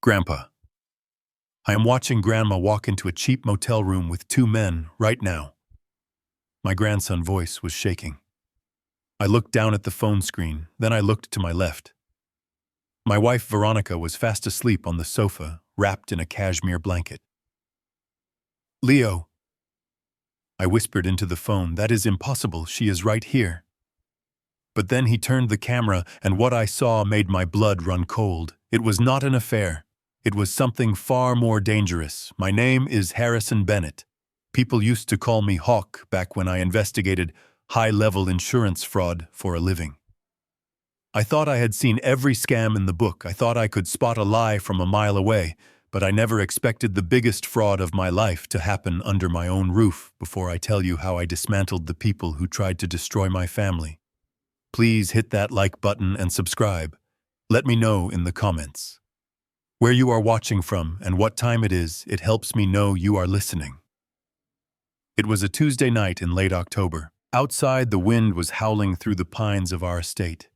Grandpa, I am watching Grandma walk into a cheap motel room with two men right now. My grandson's voice was shaking. I looked down at the phone screen, then I looked to my left. My wife Veronica was fast asleep on the sofa, wrapped in a cashmere blanket. Leo, I whispered into the phone, that is impossible, she is right here. But then he turned the camera, and what I saw made my blood run cold. It was not an affair. It was something far more dangerous. My name is Harrison Bennett. People used to call me Hawk back when I investigated high-level insurance fraud for a living. I thought I had seen every scam in the book. I thought I could spot a lie from a mile away, but I never expected the biggest fraud of my life to happen under my own roof before I tell you how I dismantled the people who tried to destroy my family. Please hit that like button and subscribe. Let me know in the comments where you are watching from and what time it is. It helps me know you are listening. It was a Tuesday night in late October. Outside, the wind was howling through the pines of our estate.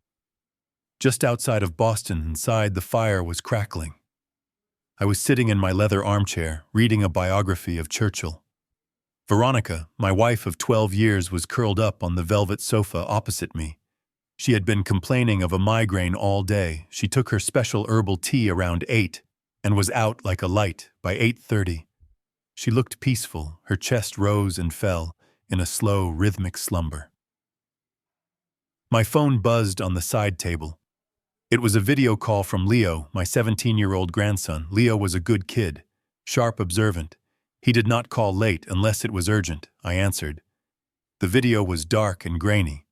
Just outside of Boston, inside, the fire was crackling. I was sitting in my leather armchair, reading a biography of Churchill. Veronica, my wife of 12 years, was curled up on the velvet sofa opposite me. She had been complaining of a migraine all day. She took her special herbal tea around 8 and was out like a light by 8:30. She looked peaceful. Her chest rose and fell in a slow, rhythmic slumber. My phone buzzed on the side table. It was a video call from Leo, my 17-year-old grandson. Leo was a good kid, sharp, observant. He did not call late unless it was urgent. I answered. The video was dark and grainy.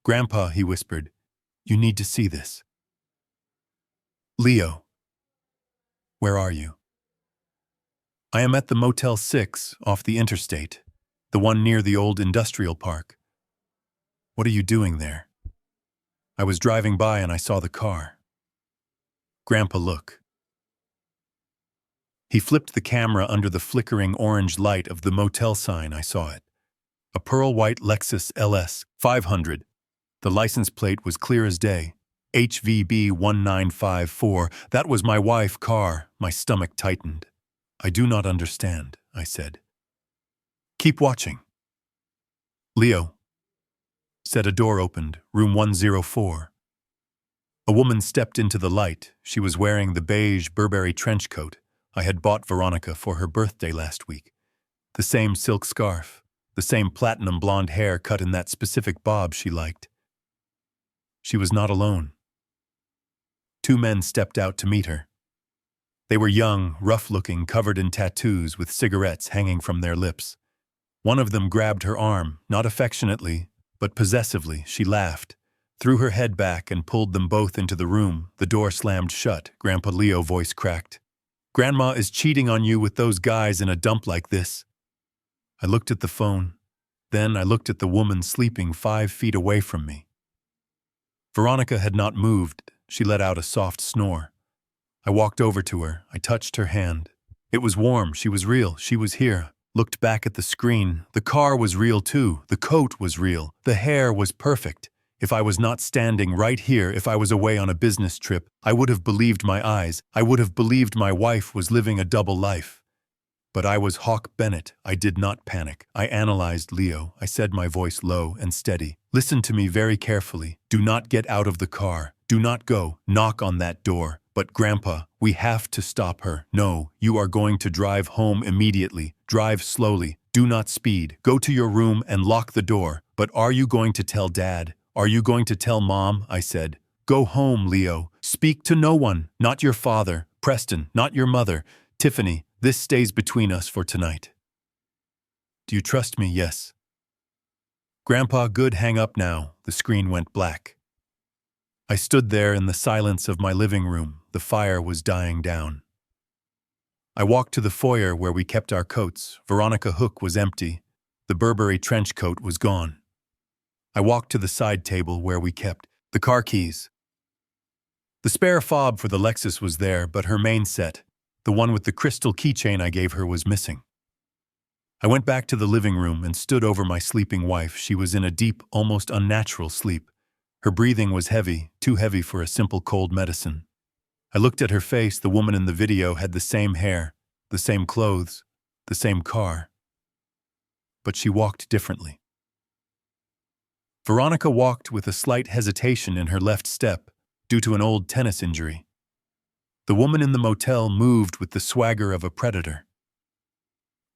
Grandpa, he whispered, you need to see this. Leo, where are you? I am at the Motel 6 off the interstate, the one near the old industrial park. What are you doing there? I was driving by and I saw the car. Grandpa, look. He flipped the camera under the flickering orange light of the motel sign. I saw it. A pearl white Lexus LS 500. The license plate was clear as day. HVB 1954. That was my wife's car. My stomach tightened. I do not understand, I said. Keep watching. Leo, said. A door opened, room 104. A woman stepped into the light. She was wearing the beige Burberry trench coat I had bought Veronica for her birthday last week. The same silk scarf, the same platinum blonde hair cut in that specific bob she liked. She was not alone. Two men stepped out to meet her. They were young, rough-looking, covered in tattoos with cigarettes hanging from their lips. One of them grabbed her arm, not affectionately, but possessively. She laughed, threw her head back, and pulled them both into the room. The door slammed shut. Grandpa Leo's voice cracked. Grandma is cheating on you with those guys in a dump like this. I looked at the phone. Then I looked at the woman sleeping 5 feet away from me. Veronica had not moved. She let out a soft snore. I walked over to her. I touched her hand. It was warm. She was real. She was here. Looked back at the screen. The car was real too. The coat was real. The hair was perfect. If I was not standing right here, if I was away on a business trip, I would have believed my eyes. I would have believed my wife was living a double life. But I was Hawk Bennett. I did not panic. I analyzed Leo. I said, my voice low and steady. Listen to me very carefully. Do not get out of the car. Do not go. Knock on that door. But Grandpa, we have to stop her. No, you are going to drive home immediately. Drive slowly. Do not speed. Go to your room and lock the door. But are you going to tell Dad? Are you going to tell Mom? I said. Go home, Leo. Speak to no one. Not your father. Preston. Not your mother. Tiffany. This stays between us for tonight. Do you trust me? Yes. Grandpa, good. Hang up now. The screen went black. I stood there in the silence of my living room. The fire was dying down. I walked to the foyer where we kept our coats. Veronica hook was empty. The Burberry trench coat was gone. I walked to the side table where we kept the car keys. The spare fob for the Lexus was there, but her main set, the one with the crystal keychain I gave her, was missing. I went back to the living room and stood over my sleeping wife. She was in a deep, almost unnatural sleep. Her breathing was heavy, too heavy for a simple cold medicine. I looked at her face. The woman in the video had the same hair, the same clothes, the same car. But she walked differently. Veronica walked with a slight hesitation in her left step due to an old tennis injury. The woman in the motel moved with the swagger of a predator.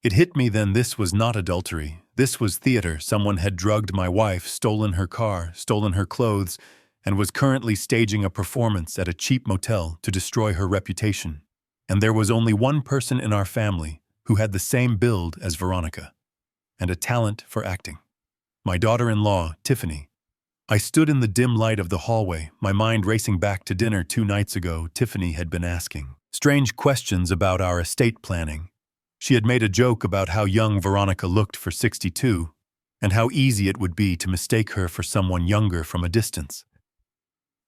It hit me then, this was not adultery. This was theater. Someone had drugged my wife, stolen her car, stolen her clothes, and was currently staging a performance at a cheap motel to destroy her reputation. And there was only one person in our family who had the same build as Veronica, and a talent for acting. My daughter-in-law, Tiffany. I stood in the dim light of the hallway, my mind racing back to dinner 2 nights ago. Tiffany had been asking strange questions about our estate planning. She had made a joke about how young Veronica looked for 62, and how easy it would be to mistake her for someone younger from a distance.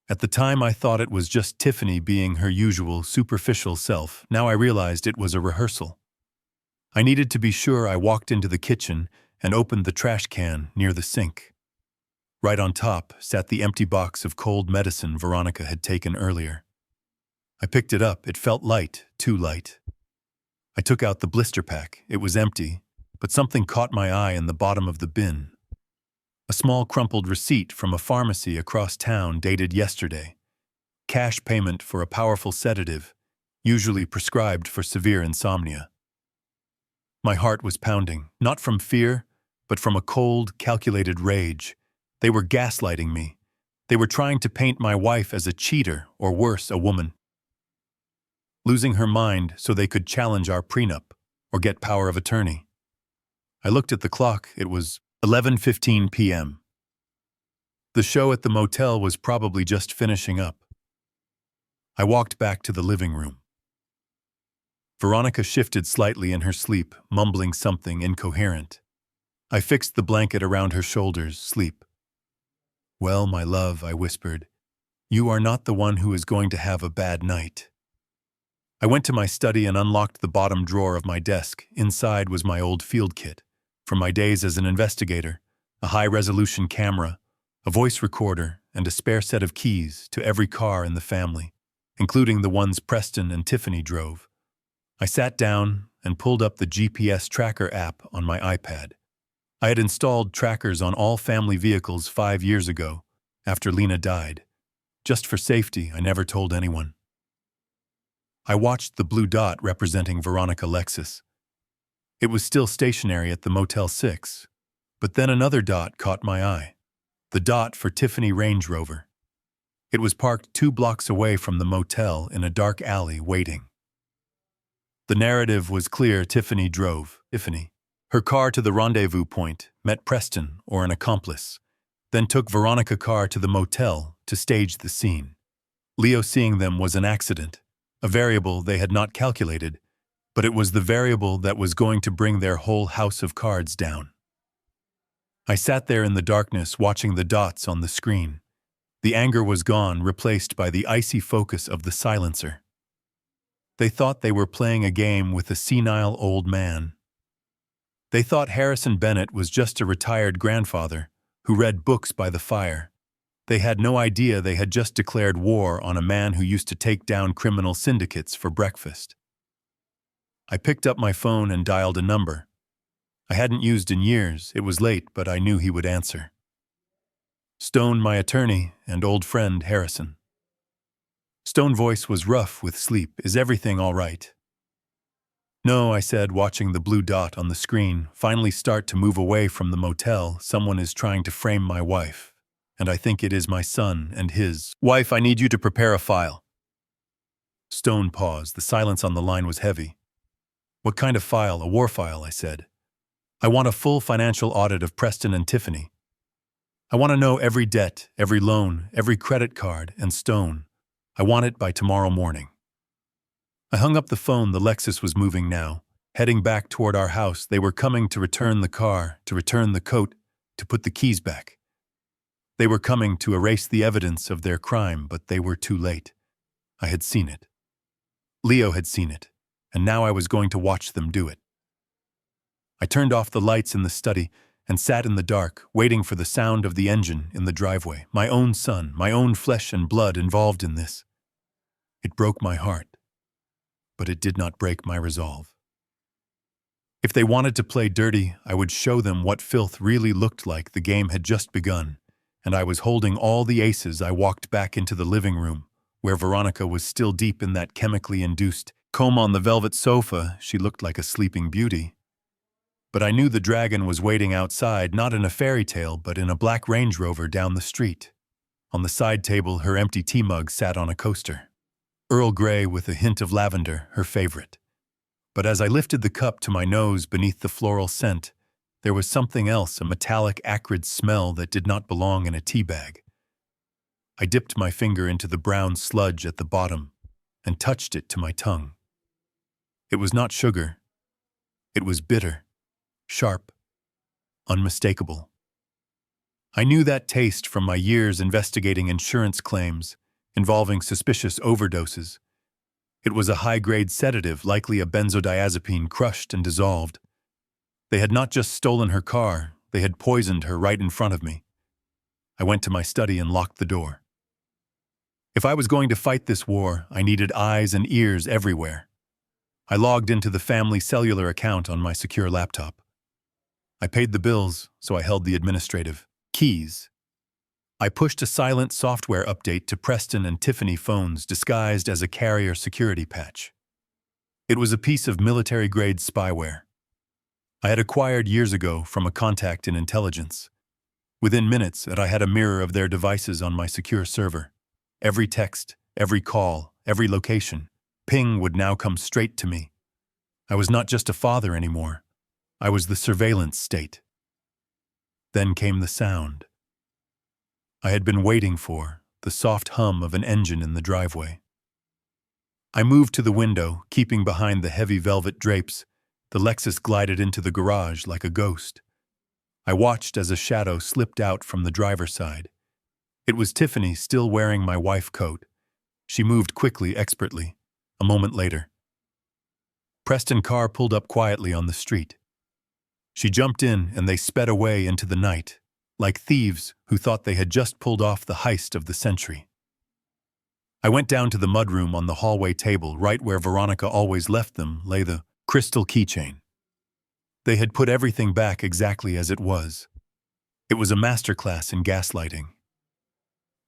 At the time, I thought it was just Tiffany being her usual superficial self. Now I realized it was a rehearsal. I needed to be sure. I walked into the kitchen and opened the trash can near the sink. Right on top sat the empty box of cold medicine Veronica had taken earlier. I picked it up. It felt light, too light. I took out the blister pack. It was empty, but something caught my eye in the bottom of the bin. A small crumpled receipt from a pharmacy across town dated yesterday. Cash payment for a powerful sedative, usually prescribed for severe insomnia. My heart was pounding, not from fear, but from a cold, calculated rage. They were gaslighting me. They were trying to paint my wife as a cheater, or worse, a woman. Losing her mind so they could challenge our prenup, or get power of attorney. I looked at the clock. It was 11:15 p.m. The show at the motel was probably just finishing up. I walked back to the living room. Veronica shifted slightly in her sleep, mumbling something incoherent. I fixed the blanket around her shoulders. Sleep. "Well, my love," I whispered, "you are not the one who is going to have a bad night." I went to my study and unlocked the bottom drawer of my desk. Inside was my old field kit, from my days as an investigator, a high-resolution camera, a voice recorder, and a spare set of keys to every car in the family, including the ones Preston and Tiffany drove. I sat down and pulled up the GPS tracker app on my iPad. I had installed trackers on all family vehicles 5 years ago, after Lena died. Just for safety, I never told anyone. I watched the blue dot representing Veronica Lexus. It was still stationary at the Motel 6, but then another dot caught my eye. The dot for Tiffany Range Rover. It was parked 2 blocks away from the motel in a dark alley waiting. The narrative was clear. Tiffany drove. Her car to the rendezvous point, met Preston or an accomplice, then took Veronica's car to the motel to stage the scene. Leo seeing them was an accident, a variable they had not calculated, but it was the variable that was going to bring their whole house of cards down. I sat there in the darkness watching the dots on the screen. The anger was gone, replaced by the icy focus of the silencer. They thought they were playing a game with a senile old man. They thought Harrison Bennett was just a retired grandfather who read books by the fire. They had no idea they had just declared war on a man who used to take down criminal syndicates for breakfast. I picked up my phone and dialed a number I hadn't used in years. It was late, but I knew he would answer. Stone, my attorney, and old friend Harrison. Stone's voice was rough with sleep. "Is everything all right?" "No," I said, watching the blue dot on the screen finally start to move away from the motel. "Someone is trying to frame my wife, and I think it is my son and his wife. I need you to prepare a file." Stone paused. The silence on the line was heavy. "What kind of file?" "A war file," I said. "I want a full financial audit of Preston and Tiffany. I want to know every debt, every loan, every credit card, and Stone. I want it by tomorrow morning." I hung up the phone. The Lexus was moving now, heading back toward our house. They were coming to return the car, to return the coat, to put the keys back. They were coming to erase the evidence of their crime, but they were too late. I had seen it. Leo had seen it, and now I was going to watch them do it. I turned off the lights in the study and sat in the dark, waiting for the sound of the engine in the driveway. My own son, my own flesh and blood involved in this. It broke my heart, but it did not break my resolve. If they wanted to play dirty, I would show them what filth really looked like. The game had just begun, and I was holding all the aces. I walked back into the living room, where Veronica was still deep in that chemically induced comb. On the velvet sofa, she looked like a sleeping beauty. But I knew the dragon was waiting outside, not in a fairy tale, but in a black Range Rover down the street. On the side table, her empty tea mug sat on a coaster. Earl Grey with a hint of lavender, her favorite. But as I lifted the cup to my nose beneath the floral scent, there was something else, a metallic, acrid smell that did not belong in a tea bag. I dipped my finger into the brown sludge at the bottom and touched it to my tongue. It was not sugar. It was bitter, sharp, unmistakable. I knew that taste from my years investigating insurance claims involving suspicious overdoses. It was a high-grade sedative, likely a benzodiazepine crushed and dissolved. They had not just stolen her car, they had poisoned her right in front of me. I went to my study and locked the door. If I was going to fight this war, I needed eyes and ears everywhere. I logged into the family cellular account on my secure laptop. I paid the bills, so I held the administrative keys. I pushed a silent software update to Preston and Tiffany phones disguised as a carrier security patch. It was a piece of military-grade spyware I had acquired years ago from a contact in intelligence. Within minutes, I had a mirror of their devices on my secure server. Every text, every call, every location, ping would now come straight to me. I was not just a father anymore. I was the surveillance state. Then came the sound I had been waiting for, the soft hum of an engine in the driveway. I moved to the window, keeping behind the heavy velvet drapes. The Lexus glided into the garage like a ghost. I watched as a shadow slipped out from the driver's side. It was Tiffany, still wearing my wife's coat. She moved quickly, expertly. A moment later, Preston's car pulled up quietly on the street. She jumped in, and they sped away into the night, like thieves who thought they had just pulled off the heist of the century. I went down to the mudroom. On the hallway table, right where Veronica always left them, lay the crystal keychain. They had put everything back exactly as it was. It was a masterclass in gaslighting.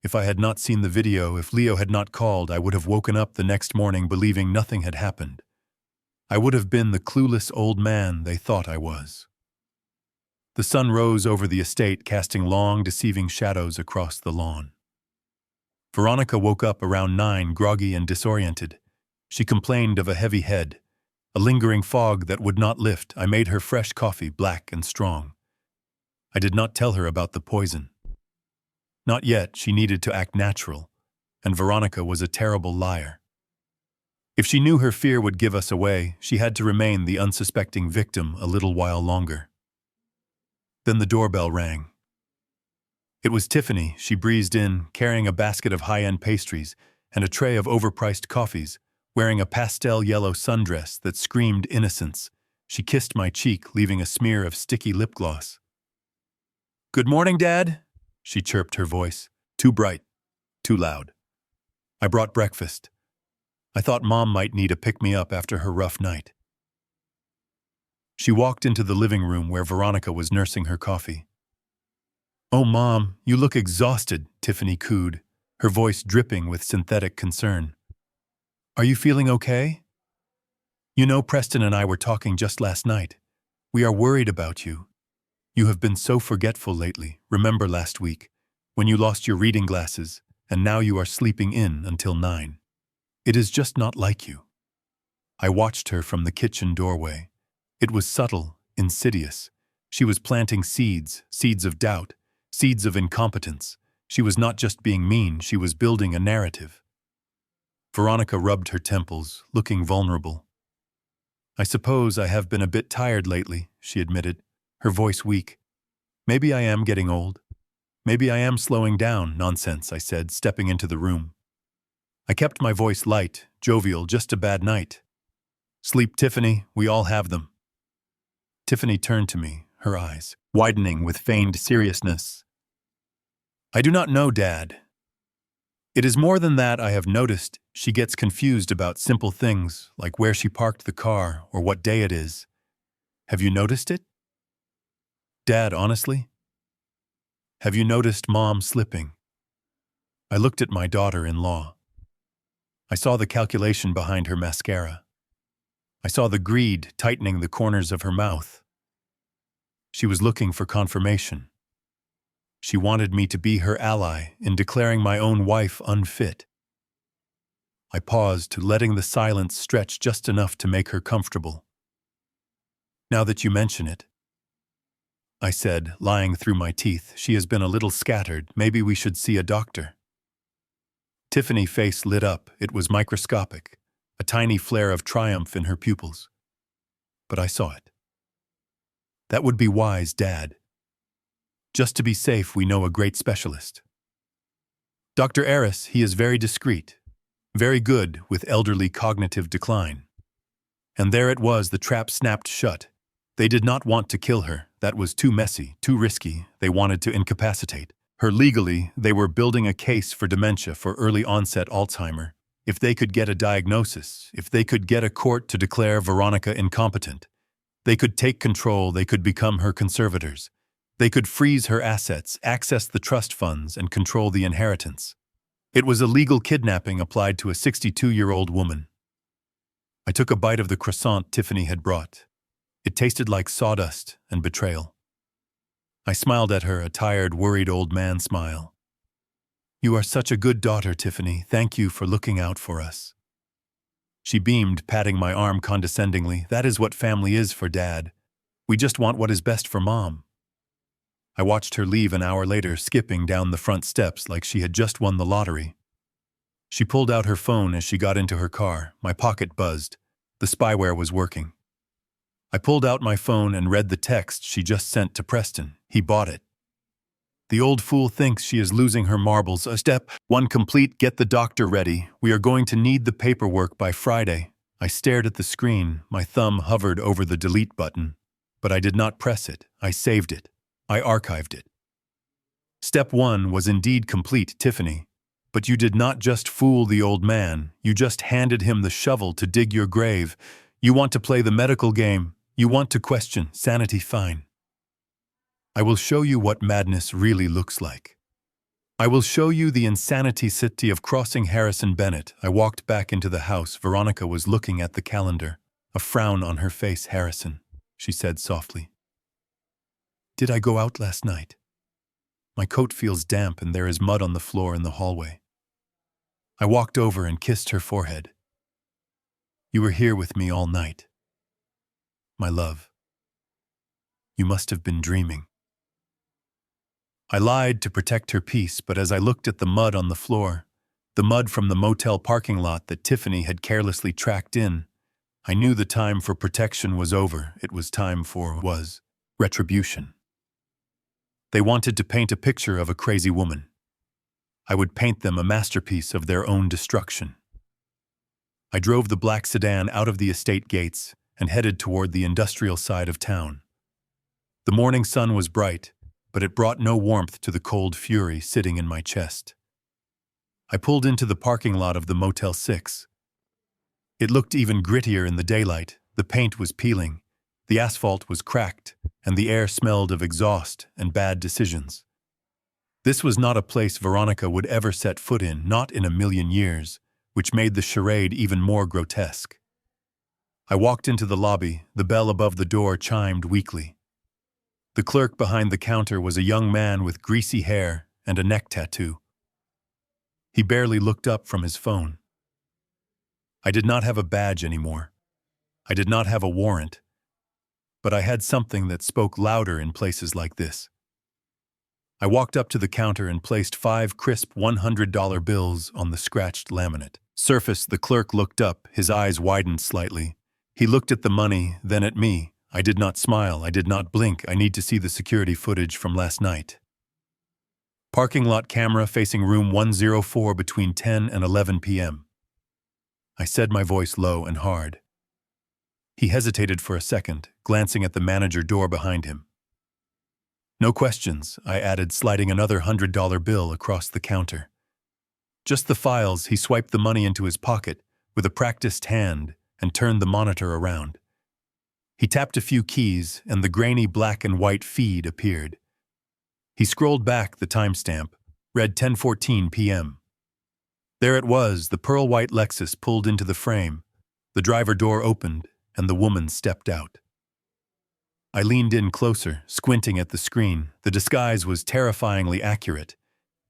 If I had not seen the video, if Leo had not called, I would have woken up the next morning believing nothing had happened. I would have been the clueless old man they thought I was. The sun rose over the estate, casting long, deceiving shadows across the lawn. Veronica woke up around 9, groggy and disoriented. She complained of a heavy head, a lingering fog that would not lift. I made her fresh coffee, black and strong. I did not tell her about the poison. Not yet. She needed to act natural, and Veronica was a terrible liar. If she knew her fear would give us away, she had to remain the unsuspecting victim a little while longer. Then the doorbell rang. It was Tiffany. She breezed in, carrying a basket of high-end pastries and a tray of overpriced coffees, wearing a pastel yellow sundress that screamed innocence. She kissed my cheek, leaving a smear of sticky lip gloss. "Good morning, Dad," she chirped, her voice too bright, too loud. I brought breakfast. I thought Mom might need a pick-me-up after her rough night. She walked into the living room where Veronica was nursing her coffee. "Oh, Mom, you look exhausted," Tiffany cooed, her voice dripping with synthetic concern. "Are you feeling okay? You know, Preston and I were talking just last night. We are worried about you. You have been so forgetful lately. Remember last week, when you lost your reading glasses, and now you are sleeping in until 9. It is just not like you." I watched her from the kitchen doorway. It was subtle, insidious. She was planting seeds, seeds of doubt, seeds of incompetence. She was not just being mean, she was building a narrative. Veronica rubbed her temples, looking vulnerable. "I suppose I have been a bit tired lately," she admitted, her voice weak. "Maybe I am getting old. Maybe I am slowing down." "Nonsense," I said, stepping into the room. I kept my voice light, jovial, just a bad night. "Sleep, Tiffany, we all have them." Tiffany turned to me, her eyes widening with feigned seriousness. "I do not know, Dad. It is more than that. I have noticed," She gets confused about simple things like where she parked the car or what day it is. Have you noticed it? Dad, honestly? Have you noticed Mom slipping? I looked at my daughter-in-law. I saw the calculation behind her mascara. I saw the greed tightening the corners of her mouth. She was looking for confirmation. She wanted me to be her ally in declaring my own wife unfit. I paused, letting the silence stretch just enough to make her comfortable. Now that you mention it, I said, lying through my teeth, she has been a little scattered. Maybe we should see a doctor. Tiffany's face lit up. It was microscopic, a tiny flare of triumph in her pupils. But I saw it. That would be wise, Dad. Just to be safe, we know a great specialist. Dr. Eris, he is very discreet, very good with elderly cognitive decline. And there it was, the trap snapped shut. They did not want to kill her. That was too messy, too risky. They wanted to incapacitate her legally. They were building a case for dementia, for early onset Alzheimer. If they could get a diagnosis, if they could get a court to declare Veronica incompetent, they could take control, they could become her conservators. They could freeze her assets, access the trust funds, and control the inheritance. It was illegal kidnapping applied to a 62-year-old woman. I took a bite of the croissant Tiffany had brought. It tasted like sawdust and betrayal. I smiled at her, a tired, worried old man smile. You are such a good daughter, Tiffany. Thank you for looking out for us. She beamed, patting my arm condescendingly. That is what family is for Dad. We just want what is best for Mom. I watched her leave an hour later, skipping down the front steps like she had just won the lottery. She pulled out her phone as she got into her car. My pocket buzzed. The spyware was working. I pulled out my phone and read the text she just sent to Preston. He bought it. The old fool thinks she is losing her marbles. Step 1 complete. Get the doctor ready. We are going to need the paperwork by Friday. I stared at the screen. My thumb hovered over the delete button. But I did not press it. I saved it. I archived it. Step 1 was indeed complete, Tiffany. But you did not just fool the old man. You just handed him the shovel to dig your grave. You want to play the medical game. You want to question sanity. Fine. I will show you what madness really looks like. I will show you the insanity city of crossing Harrison Bennett. I walked back into the house. Veronica was looking at the calendar, a frown on her face. Harrison, she said softly. Did I go out last night? My coat feels damp and there is mud on the floor in the hallway. I walked over and kissed her forehead. You were here with me all night. My love. You must have been dreaming. I lied to protect her peace, but as I looked at the mud on the floor, the mud from the motel parking lot that Tiffany had carelessly tracked in, I knew the time for protection was over. It was time for retribution. They wanted to paint a picture of a crazy woman. I would paint them a masterpiece of their own destruction. I drove the black sedan out of the estate gates and headed toward the industrial side of town. The morning sun was bright, but it brought no warmth to the cold fury sitting in my chest. I pulled into the parking lot of the Motel 6. It looked even grittier in the daylight. The paint was peeling, the asphalt was cracked, and the air smelled of exhaust and bad decisions. This was not a place Veronica would ever set foot in, not in a million years, which made the charade even more grotesque. I walked into the lobby. The bell above the door chimed weakly. The clerk behind the counter was a young man with greasy hair and a neck tattoo. He barely looked up from his phone. I did not have a badge anymore. I did not have a warrant. But I had something that spoke louder in places like this. I walked up to the counter and placed 5 crisp $100 bills on the scratched laminate surface. The clerk looked up, his eyes widened slightly. He looked at the money, then at me. I did not smile, I did not blink. I need to see the security footage from last night. Parking lot camera facing room 104 between 10 and 11 p.m. I said, my voice low and hard. He hesitated for a second, glancing at the manager door behind him. No questions, I added, sliding another $100 bill across the counter. Just the files. He swiped the money into his pocket with a practiced hand and turned the monitor around. He tapped a few keys and the grainy black and white feed appeared. He scrolled back the timestamp, read 10:14 p.m. There it was, the pearl-white Lexus pulled into the frame. The driver door opened and the woman stepped out. I leaned in closer, squinting at the screen. The disguise was terrifyingly accurate.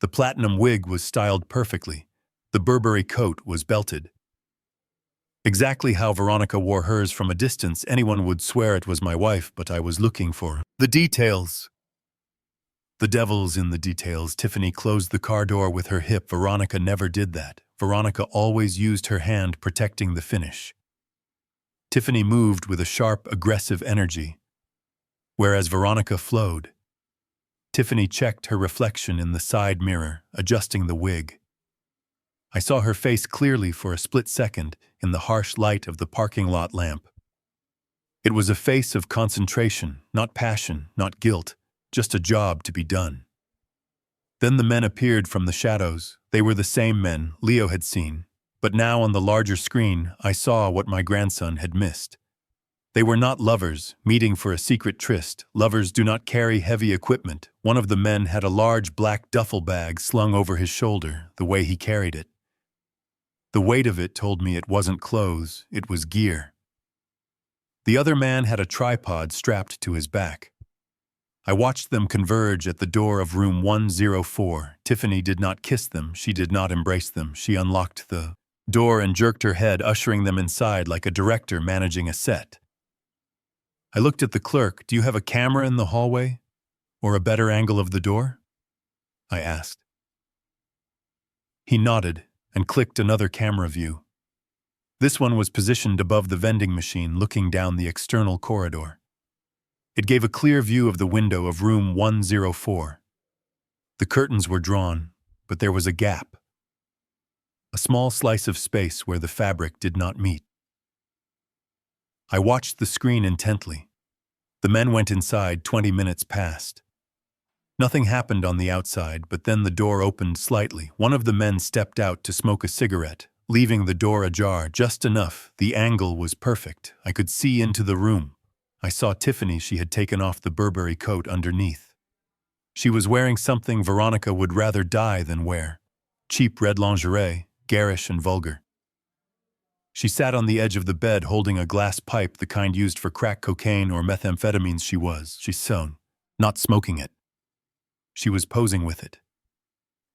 The platinum wig was styled perfectly. The Burberry coat was belted. Exactly how Veronica wore hers from a distance. Anyone would swear it was my wife, but I was looking for the details. The devil's in the details. Tiffany closed the car door with her hip. Veronica never did that. Veronica always used her hand protecting the finish. Tiffany moved with a sharp, aggressive energy, whereas Veronica flowed. Tiffany checked her reflection in the side mirror, adjusting the wig. I saw her face clearly for a split second in the harsh light of the parking lot lamp. It was a face of concentration, not passion, not guilt, just a job to be done. Then the men appeared from the shadows. They were the same men Leo had seen, but now on the larger screen I saw what my grandson had missed. They were not lovers, meeting for a secret tryst. Lovers do not carry heavy equipment. One of the men had a large black duffel bag slung over his shoulder, the way he carried it. The weight of it told me it wasn't clothes, it was gear. The other man had a tripod strapped to his back. I watched them converge at the door of room 104. Tiffany did not kiss them, she did not embrace them. She unlocked the door and jerked her head, ushering them inside like a director managing a set. I looked at the clerk. Do you have a camera in the hallway? Or a better angle of the door? I asked. He nodded and clicked another camera view. This one was positioned above the vending machine, looking down the external corridor. It gave a clear view of the window of room 104. The curtains were drawn, but there was a gap. A small slice of space where the fabric did not meet. I watched the screen intently. The men went inside. 20 minutes passed. Nothing happened on the outside, but then the door opened slightly. One of the men stepped out to smoke a cigarette, leaving the door ajar just enough. The angle was perfect. I could see into the room. I saw Tiffany. She had taken off the Burberry coat underneath. She was wearing something Veronica would rather die than wear. Cheap red lingerie, garish and vulgar. She sat on the edge of the bed holding a glass pipe, the kind used for crack cocaine or methamphetamines. She's sewn, not smoking it. She was posing with it.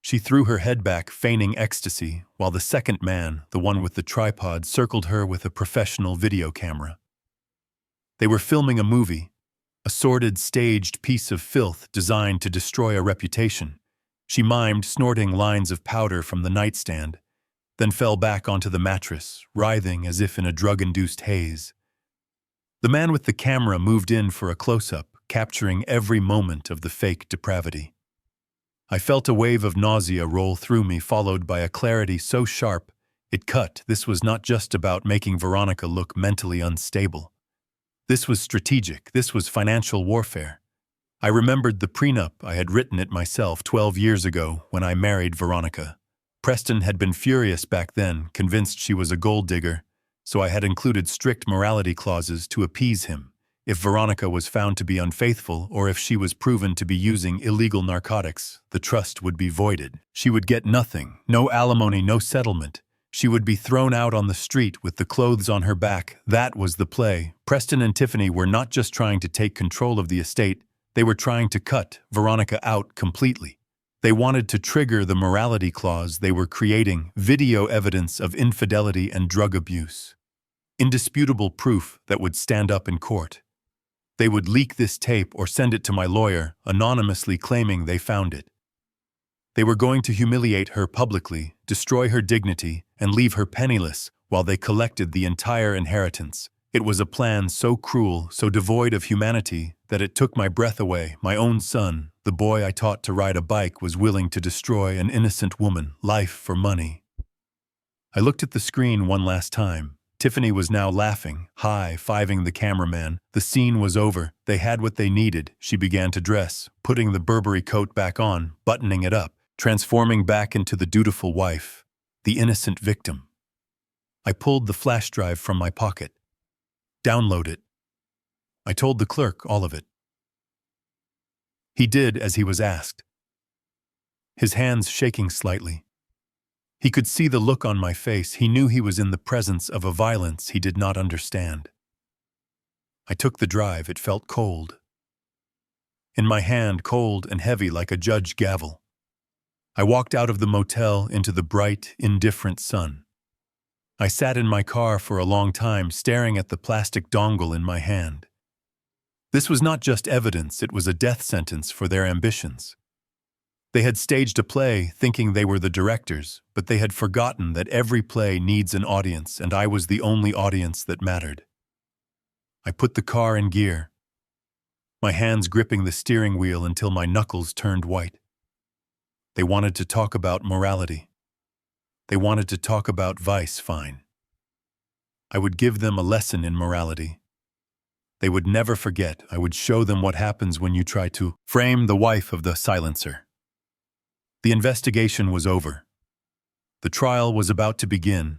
She threw her head back, feigning ecstasy, while the second man, the one with the tripod, circled her with a professional video camera. They were filming a movie, a sordid, staged piece of filth designed to destroy a reputation. She mimed, snorting lines of powder from the nightstand, then fell back onto the mattress, writhing as if in a drug-induced haze. The man with the camera moved in for a close-up, capturing every moment of the fake depravity. I felt a wave of nausea roll through me, followed by a clarity so sharp it cut. This was not just about making Veronica look mentally unstable. This was strategic. This was financial warfare. I remembered the prenup. I had written it myself 12 years ago when I married Veronica. Preston had been furious back then, convinced she was a gold digger, so I had included strict morality clauses to appease him. If Veronica was found to be unfaithful, or if she was proven to be using illegal narcotics, the trust would be voided. She would get nothing, no alimony, no settlement. She would be thrown out on the street with the clothes on her back. That was the play. Preston and Tiffany were not just trying to take control of the estate, they were trying to cut Veronica out completely. They wanted to trigger the morality clause they were creating, video evidence of infidelity and drug abuse. Indisputable proof that would stand up in court. They would leak this tape or send it to my lawyer, anonymously claiming they found it. They were going to humiliate her publicly, destroy her dignity, and leave her penniless while they collected the entire inheritance. It was a plan so cruel, so devoid of humanity, that it took my breath away. My own son, the boy I taught to ride a bike, was willing to destroy an innocent woman, life for money. I looked at the screen one last time. Tiffany was now laughing, high-fiving the cameraman. The scene was over. They had what they needed. She began to dress, putting the Burberry coat back on, buttoning it up. transforming back into the dutiful wife, the innocent victim. I pulled the flash drive from my pocket. Download it. I told the clerk all of it. He did as he was asked, his hands shaking slightly. He could see the look on my face. He knew he was in the presence of a violence he did not understand. I took the drive. It felt cold. In my hand, cold and heavy like a judge gavel. I walked out of the motel into the bright, indifferent sun. I sat in my car for a long time, staring at the plastic dongle in my hand. This was not just evidence, it was a death sentence for their ambitions. They had staged a play thinking they were the directors, but they had forgotten that every play needs an audience, and I was the only audience that mattered. I put the car in gear, my hands gripping the steering wheel until my knuckles turned white. They wanted to talk about morality. They wanted to talk about vice, fine. I would give them a lesson in morality. They would never forget. I would show them what happens when you try to frame the wife of the silencer. The investigation was over. The trial was about to begin,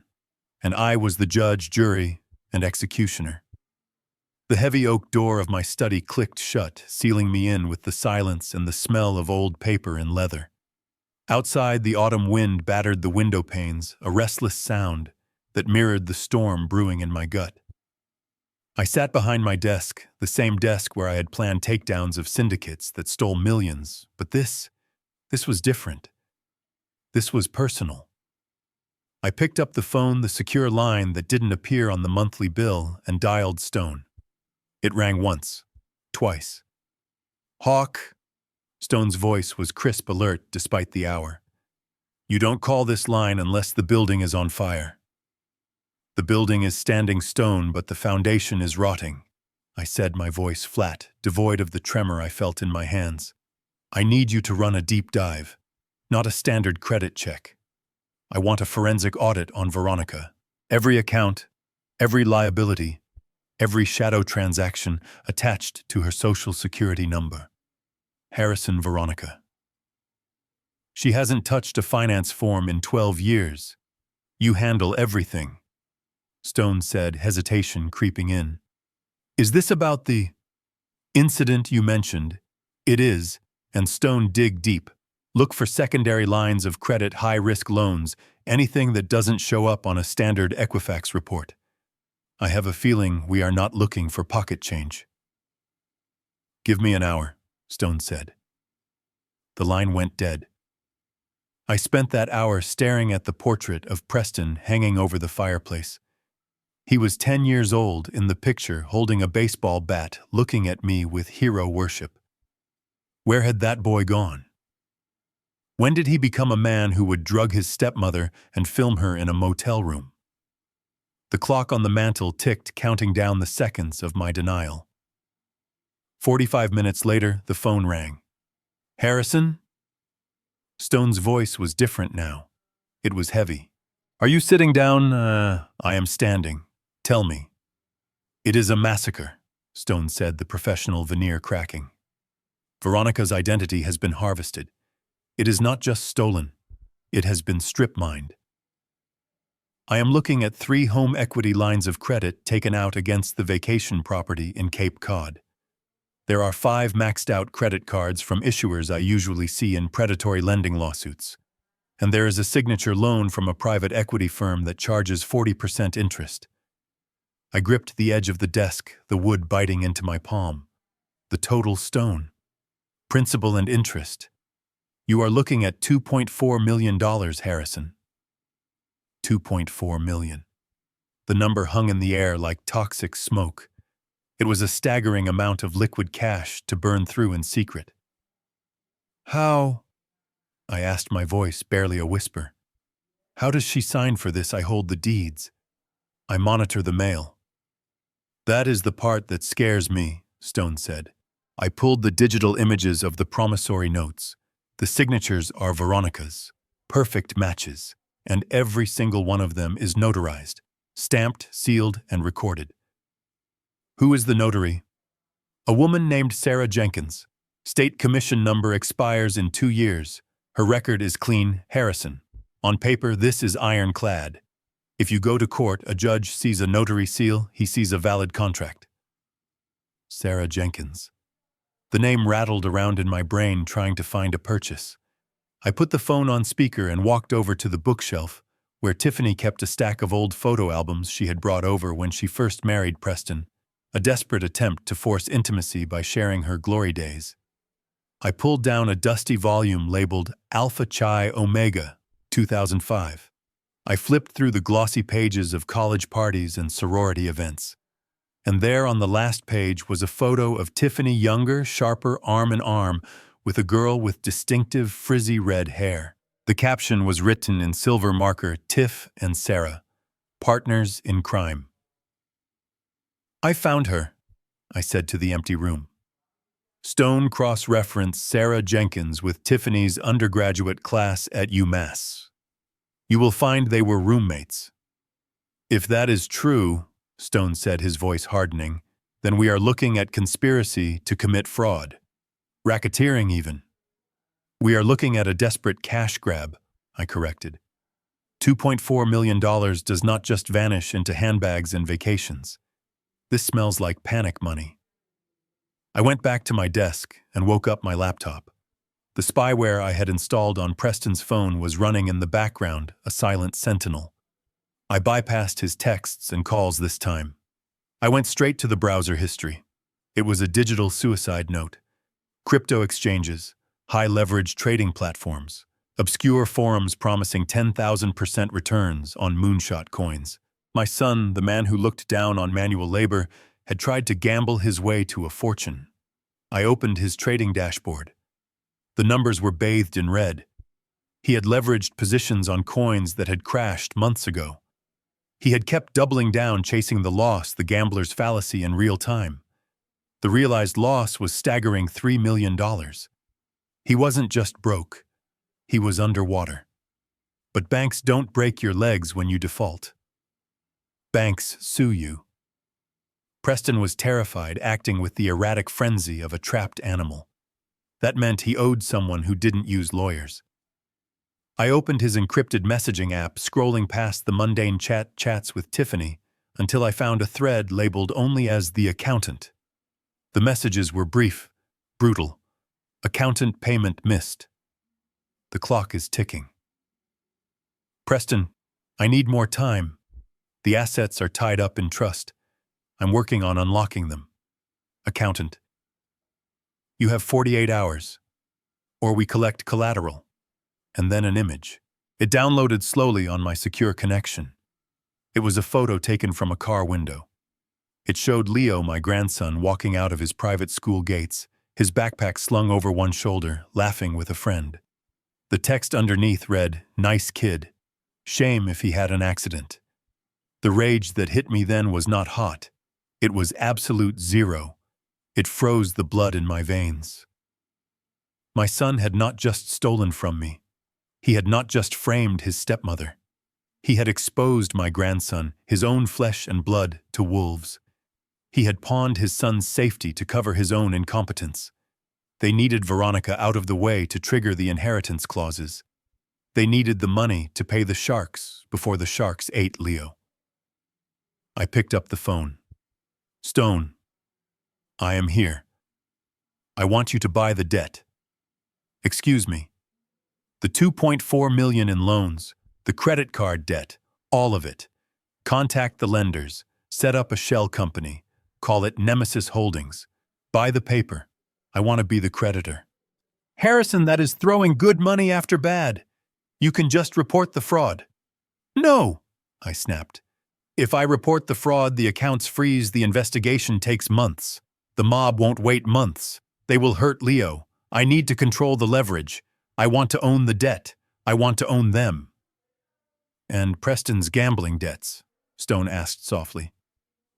and I was the judge, jury, and executioner. The heavy oak door of my study clicked shut, sealing me in with the silence and the smell of old paper and leather. Outside, the autumn wind battered the window panes, a restless sound that mirrored the storm brewing in my gut. I sat behind my desk, the same desk where I had planned takedowns of syndicates that stole millions, but this was different. This was personal. I picked up the phone, the secure line that didn't appear on the monthly bill, and dialed Stone. It rang once, twice. "Hawk." Stone's voice was crisp, alert, despite the hour. "You don't call this line unless the building is on fire." "The building is standing stone, but the foundation is rotting," I said, my voice flat, devoid of the tremor I felt in my hands. "I need you to run a deep dive, not a standard credit check. I want a forensic audit on Veronica. Every account, every liability, every shadow transaction attached to her social security number. Harrison Veronica. She hasn't touched a finance form in 12 years. You handle everything," Stone said, hesitation creeping in. "Is this about the incident you mentioned?" "It is," and Stone dig deep. "Look for secondary lines of credit, high-risk loans, anything that doesn't show up on a standard Equifax report. I have a feeling we are not looking for pocket change." "Give me an hour," Stone said. The line went dead. I spent that hour staring at the portrait of Preston hanging over the fireplace. He was 10 years old in the picture, holding a baseball bat, looking at me with hero worship. Where had that boy gone? When did he become a man who would drug his stepmother and film her in a motel room? The clock on the mantel ticked, counting down the seconds of my denial. 45 minutes later, the phone rang. "Harrison?" Stone's voice was different now. It was heavy. "Are you sitting down?" "I am standing. Tell me." "It is a massacre," Stone said, the professional veneer cracking. "Veronica's identity has been harvested. It is not just stolen. It has been strip-mined. I am looking at 3 home equity lines of credit taken out against the vacation property in Cape Cod. There are 5 maxed-out credit cards from issuers I usually see in predatory lending lawsuits. And there is a signature loan from a private equity firm that charges 40% interest. I gripped the edge of the desk, the wood biting into my palm. The total, Stone. Principal and interest. You are looking at $2.4 million, Harrison. $2.4 million. The number hung in the air like toxic smoke. It was a staggering amount of liquid cash to burn through in secret. "How?" I asked, my voice barely a whisper. "How does she sign for this? I hold the deeds. I monitor the mail." "That is the part that scares me," Stone said. I pulled the digital images of the promissory notes. The signatures are Veronica's. Perfect matches. And every single one of them is notarized, stamped, sealed, and recorded. "Who is the notary?" "A woman named Sarah Jenkins. State commission number expires in 2 years. Her record is clean, Harrison. On paper, this is ironclad. If you go to court, a judge sees a notary seal, he sees a valid contract. Sarah Jenkins. The name rattled around in my brain trying to find a purchase. I put the phone on speaker and walked over to the bookshelf, where Tiffany kept a stack of old photo albums she had brought over when she first married Preston, a desperate attempt to force intimacy by sharing her glory days. I pulled down a dusty volume labeled Alpha Chi Omega, 2005. I flipped through the glossy pages of college parties and sorority events. And there on the last page was a photo of Tiffany younger, sharper, arm in arm, with a girl with distinctive frizzy red hair. The caption was written in silver marker, Tiff and Sarah, partners in crime. I found her, I said to the empty room. Stone cross-referenced Sarah Jenkins with Tiffany's undergraduate class at UMass. You will find they were roommates. If that is true, Stone said, his voice hardening, then we are looking at conspiracy to commit fraud. Racketeering, even. We are looking at a desperate cash grab, I corrected. $2.4 million does not just vanish into handbags and vacations. This smells like panic money. I went back to my desk and woke up my laptop. The spyware I had installed on Preston's phone was running in the background, a silent sentinel. I bypassed his texts and calls this time. I went straight to the browser history. It was a digital suicide note. Crypto exchanges, high-leverage trading platforms, obscure forums promising 10,000% returns on moonshot coins. My son, the man who looked down on manual labor, had tried to gamble his way to a fortune. I opened his trading dashboard. The numbers were bathed in red. He had leveraged positions on coins that had crashed months ago. He had kept doubling down, chasing the loss, the gambler's fallacy, in real time. The realized loss was staggering $3 million. He wasn't just broke. He was underwater. But banks don't break your legs when you default. Banks sue you. Preston was terrified, acting with the erratic frenzy of a trapped animal. That meant he owed someone who didn't use lawyers. I opened his encrypted messaging app, scrolling past the mundane chats with Tiffany, until I found a thread labeled only as The Accountant. The messages were brief, brutal. Accountant payment missed. The clock is ticking. Preston, I need more time. The assets are tied up in trust. I'm working on unlocking them. Accountant. You have 48 hours. Or we collect collateral. And then an image. It downloaded slowly on my secure connection. It was a photo taken from a car window. It showed Leo, my grandson, walking out of his private school gates, his backpack slung over one shoulder, laughing with a friend. The text underneath read, "Nice kid. Shame if he had an accident." The rage that hit me then was not hot. It was absolute zero. It froze the blood in my veins. My son had not just stolen from me. He had not just framed his stepmother. He had exposed my grandson, his own flesh and blood, to wolves. He had pawned his son's safety to cover his own incompetence. They needed Veronica out of the way to trigger the inheritance clauses. They needed the money to pay the sharks before the sharks ate Leo. I picked up the phone. Stone, I am here. I want you to buy the debt. Excuse me. The $2.4 million in loans, the credit card debt, all of it. Contact the lenders, set up a shell company, call it Nemesis Holdings. Buy the paper. I want to be the creditor. Harrison, that is throwing good money after bad. You can just report the fraud. No, I snapped. If I report the fraud, the accounts freeze, the investigation takes months. The mob won't wait months. They will hurt Leo. I need to control the leverage. I want to own the debt. I want to own them. And Preston's gambling debts? Stone asked softly.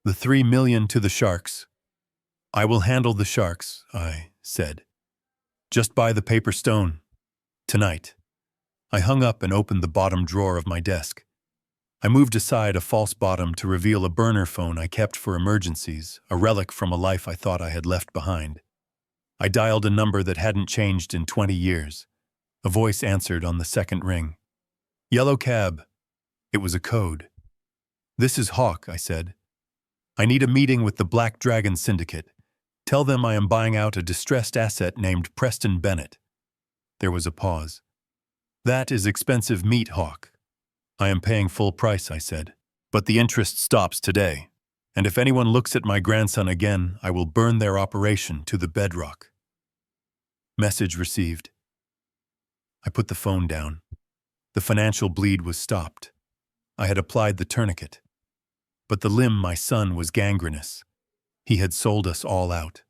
The $3 million to the sharks. I will handle the sharks, I said. Just buy the paper, Stone. Tonight. I hung up and opened the bottom drawer of my desk. I moved aside a false bottom to reveal a burner phone I kept for emergencies, a relic from a life I thought I had left behind. I dialed a number that hadn't changed in 20 years. A voice answered on the second ring. Yellow cab. It was a code. This is Hawk, I said. I need a meeting with the Black Dragon Syndicate. Tell them I am buying out a distressed asset named Preston Bennett. There was a pause. That is expensive meat, Hawk. I am paying full price, I said. But the interest stops today. And if anyone looks at my grandson again, I will burn their operation to the bedrock. Message received. I put the phone down. The financial bleed was stopped. I had applied the tourniquet. But the limb my son was gangrenous. He had sold us all out.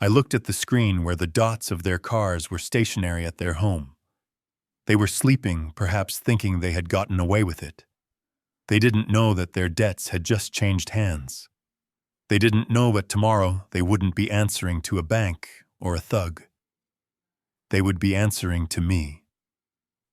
I looked at the screen where the dots of their cars were stationary at their home. They were sleeping, perhaps thinking they had gotten away with it. They didn't know that their debts had just changed hands. They didn't know that tomorrow they wouldn't be answering to a bank or a thug. They would be answering to me.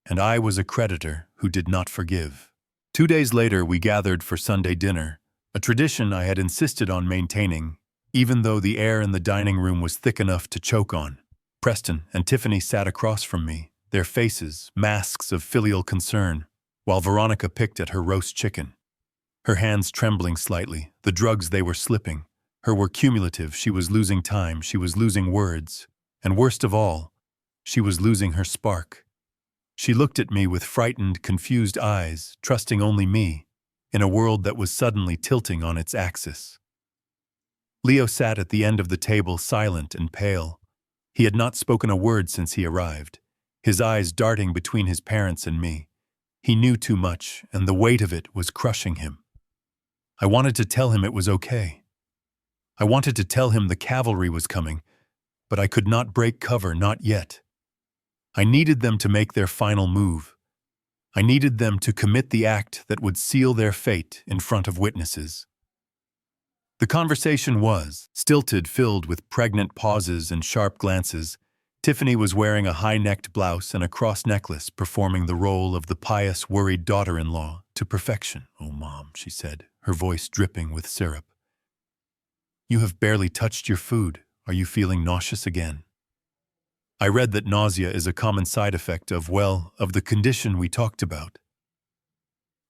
And I was a creditor who did not forgive. 2 days later, we gathered for Sunday dinner, a tradition I had insisted on maintaining, even though the air in the dining room was thick enough to choke on. Preston and Tiffany sat across from me, their faces masks of filial concern, while Veronica picked at her roast chicken. Her hands trembling slightly, the drugs they were slipping. Her were cumulative, she was losing time, she was losing words. And worst of all, she was losing her spark. She looked at me with frightened, confused eyes, trusting only me, in a world that was suddenly tilting on its axis. Leo sat at the end of the table, silent and pale. He had not spoken a word since he arrived, his eyes darting between his parents and me. He knew too much, and the weight of it was crushing him. I wanted to tell him it was okay. I wanted to tell him the cavalry was coming, but I could not break cover, not yet. I needed them to make their final move. I needed them to commit the act that would seal their fate in front of witnesses. The conversation was stilted, filled with pregnant pauses and sharp glances. Tiffany was wearing a high-necked blouse and a cross necklace, performing the role of the pious, worried daughter-in-law to perfection. "Oh, Mom," she said, her voice dripping with syrup. "You have barely touched your food. Are you feeling nauseous again?" I read that nausea is a common side effect of the condition we talked about.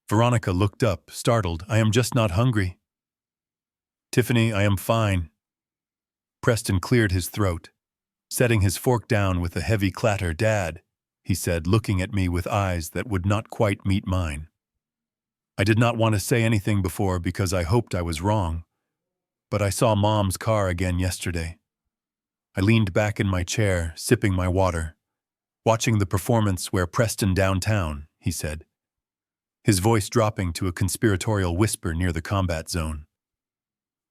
Veronica looked up, startled. "I am just not hungry." "Tiffany, I am fine." Preston cleared his throat, setting his fork down with a heavy clatter. "Dad," he said, looking at me with eyes that would not quite meet mine. I did not want to say anything before because I hoped I was wrong, but I saw Mom's car again yesterday. I leaned back in my chair, sipping my water. "Watching the performance where Preston downtown," he said, his voice dropping to a conspiratorial whisper near the combat zone.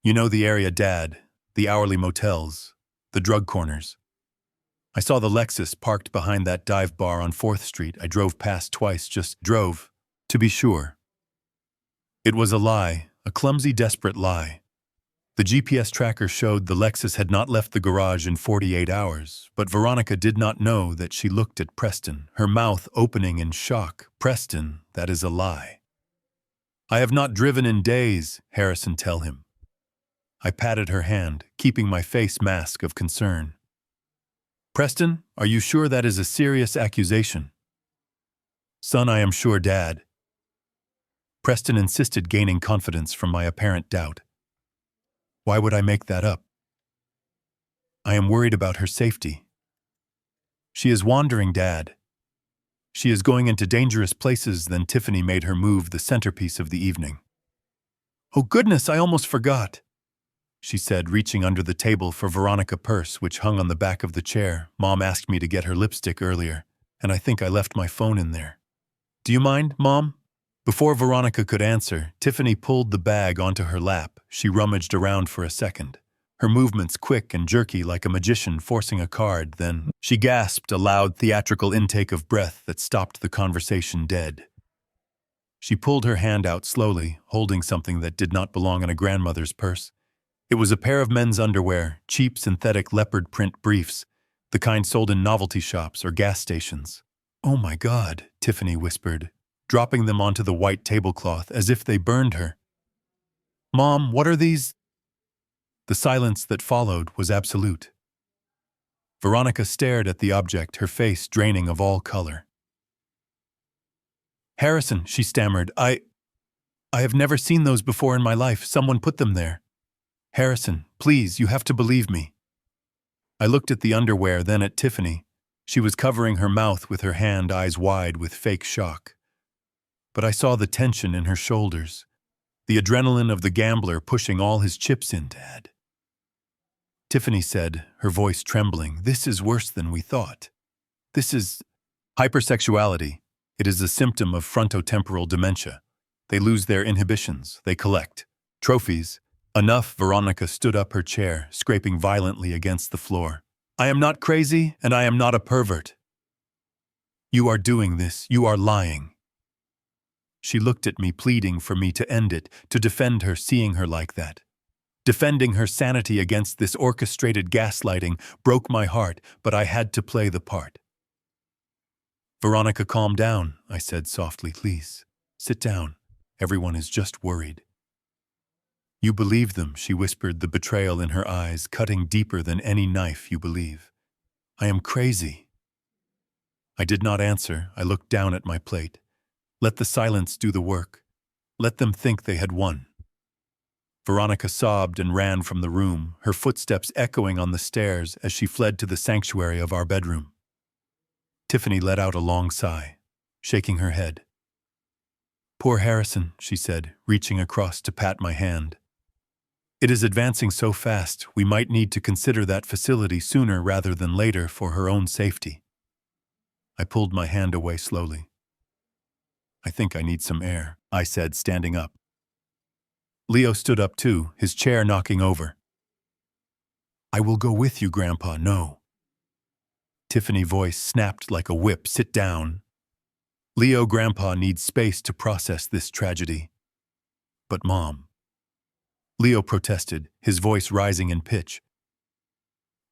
"You know the area, Dad, the hourly motels, the drug corners. I saw the Lexus parked behind that dive bar on 4th Street. I drove past twice, just drove, to be sure." It was a lie, a clumsy, desperate lie. The GPS tracker showed the Lexus had not left the garage in 48 hours, but Veronica did not know that she looked at Preston, her mouth opening in shock. "Preston, that is a lie." "I have not driven in days," Harrison tell him. I patted her hand, keeping my face mask of concern. "Preston, are you sure that is a serious accusation?" "Son, I am sure, Dad." Preston insisted, gaining confidence from my apparent doubt. "Why would I make that up?" "I am worried about her safety." "She is wandering, Dad. She is going into dangerous places." Then Tiffany made her move, the centerpiece of the evening. "Oh goodness, I almost forgot," she said, reaching under the table for Veronica's purse, which hung on the back of the chair. "Mom asked me to get her lipstick earlier, and I think I left my phone in there. Do you mind, Mom?" Before Veronica could answer, Tiffany pulled the bag onto her lap. She rummaged around for a second, her movements quick and jerky like a magician forcing a card. Then she gasped, a loud, theatrical intake of breath that stopped the conversation dead. She pulled her hand out slowly, holding something that did not belong in a grandmother's purse. It was a pair of men's underwear, cheap synthetic leopard print briefs, the kind sold in novelty shops or gas stations. "Oh my God," Tiffany whispered, dropping them onto the white tablecloth as if they burned her. "Mom, what are these?" The silence that followed was absolute. Veronica stared at the object, her face draining of all color. "Harrison," she stammered, I have never seen those before in my life. Someone put them there. Harrison, please, you have to believe me." I looked at the underwear, then at Tiffany. She was covering her mouth with her hand, eyes wide with fake shock. But I saw the tension in her shoulders, the adrenaline of the gambler pushing all his chips in, Dad. Tiffany said, her voice trembling, "This is worse than we thought. This is hypersexuality. It is a symptom of frontotemporal dementia. They lose their inhibitions. They collect trophies." Enough, Veronica stood up her chair, scraping violently against the floor. "I am not crazy, and I am not a pervert. You are doing this. You are lying." She looked at me, pleading for me to end it, to defend her, seeing her like that. Defending her sanity against this orchestrated gaslighting broke my heart, but I had to play the part. "Veronica, calm down," I said softly. "Please, sit down. Everyone is just worried." "You believe them," she whispered, the betrayal in her eyes cutting deeper than any knife. "You believe I am crazy." I did not answer. I looked down at my plate. Let the silence do the work. Let them think they had won. Veronica sobbed and ran from the room, her footsteps echoing on the stairs as she fled to the sanctuary of our bedroom. Tiffany let out a long sigh, shaking her head. "Poor Harrison," she said, reaching across to pat my hand. "It is advancing so fast, we might need to consider that facility sooner rather than later for her own safety." I pulled my hand away slowly. "I think I need some air," I said, standing up. Leo stood up too, his chair knocking over. "I will go with you, Grandpa." "No." Tiffany's voice snapped like a whip. "Sit down. Leo, Grandpa needs space to process this tragedy." "But Mom," Leo protested, his voice rising in pitch.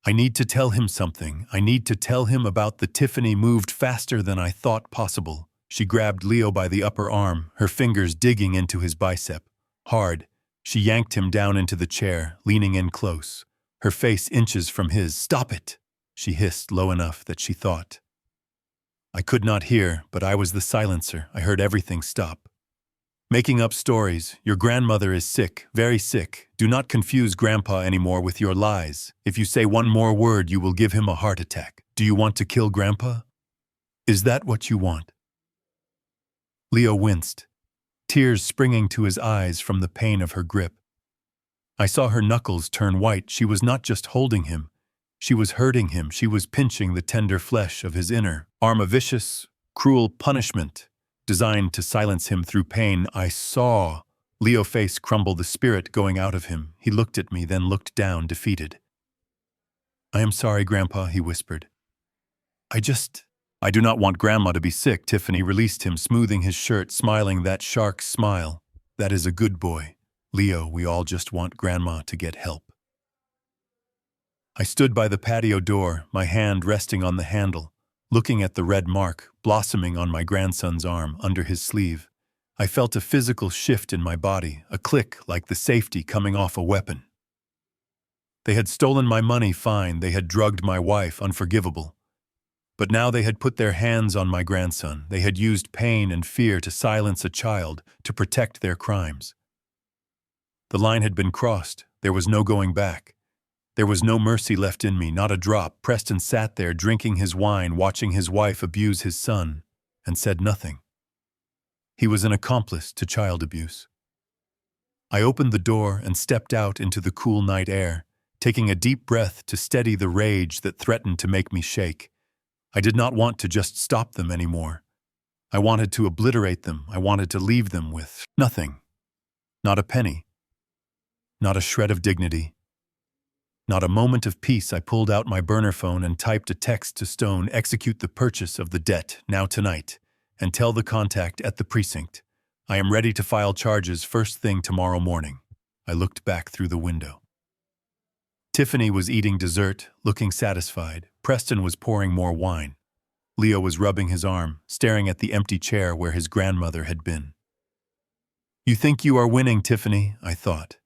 "I need to tell him something. I need to tell him about the..." Tiffany moved faster than I thought possible. She grabbed Leo by the upper arm, her fingers digging into his bicep. Hard, she yanked him down into the chair, leaning in close, her face inches from his. "Stop it," she hissed low enough that she thought. I could not hear, but I was the silencer. I heard everything stop. "Making up stories. Your grandmother is sick, very sick. Do not confuse Grandpa anymore with your lies. If you say one more word, you will give him a heart attack. Do you want to kill Grandpa? Is that what you want?" Leo winced, tears springing to his eyes from the pain of her grip. I saw her knuckles turn white. She was not just holding him. She was hurting him. She was pinching the tender flesh of his inner arm, a vicious, cruel punishment designed to silence him through pain. I saw Leo's face crumble, the spirit going out of him. He looked at me, then looked down, defeated. "I am sorry, Grandpa," he whispered. I do not want Grandma to be sick." Tiffany released him, smoothing his shirt, smiling that shark smile. "That is a good boy. Leo, we all just want Grandma to get help." I stood by the patio door, my hand resting on the handle, looking at the red mark blossoming on my grandson's arm under his sleeve. I felt a physical shift in my body, a click like the safety coming off a weapon. They had stolen my money, fine. They had drugged my wife, unforgivable. But now they had put their hands on my grandson. They had used pain and fear to silence a child, to protect their crimes. The line had been crossed. There was no going back. There was no mercy left in me, not a drop. Preston sat there drinking his wine, watching his wife abuse his son, and said nothing. He was an accomplice to child abuse. I opened the door and stepped out into the cool night air, taking a deep breath to steady the rage that threatened to make me shake. I did not want to just stop them anymore. I wanted to obliterate them. I wanted to leave them with nothing. Not a penny. Not a shred of dignity. Not a moment of peace. I pulled out my burner phone and typed a text to Stone: "Execute the purchase of the debt now tonight, and tell the contact at the precinct. I am ready to file charges first thing tomorrow morning." I looked back through the window. Tiffany was eating dessert, looking satisfied. Preston was pouring more wine. Leo was rubbing his arm, staring at the empty chair where his grandmother had been. "You think you are winning, Tiffany," I thought.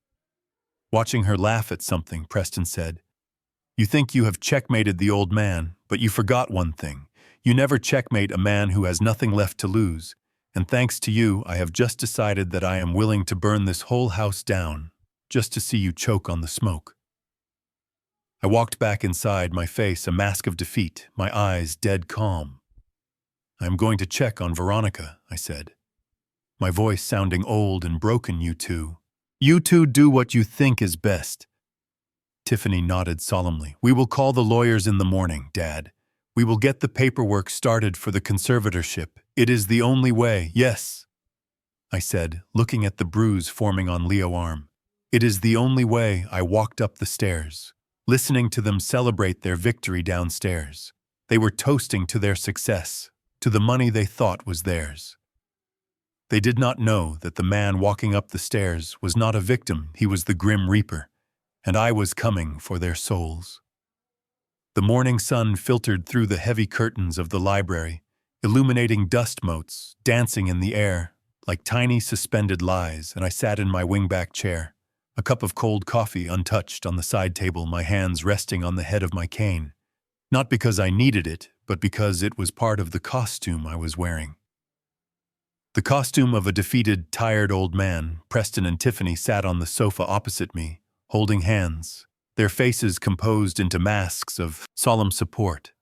Watching her laugh at something, Preston said, You think you have checkmated the old man, but you forgot one thing. You never checkmate a man who has nothing left to lose. And thanks to you, I have just decided that I am willing to burn this whole house down, just to see you choke on the smoke." I walked back inside, my face a mask of defeat, my eyes dead calm. "I am going to check on Veronica," I said, my voice sounding old and broken. "You two. You two do what you think is best." Tiffany nodded solemnly. "We will call the lawyers in the morning, Dad. We will get the paperwork started for the conservatorship. It is the only way." "Yes," I said, looking at the bruise forming on Leo's arm. "It is the only way." I walked up the stairs, listening to them celebrate their victory downstairs. They were toasting to their success, to the money they thought was theirs. They did not know that the man walking up the stairs was not a victim, he was the Grim Reaper, and I was coming for their souls. The morning sun filtered through the heavy curtains of the library, illuminating dust motes, dancing in the air, like tiny suspended lies, and I sat in my wingback chair, a cup of cold coffee untouched on the side table, my hands resting on the head of my cane, not because I needed it, but because it was part of the costume I was wearing. The costume of a defeated, tired old man. Preston and Tiffany sat on the sofa opposite me, holding hands, their faces composed into masks of solemn support.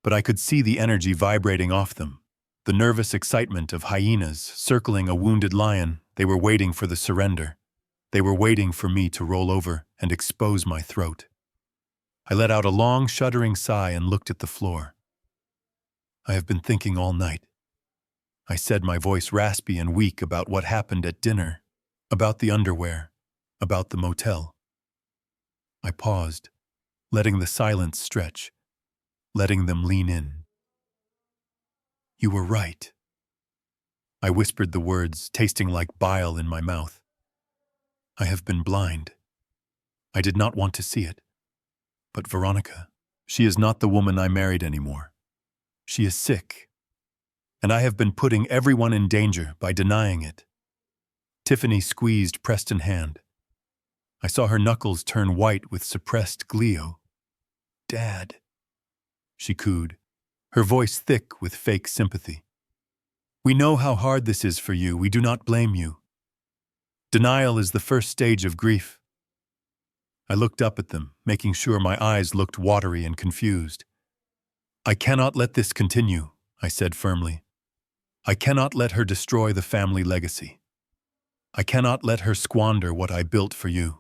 But I could see the energy vibrating off them, the nervous excitement of hyenas circling a wounded lion. They were waiting for the surrender. They were waiting for me to roll over and expose my throat. I let out a long, shuddering sigh and looked at the floor. "I have been thinking all night," I said, my voice raspy and weak, "about what happened at dinner, about the underwear, about the motel." I paused, letting the silence stretch, letting them lean in. "You were right." I whispered the words, tasting like bile in my mouth. "I have been blind. I did not want to see it. But Veronica, she is not the woman I married anymore. She is sick. And I have been putting everyone in danger by denying it." Tiffany squeezed Preston's hand. I saw her knuckles turn white with suppressed glee. "Dad," she cooed, her voice thick with fake sympathy. "We know how hard this is for you. We do not blame you. Denial is the first stage of grief." I looked up at them, making sure my eyes looked watery and confused. "I cannot let this continue," I said firmly. "I cannot let her destroy the family legacy. I cannot let her squander what I built for you."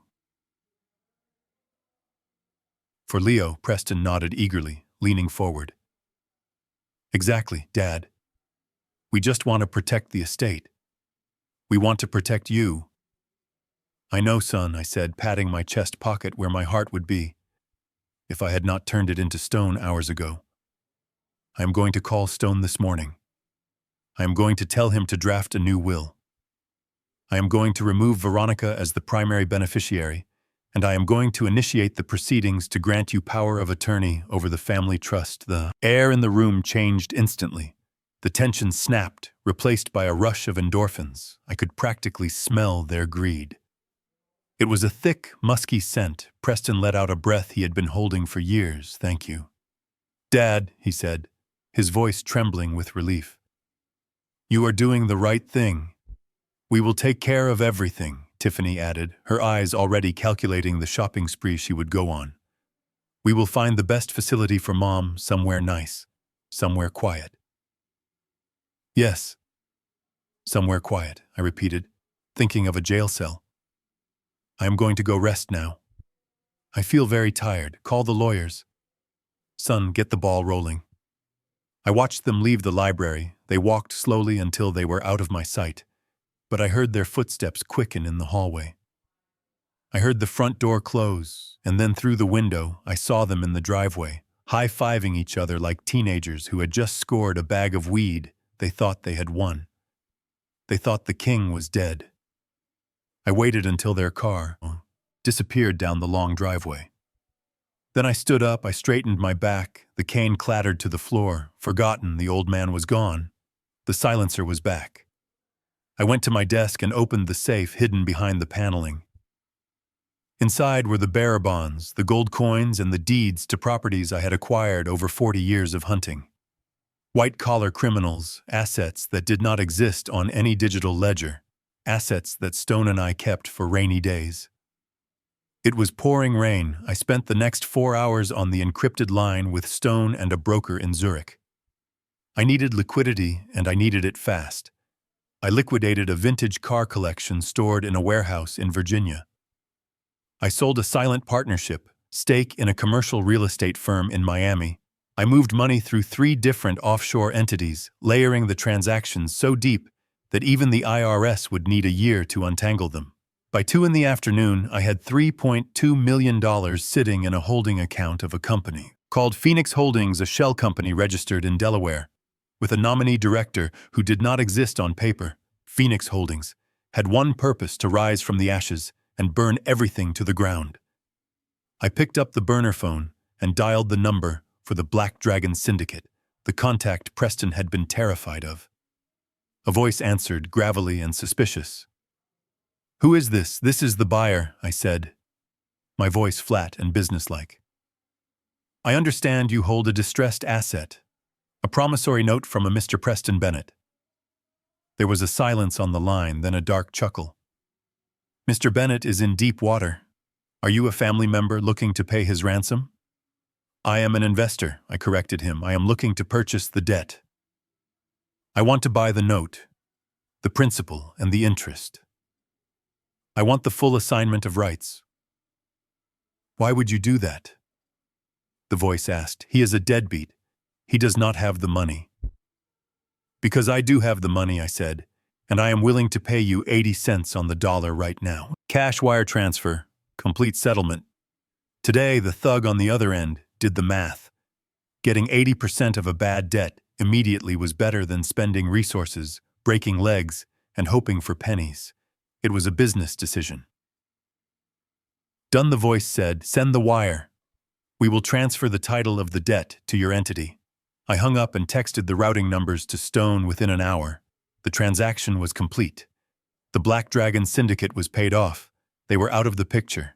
"For Leo," Preston nodded eagerly, leaning forward. "Exactly, Dad. We just want to protect the estate. We want to protect you." "I know, son," I said, patting my chest pocket where my heart would be, if I had not turned it into stone hours ago. "I am going to call Stone this morning. I am going to tell him to draft a new will. I am going to remove Veronica as the primary beneficiary, and I am going to initiate the proceedings to grant you power of attorney over the family trust." The air in the room changed instantly. The tension snapped, replaced by a rush of endorphins. I could practically smell their greed. It was a thick, musky scent. Preston let out a breath he had been holding for years. "Thank you, Dad," he said, his voice trembling with relief. "You are doing the right thing. We will take care of everything," Tiffany added, her eyes already calculating the shopping spree she would go on. "We will find the best facility for Mom, somewhere nice, somewhere quiet." "Yes, somewhere quiet," I repeated, thinking of a jail cell. "I am going to go rest now. I feel very tired. Call the lawyers. Son, get the ball rolling." I watched them leave the library. They walked slowly until they were out of my sight, but I heard their footsteps quicken in the hallway. I heard the front door close, and then through the window I saw them in the driveway, high-fiving each other like teenagers who had just scored a bag of weed. They thought they had won. They thought the king was dead. I waited until their car disappeared down the long driveway. Then I stood up, I straightened my back, the cane clattered to the floor. Forgotten, the old man was gone. The silencer was back. I went to my desk and opened the safe hidden behind the paneling. Inside were the bearer bonds, the gold coins, and the deeds to properties I had acquired over 40 years of hunting. White-collar criminals, assets that did not exist on any digital ledger, assets that Stone and I kept for rainy days. It was pouring rain. I spent the next 4 hours on the encrypted line with Stone and a broker in Zurich. I needed liquidity, and I needed it fast. I liquidated a vintage car collection stored in a warehouse in Virginia. I sold a silent partnership, stake in a commercial real estate firm in Miami. I moved money through 3 different offshore entities, layering the transactions so deep that even the IRS would need a year to untangle them. By 2 in the afternoon, I had $3.2 million sitting in a holding account of a company called Phoenix Holdings, a shell company registered in Delaware, with a nominee director who did not exist on paper. Phoenix Holdings had one purpose: to rise from the ashes and burn everything to the ground. I picked up the burner phone and dialed the number for the Black Dragon Syndicate, the contact Preston had been terrified of. A voice answered, gravelly and suspicious. "Who is this?" "This is the buyer," I said, my voice flat and businesslike. "I understand you hold a distressed asset, a promissory note from a Mr. Preston Bennett." There was a silence on the line, then a dark chuckle. "Mr. Bennett is in deep water. Are you a family member looking to pay his ransom?" "I am an investor," I corrected him. "I am looking to purchase the debt. I want to buy the note, the principal, and the interest. I want the full assignment of rights." "Why would you do that?" the voice asked. "He is a deadbeat. He does not have the money." "Because I do have the money," I said, "and I am willing to pay you 80 cents on the dollar right now. Cash wire transfer, complete settlement." Today, the thug on the other end did the math. Getting 80% of a bad debt immediately was better than spending resources, breaking legs, and hoping for pennies. It was a business decision. "Done," the voice said. "Send the wire. We will transfer the title of the debt to your entity." I hung up and texted the routing numbers to Stone within an hour. The transaction was complete. The Black Dragon Syndicate was paid off. They were out of the picture.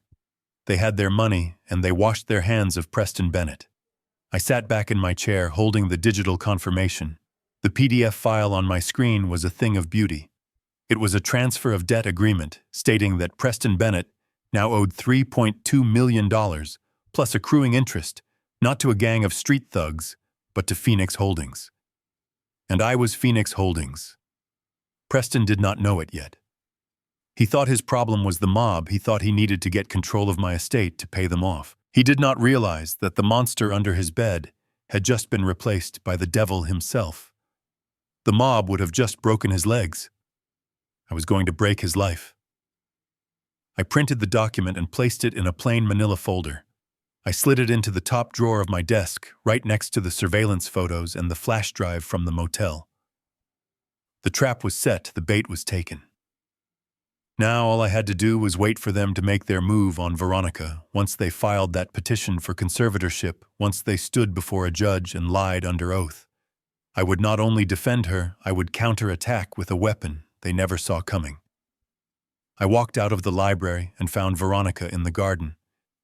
They had their money, and they washed their hands of Preston Bennett. I sat back in my chair, holding the digital confirmation. The PDF file on my screen was a thing of beauty. It was a transfer of debt agreement stating that Preston Bennett now owed $3.2 million, plus accruing interest, not to a gang of street thugs, but to Phoenix Holdings. And I was Phoenix Holdings. Preston did not know it yet. He thought his problem was the mob. He thought he needed to get control of my estate to pay them off. He did not realize that the monster under his bed had just been replaced by the devil himself. The mob would have just broken his legs. I was going to break his life. I printed the document and placed it in a plain manila folder. I slid it into the top drawer of my desk, right next to the surveillance photos and the flash drive from the motel. The trap was set, the bait was taken. Now all I had to do was wait for them to make their move on Veronica. Once they filed that petition for conservatorship, once they stood before a judge and lied under oath, I would not only defend her, I would counterattack with a weapon they never saw coming. I walked out of the library and found Veronica in the garden.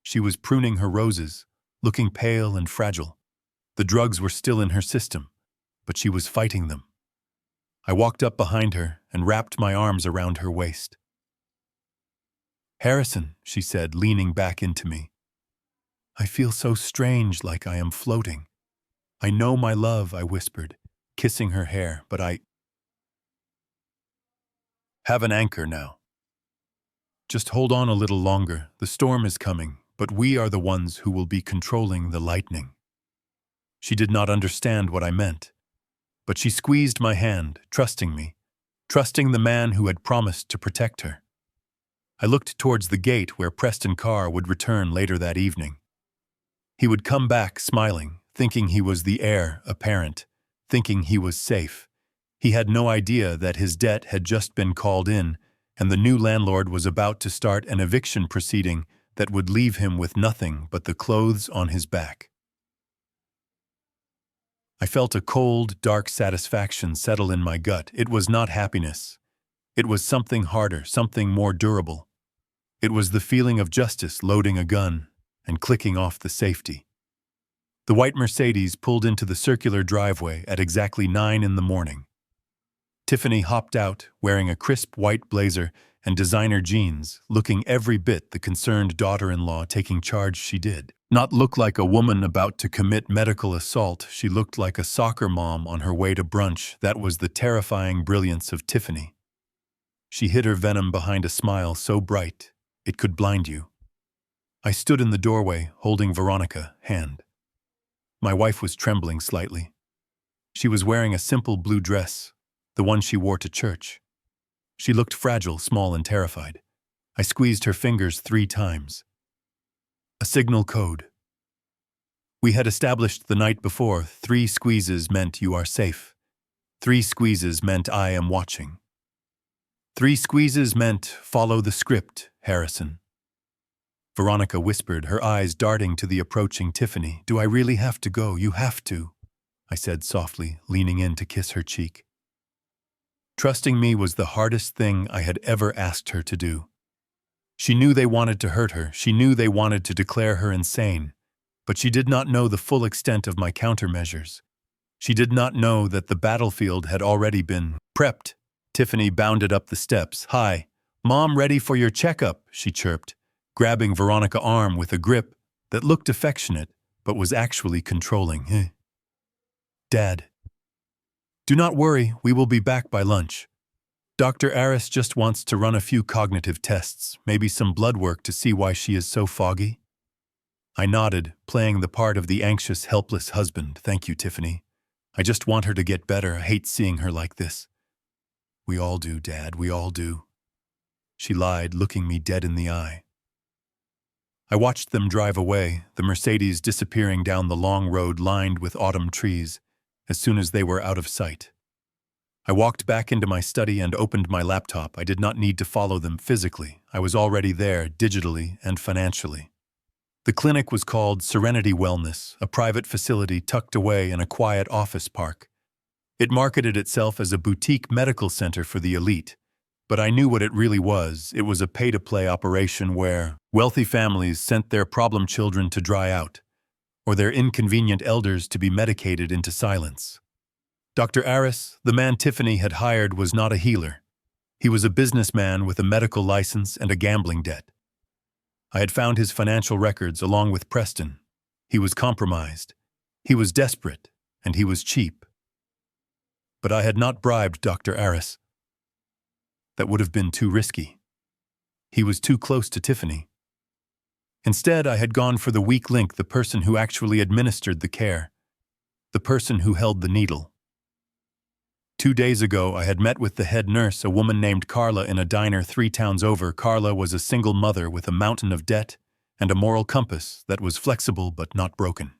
She was pruning her roses, looking pale and fragile. The drugs were still in her system, but she was fighting them. I walked up behind her and wrapped my arms around her waist. "Harrison," she said, leaning back into me. "I feel so strange, like I am floating." "I know, my love," I whispered, kissing her hair, "but I have an anchor now. Just hold on a little longer. The storm is coming, but we are the ones who will be controlling the lightning." She did not understand what I meant, but she squeezed my hand, trusting me, trusting the man who had promised to protect her. I looked towards the gate where Preston Carr would return later that evening. He would come back smiling, thinking he was the heir apparent, thinking he was safe. He had no idea that his debt had just been called in, and the new landlord was about to start an eviction proceeding that would leave him with nothing but the clothes on his back. I felt a cold, dark satisfaction settle in my gut. It was not happiness. It was something harder, something more durable. It was the feeling of justice loading a gun and clicking off the safety. The white Mercedes pulled into the circular driveway at exactly 9 in the morning. Tiffany hopped out, wearing a crisp white blazer and designer jeans, looking every bit the concerned daughter-in-law taking charge she did. Not look like a woman about to commit medical assault, she looked like a soccer mom on her way to brunch. That was the terrifying brilliance of Tiffany. She hid her venom behind a smile so bright it could blind you. I stood in the doorway, holding Veronica's hand. My wife was trembling slightly. She was wearing a simple blue dress, the one she wore to church. She looked fragile, small, and terrified. I squeezed her fingers 3 times. A signal code. We had established the night before 3 squeezes meant you are safe. 3 squeezes meant I am watching. 3 squeezes meant follow the script, Harrison. Veronica whispered, her eyes darting to the approaching Tiffany. Do I really have to go? You have to, I said softly, leaning in to kiss her cheek. Trusting me was the hardest thing I had ever asked her to do. She knew they wanted to hurt her. She knew they wanted to declare her insane. But she did not know the full extent of my countermeasures. She did not know that the battlefield had already been prepped. Tiffany bounded up the steps. Hi, Mom, ready for your checkup, she chirped, grabbing Veronica's arm with a grip that looked affectionate but was actually controlling. Dad. Do not worry, we will be back by lunch. Dr. Aris just wants to run a few cognitive tests, maybe some blood work to see why she is so foggy. I nodded, playing the part of the anxious, helpless husband. Thank you, Tiffany. I just want her to get better. I hate seeing her like this. We all do, Dad, we all do. She lied, looking me dead in the eye. I watched them drive away, the Mercedes disappearing down the long road lined with autumn trees, as soon as they were out of sight. I walked back into my study and opened my laptop. I did not need to follow them physically. I was already there, digitally and financially. The clinic was called Serenity Wellness, a private facility tucked away in a quiet office park. It marketed itself as a boutique medical center for the elite, but I knew what it really was. It was a pay-to-play operation where wealthy families sent their problem children to dry out, or their inconvenient elders to be medicated into silence. Dr. Aris, the man Tiffany had hired, was not a healer. He was a businessman with a medical license and a gambling debt. I had found his financial records along with Preston. He was compromised. He was desperate, and he was cheap. But I had not bribed Dr. Aris. That would have been too risky. He was too close to Tiffany. Instead, I had gone for the weak link, the person who actually administered the care, the person who held the needle. 2 days ago, I had met with the head nurse, a woman named Carla, in a diner 3 towns over. Carla was a single mother with a mountain of debt and a moral compass that was flexible but not broken.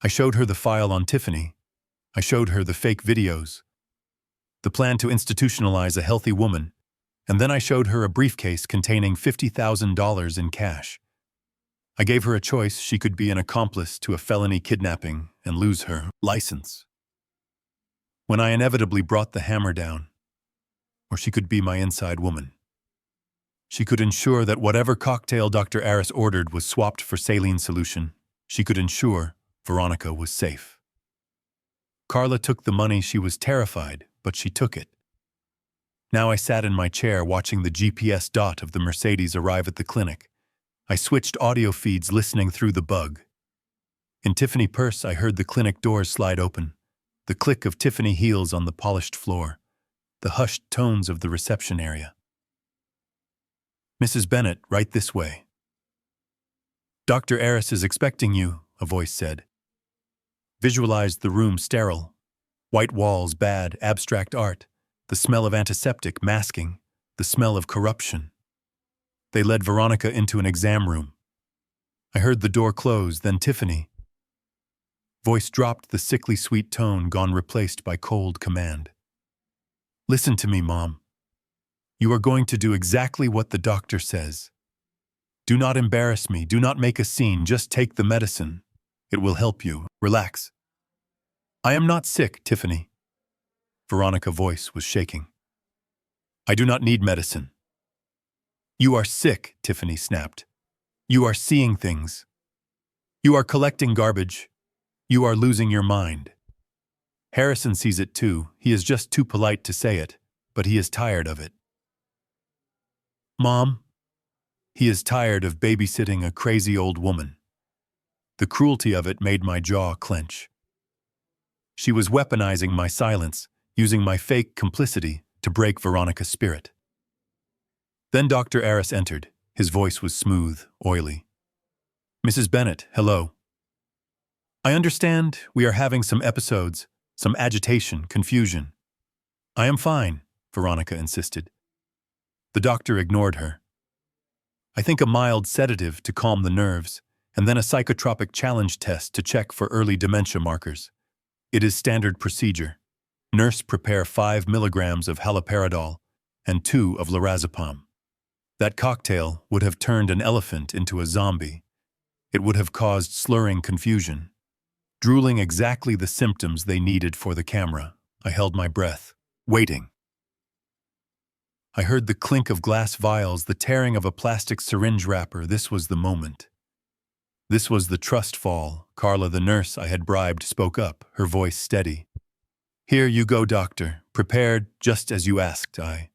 I showed her the file on Tiffany. I showed her the fake videos, the plan to institutionalize a healthy woman, and then I showed her a briefcase containing $50,000 in cash. I gave her a choice. She could be an accomplice to a felony kidnapping and lose her license when I inevitably brought the hammer down, or she could be my inside woman. She could ensure that whatever cocktail Dr. Aris ordered was swapped for saline solution. She could ensure Veronica was safe. Carla took the money. She was terrified, but she took it. Now I sat in my chair watching the GPS dot of the Mercedes arrive at the clinic. I switched audio feeds, listening through the bug. In Tiffany Purse, I heard the clinic doors slide open, the click of Tiffany heels on the polished floor, the hushed tones of the reception area. Mrs. Bennett, right this way. Dr. Aris is expecting you, a voice said. Visualized the room sterile. White walls, bad, abstract art, the smell of antiseptic, masking, the smell of corruption. They led Veronica into an exam room. I heard the door close, then Tiffany. Voice dropped, the sickly sweet tone gone, replaced by cold command. Listen to me, Mom. You are going to do exactly what the doctor says. Do not embarrass me. Do not make a scene. Just take the medicine. It will help you. Relax. I am not sick, Tiffany. Veronica's voice was shaking. I do not need medicine. You are sick, Tiffany snapped. You are seeing things. You are collecting garbage. You are losing your mind. Harrison sees it too. He is just too polite to say it, but he is tired of it. Mom? He is tired of babysitting a crazy old woman. The cruelty of it made my jaw clench. She was weaponizing my silence, using my fake complicity to break Veronica's spirit. Then Dr. Aris entered. His voice was smooth, oily. Mrs. Bennett, hello. I understand we are having some episodes, some agitation, confusion. I am fine, Veronica insisted. The doctor ignored her. I think a mild sedative to calm the nerves, and then a psychotropic challenge test to check for early dementia markers. It is standard procedure. Nurse prepare 5 milligrams of haloperidol and 2 of lorazepam. That cocktail would have turned an elephant into a zombie. It would have caused slurring confusion. Drooling exactly the symptoms they needed for the camera. I held my breath, waiting. I heard the clink of glass vials, the tearing of a plastic syringe wrapper. This was the moment. This was the trust fall. Carla, the nurse I had bribed, spoke up, her voice steady. Here you go, doctor. Prepared just as you asked, I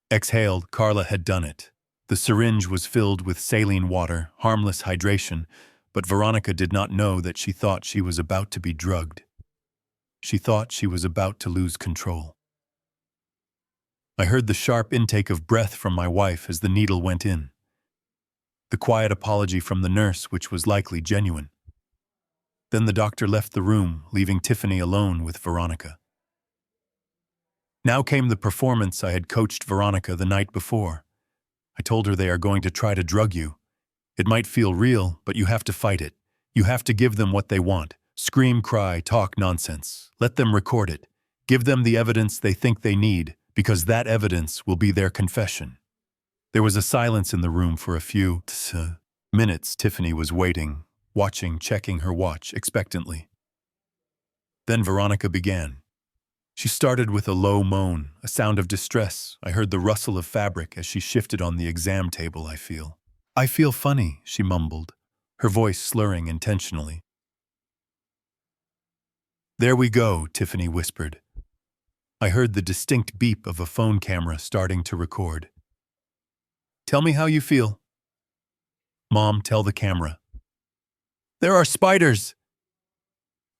exhaled. Carla had done it. The syringe was filled with saline water, harmless hydration, but Veronica did not know that she thought she was about to be drugged. She thought she was about to lose control. I heard the sharp intake of breath from my wife as the needle went in. The quiet apology from the nurse, which was likely genuine. Then the doctor left the room, leaving Tiffany alone with Veronica. Now came the performance I had coached Veronica the night before. I told her they are going to try to drug you. It might feel real, but you have to fight it. You have to give them what they want. Scream, cry, talk nonsense. Let them record it. Give them the evidence they think they need, because that evidence will be their confession. There was a silence in the room for a few minutes. Tiffany was waiting, watching, checking her watch expectantly. Then Veronica began. She started with a low moan, a sound of distress. I heard the rustle of fabric as she shifted on the exam table. I feel funny, she mumbled, her voice slurring intentionally. There we go, Tiffany whispered. I heard the distinct beep of a phone camera starting to record. Tell me how you feel. Mom, tell the camera. There are spiders!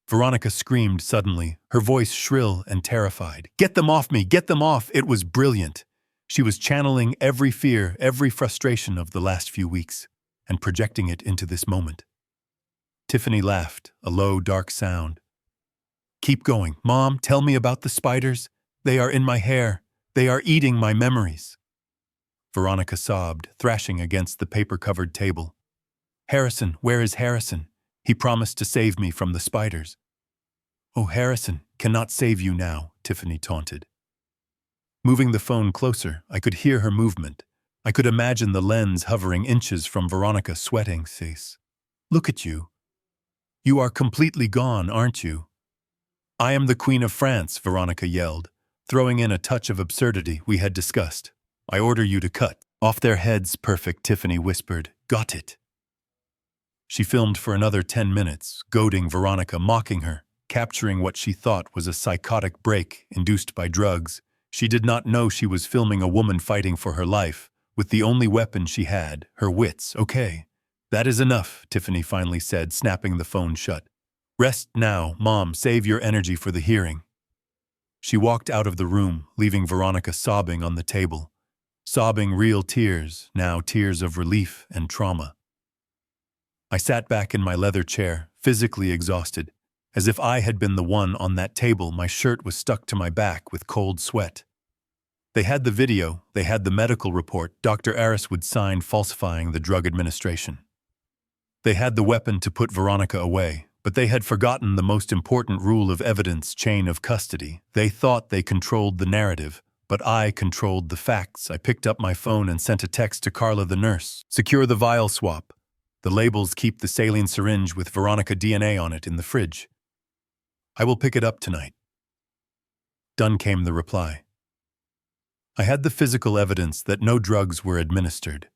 Veronica screamed suddenly, her voice shrill and terrified. Get them off me! Get them off! It was brilliant. She was channeling every fear, every frustration of the last few weeks, and projecting it into this moment. Tiffany laughed, a low, dark sound. Keep going. Mom, tell me about the spiders. They are in my hair. They are eating my memories. Veronica sobbed, thrashing against the paper-covered table. Harrison, where is Harrison? He promised to save me from the spiders. Oh, Harrison cannot save you now, Tiffany taunted. Moving the phone closer, I could hear her movement. I could imagine the lens hovering inches from Veronica's sweating face. Look at you. You are completely gone, aren't you? I am the Queen of France, Veronica yelled, throwing in a touch of absurdity we had discussed. I order you to cut off their heads. Perfect, Tiffany whispered. Got it. She filmed for another 10 minutes, goading Veronica, mocking her, capturing what she thought was a psychotic break induced by drugs. She did not know she was filming a woman fighting for her life, with the only weapon she had, her wits. Okay, that is enough, Tiffany finally said, snapping the phone shut. Rest now, Mom, save your energy for the hearing. She walked out of the room, leaving Veronica sobbing on the table. Sobbing real tears, now tears of relief and trauma. I sat back in my leather chair, physically exhausted. As if I had been the one on that table, my shirt was stuck to my back with cold sweat. They had the video, they had the medical report Dr. Aris would sign falsifying the drug administration. They had the weapon to put Veronica away, but they had forgotten the most important rule of evidence chain of custody. They thought they controlled the narrative, but I controlled the facts. I picked up my phone and sent a text to Carla, the nurse. Secure the vial swap. The labels keep the saline syringe with Veronica DNA on it in the fridge. I will pick it up tonight. Done came the reply. I had the physical evidence that no drugs were administered.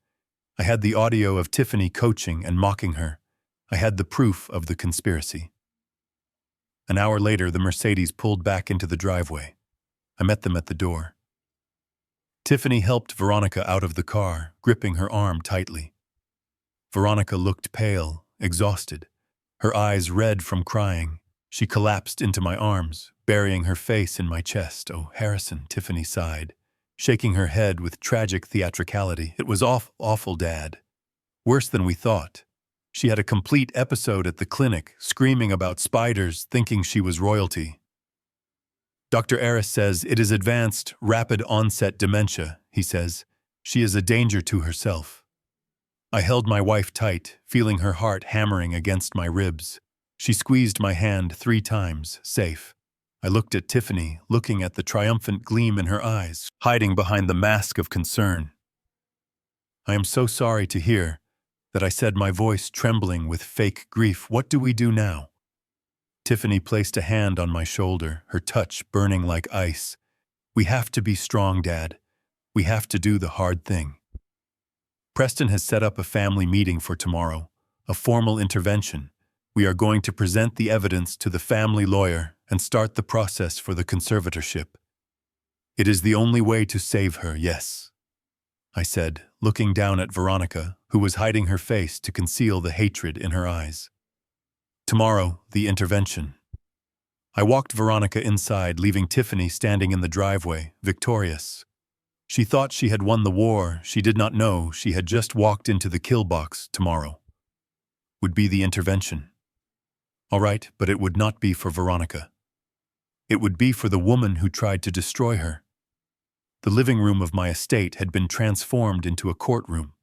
I had the audio of Tiffany coaching and mocking her. I had the proof of the conspiracy. An hour later, the Mercedes pulled back into the driveway. I met them at the door. Tiffany helped Veronica out of the car, gripping her arm tightly. Veronica looked pale, exhausted, her eyes red from crying. She collapsed into my arms, burying her face in my chest. "Oh, Harrison," Tiffany sighed, shaking her head with tragic theatricality. "It was awful, Dad. Worse than we thought. She had a complete episode at the clinic, screaming about spiders, thinking she was royalty. Dr. Aris says it is advanced, rapid-onset dementia," he says. "She is a danger to herself." I held my wife tight, feeling her heart hammering against my ribs. She squeezed my hand 3 times, safe. I looked at Tiffany, looking at the triumphant gleam in her eyes, hiding behind the mask of concern. "I am so sorry to hear that," I said, my voice trembling with fake grief. "What do we do now?" Tiffany placed a hand on my shoulder, her touch burning like ice. "We have to be strong, Dad. We have to do the hard thing. Preston has set up a family meeting for tomorrow, a formal intervention. We are going to present the evidence to the family lawyer and start the process for the conservatorship. It is the only way to save her, yes," I said, looking down at Veronica, who was hiding her face to conceal the hatred in her eyes. Tomorrow, the intervention. I walked Veronica inside, leaving Tiffany standing in the driveway, victorious. She thought she had won the war. She did not know she had just walked into the kill box. Tomorrow would be the intervention. All right, but it would not be for Veronica. It would be for the woman who tried to destroy her. The living room of my estate had been transformed into a courtroom.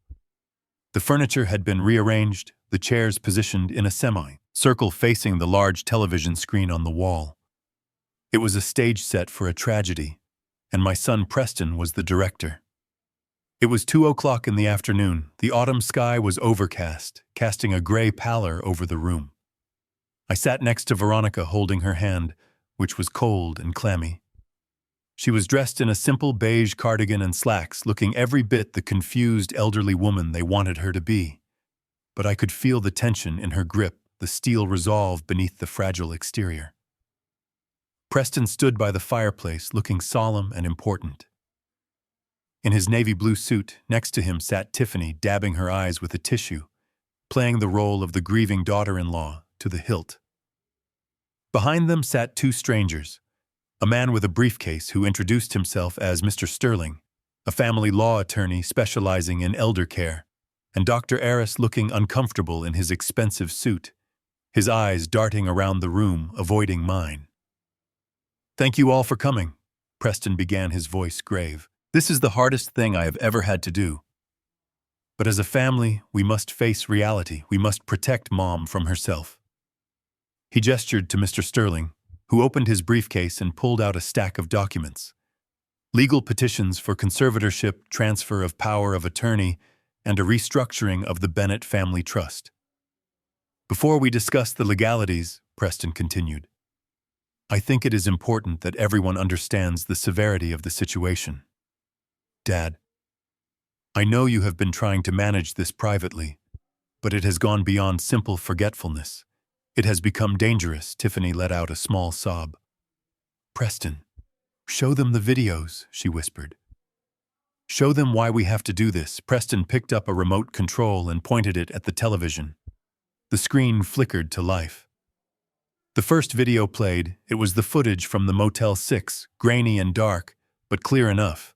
The furniture had been rearranged, the chairs positioned in a semi-circle facing the large television screen on the wall. It was a stage set for a tragedy, and my son Preston was the director. It was 2:00 in the afternoon. The autumn sky was overcast, casting a gray pallor over the room. I sat next to Veronica, holding her hand, which was cold and clammy. She was dressed in a simple beige cardigan and slacks, looking every bit the confused elderly woman they wanted her to be. But I could feel the tension in her grip, the steel resolve beneath the fragile exterior. Preston stood by the fireplace, looking solemn and important. In his navy blue suit, next to him sat Tiffany, dabbing her eyes with a tissue, playing the role of the grieving daughter-in-law to the hilt. Behind them sat 2 strangers, a man with a briefcase who introduced himself as Mr. Sterling, a family law attorney specializing in elder care, and Dr. Aris looking uncomfortable in his expensive suit, his eyes darting around the room, avoiding mine. "Thank you all for coming," Preston began, his voice grave. "This is the hardest thing I have ever had to do. But as a family, we must face reality. We must protect Mom from herself." He gestured to Mr. Sterling, who opened his briefcase and pulled out a stack of documents. Legal petitions for conservatorship, transfer of power of attorney, and a restructuring of the Bennett family trust. "Before we discuss the legalities," Preston continued, "I think it is important that everyone understands the severity of the situation. Dad, I know you have been trying to manage this privately, but it has gone beyond simple forgetfulness. It has become dangerous." Tiffany let out a small sob. "Preston, show them the videos," she whispered. "Show them why we have to do this." Preston picked up a remote control and pointed it at the television. The screen flickered to life. The first video played. It was the footage from the Motel 6, grainy and dark, but clear enough.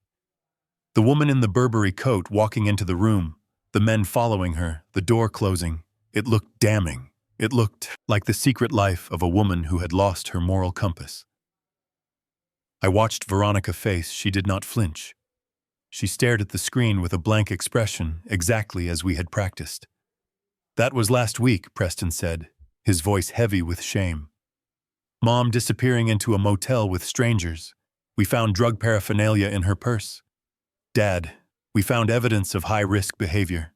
The woman in the Burberry coat walking into the room, the men following her, the door closing. It looked damning. It looked like the secret life of a woman who had lost her moral compass. I watched Veronica face. She did not flinch. She stared at the screen with a blank expression, exactly as we had practiced. "That was last week," Preston said, his voice heavy with shame. "Mom disappearing into a motel with strangers. We found drug paraphernalia in her purse. Dad, we found evidence of high-risk behavior."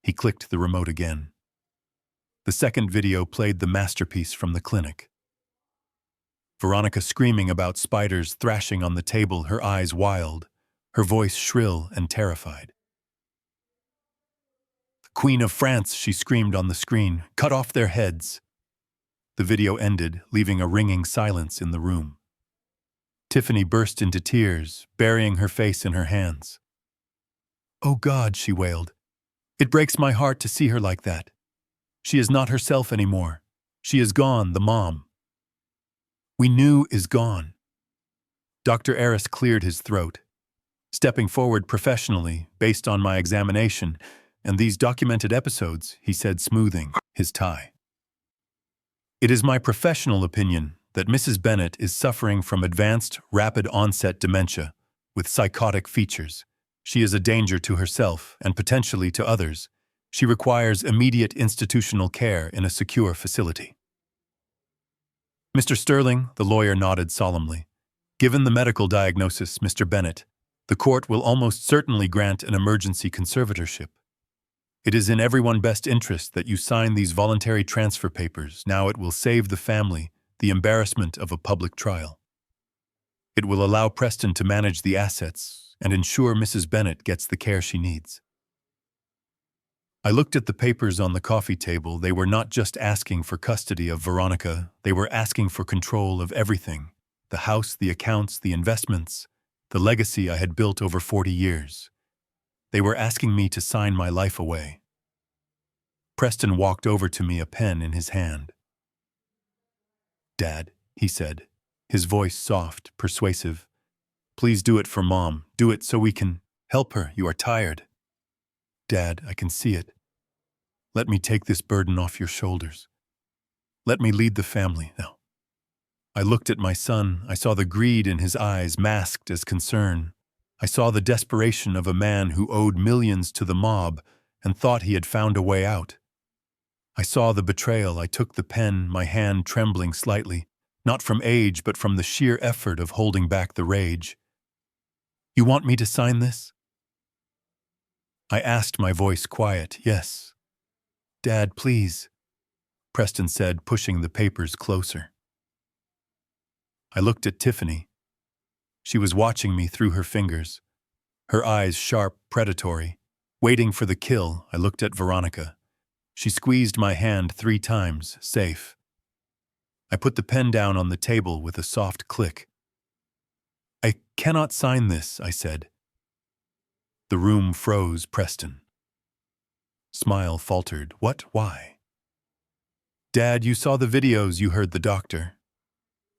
He clicked the remote again. The second video played the masterpiece from the clinic. Veronica screaming about spiders thrashing on the table, her eyes wild, her voice shrill and terrified. "Queen of France," she screamed on the screen. "Cut off their heads." The video ended, leaving a ringing silence in the room. Tiffany burst into tears, burying her face in her hands. "Oh God," she wailed. "It breaks my heart to see her like that. She is not herself anymore. She is gone, the mom we knew is gone." Dr. Aris cleared his throat. Stepping forward professionally, based on my examination and these documented episodes, he said, smoothing his tie. "It is my professional opinion that Mrs. Bennett is suffering from advanced, rapid-onset dementia with psychotic features. She is a danger to herself and potentially to others. She requires immediate institutional care in a secure facility." "Mr. Sterling," the lawyer nodded solemnly. "Given the medical diagnosis, Mr. Bennett, the court will almost certainly grant an emergency conservatorship. It is in everyone's best interest that you sign these voluntary transfer papers. Now it will save the family the embarrassment of a public trial. It will allow Preston to manage the assets and ensure Mrs. Bennett gets the care she needs." I looked at the papers on the coffee table. They were not just asking for custody of Veronica, they were asking for control of everything: the house, the accounts, the investments, the legacy I had built over 40 years. They were asking me to sign my life away. Preston walked over to me, a pen in his hand. "Dad," he said, his voice soft, persuasive, "please do it for Mom. Do it so we can help her. You are tired." "Dad, I can see it. Let me take this burden off your shoulders. Let me lead the family now." I looked at my son. I saw the greed in his eyes masked as concern. I saw the desperation of a man who owed millions to the mob and thought he had found a way out. I saw the betrayal. I took the pen, my hand trembling slightly, not from age but from the sheer effort of holding back the rage. "You want me to sign this?" I asked, my voice quiet. "Yes." "Dad, please," Preston said, pushing the papers closer. I looked at Tiffany. She was watching me through her fingers, her eyes sharp, predatory, waiting for the kill. I looked at Veronica. She squeezed my hand 3 times, safe. I put the pen down on the table with a soft click. "I cannot sign this," I said. The room froze. Preston. Smile faltered. "What? Why?" "Dad, you saw the videos, you heard the doctor."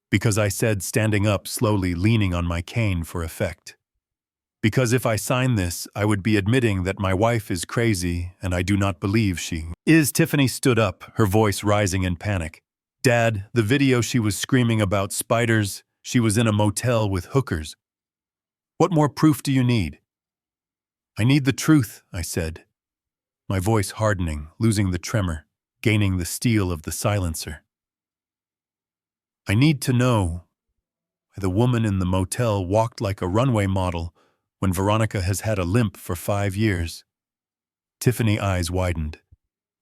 Because I said, standing up, slowly leaning on my cane for effect. "Because if I sign this, I would be admitting that my wife is crazy, and I do not believe she is." Tiffany stood up, her voice rising in panic. "Dad, the video, she was screaming about spiders. She was in a motel with hookers. What more proof do you need?" "I need the truth," I said, my voice hardening, losing the tremor, gaining the steel of the silencer. "I need to know why the woman in the motel walked like a runway model when Veronica has had a limp for 5 years." Tiffany's eyes widened.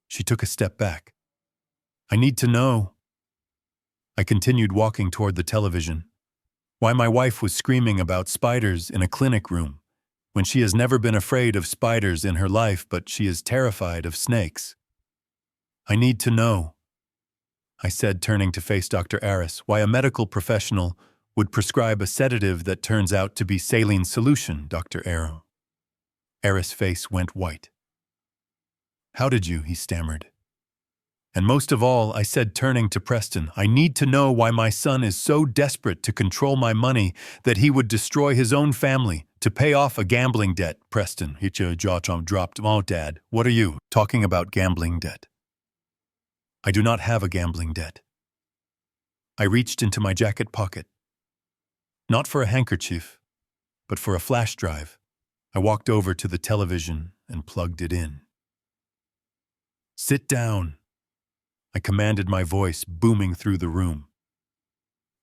She took a step back. "I need to know." I continued walking toward the television. Why my wife was screaming about spiders in a clinic room, when she has never been afraid of spiders in her life, but she is terrified of snakes. "I need to know," I said, turning to face Dr. Aris, "why a medical professional would prescribe a sedative that turns out to be saline solution, Dr. Arrow." Aris' face went white. "How did you?" he stammered. "And most of all," I said, turning to Preston, "I need to know why my son is so desperate to control my money that he would destroy his own family to pay off a gambling debt." Preston, his jaw dropped. "Oh, Dad, what are you talking about, gambling debt?" "I do not have a gambling debt." I reached into my jacket pocket. Not for a handkerchief, but for a flash drive. I walked over to the television and plugged it in. "Sit down," I commanded, my voice booming through the room.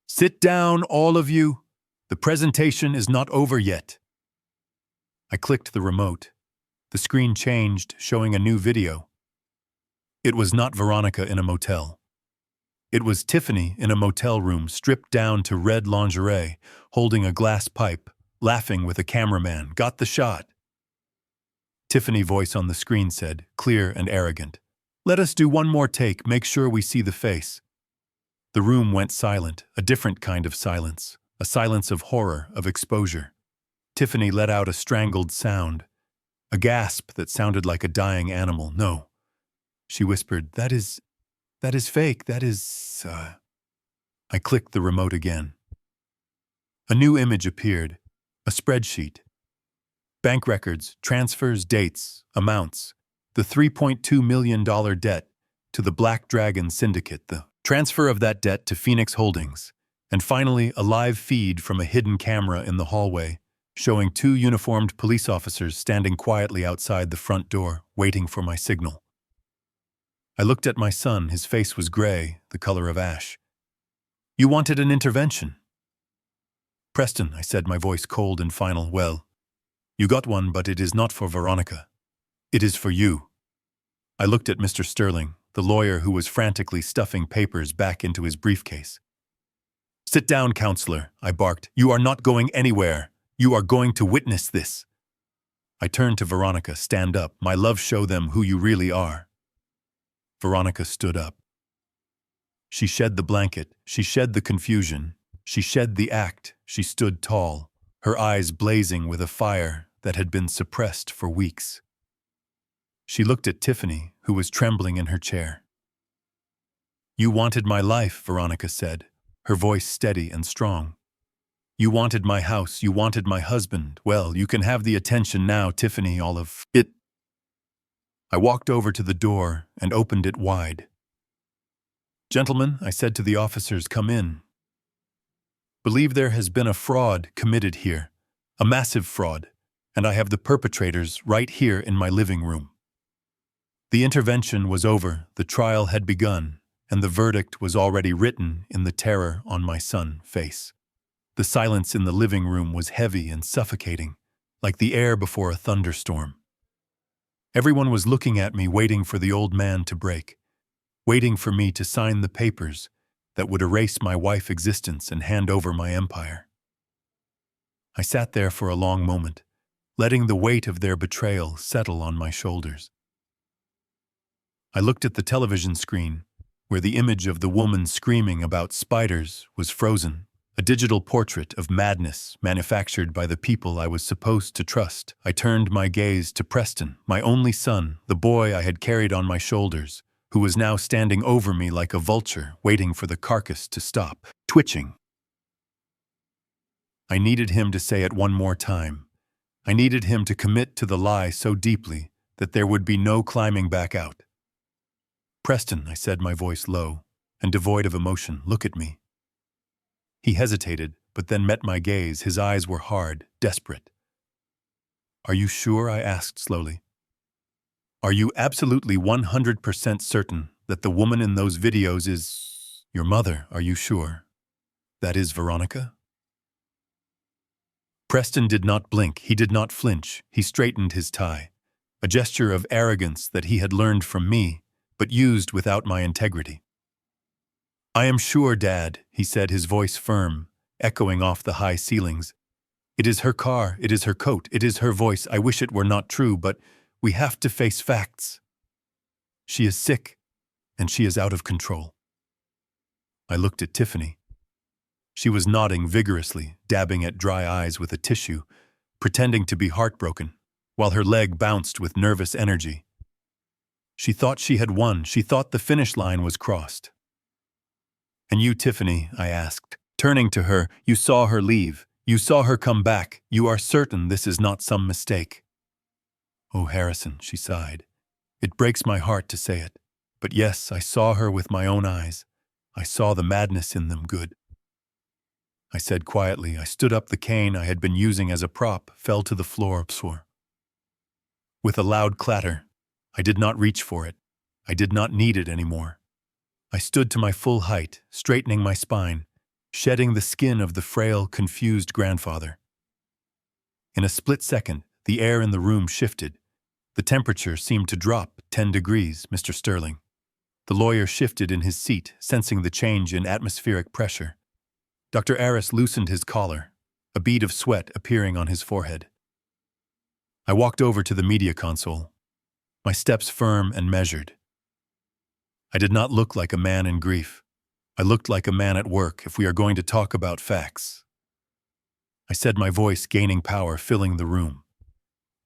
"Sit down, all of you. The presentation is not over yet." I clicked the remote. The screen changed, showing a new video. It was not Veronica in a motel. It was Tiffany in a motel room, stripped down to red lingerie, holding a glass pipe, laughing with a cameraman. Got the shot. Tiffany's voice on the screen said, clear and arrogant. Let us do one more take, make sure we see the face. The room went silent, a different kind of silence, a silence of horror, of exposure. Tiffany let out a strangled sound, a gasp that sounded like a dying animal. No. She whispered, that is fake, that is. I clicked the remote again. A new image appeared, a spreadsheet. Bank records, transfers, dates, amounts. The $3.2 million debt to the Black Dragon Syndicate, the transfer of that debt to Phoenix Holdings, and finally a live feed from a hidden camera in the hallway, showing 2 uniformed police officers standing quietly outside the front door, waiting for my signal. I looked at my son. His face was gray, the color of ash. You wanted an intervention. Preston, I said, my voice cold and final. Well, you got one, but it is not for Veronica. It is for you. I looked at Mr. Sterling, the lawyer who was frantically stuffing papers back into his briefcase. Sit down, counselor, I barked. You are not going anywhere. You are going to witness this. I turned to Veronica. Stand up. My love, show them who you really are. Veronica stood up. She shed the blanket. She shed the confusion. She shed the act. She stood tall, her eyes blazing with a fire that had been suppressed for weeks. She looked at Tiffany, who was trembling in her chair. You wanted my life, Veronica said, her voice steady and strong. You wanted my house, you wanted my husband. Well, you can have the attention now, Tiffany, all of it. I walked over to the door and opened it wide. Gentlemen, I said to the officers, come in. Believe there has been a fraud committed here, a massive fraud, and I have the perpetrators right here in my living room. The intervention was over, the trial had begun, and the verdict was already written in the terror on my son's face. The silence in the living room was heavy and suffocating, like the air before a thunderstorm. Everyone was looking at me, waiting for the old man to break, waiting for me to sign the papers that would erase my wife's existence and hand over my empire. I sat there for a long moment, letting the weight of their betrayal settle on my shoulders. I looked at the television screen, where the image of the woman screaming about spiders was frozen, a digital portrait of madness manufactured by the people I was supposed to trust. I turned my gaze to Preston, my only son, the boy I had carried on my shoulders, who was now standing over me like a vulture, waiting for the carcass to stop twitching. I needed him to say it one more time. I needed him to commit to the lie so deeply that there would be no climbing back out. Preston, I said, my voice low and devoid of emotion, look at me. He hesitated, but then met my gaze. His eyes were hard, desperate. Are you sure? I asked slowly. Are you absolutely 100% certain that the woman in those videos is your mother? Are you sure? That is Veronica? Preston did not blink. He did not flinch. He straightened his tie, a gesture of arrogance that he had learned from me, but used without my integrity. I am sure, Dad, he said, his voice firm, echoing off the high ceilings. It is her car, it is her coat, it is her voice. I wish it were not true, but we have to face facts. She is sick, and she is out of control. I looked at Tiffany. She was nodding vigorously, dabbing at dry eyes with a tissue, pretending to be heartbroken, while her leg bounced with nervous energy. She thought she had won. She thought the finish line was crossed. And you, Tiffany, I asked, turning to her, you saw her leave. You saw her come back. You are certain this is not some mistake. Oh, Harrison, she sighed. It breaks my heart to say it. But yes, I saw her with my own eyes. I saw the madness in them. Good. I said quietly. I stood up. The cane I had been using as a prop fell to the floor. With a loud clatter, I did not reach for it. I did not need it anymore. I stood to my full height, straightening my spine, shedding the skin of the frail, confused grandfather. In a split second, the air in the room shifted. The temperature seemed to drop 10 degrees, Mr. Sterling. The lawyer shifted in his seat, sensing the change in atmospheric pressure. Dr. Aris loosened his collar. a bead of sweat appearing on his forehead. I walked over to the media console, my steps firm and measured. I did not look like a man in grief. I looked like a man at work if we are going to talk about facts. I said, my voice gaining power, filling the room.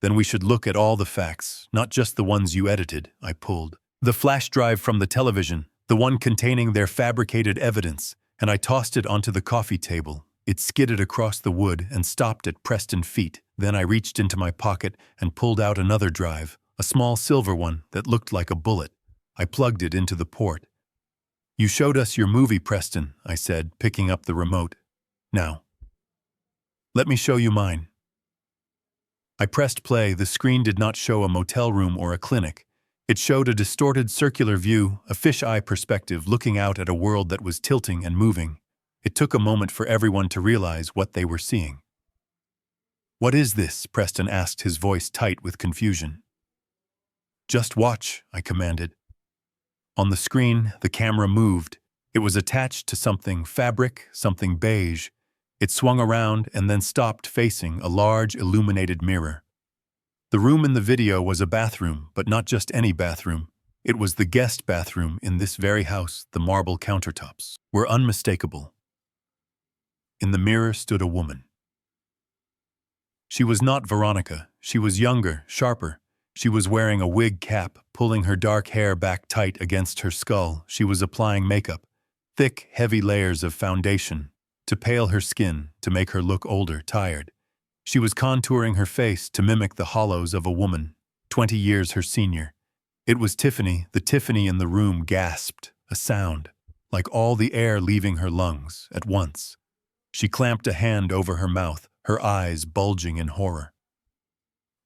Then we should look at all the facts, not just the ones you edited. I pulled the flash drive from the television, the one containing their fabricated evidence, and I tossed it onto the coffee table. It skidded across the wood and stopped at Preston's feet. Then I reached into my pocket and pulled out another drive, a small silver one that looked like a bullet. I plugged it into the port. You showed us your movie, Preston, I said, picking up the remote. Now, let me show you mine. I pressed play. The screen did not show a motel room or a clinic. It showed a distorted circular view, a fisheye perspective looking out at a world that was tilting and moving. It took a moment for everyone to realize what they were seeing. What is this? Preston asked, his voice tight with confusion. Just watch, I commanded. On the screen, the camera moved. It was attached to something fabric, something beige. It swung around and then stopped, facing a large illuminated mirror. The room in the video was a bathroom, but not just any bathroom. It was the guest bathroom in this very house. The marble countertops were unmistakable. In the mirror stood a woman. She was not Veronica. She was younger, sharper. She was wearing a wig cap, pulling her dark hair back tight against her skull. She was applying makeup, thick, heavy layers of foundation, to pale her skin, to make her look older, tired. She was contouring her face to mimic the hollows of a woman, 20 years her senior. It was Tiffany. The Tiffany in the room gasped, a sound, like all the air leaving her lungs at once. She clamped a hand over her mouth, her eyes bulging in horror.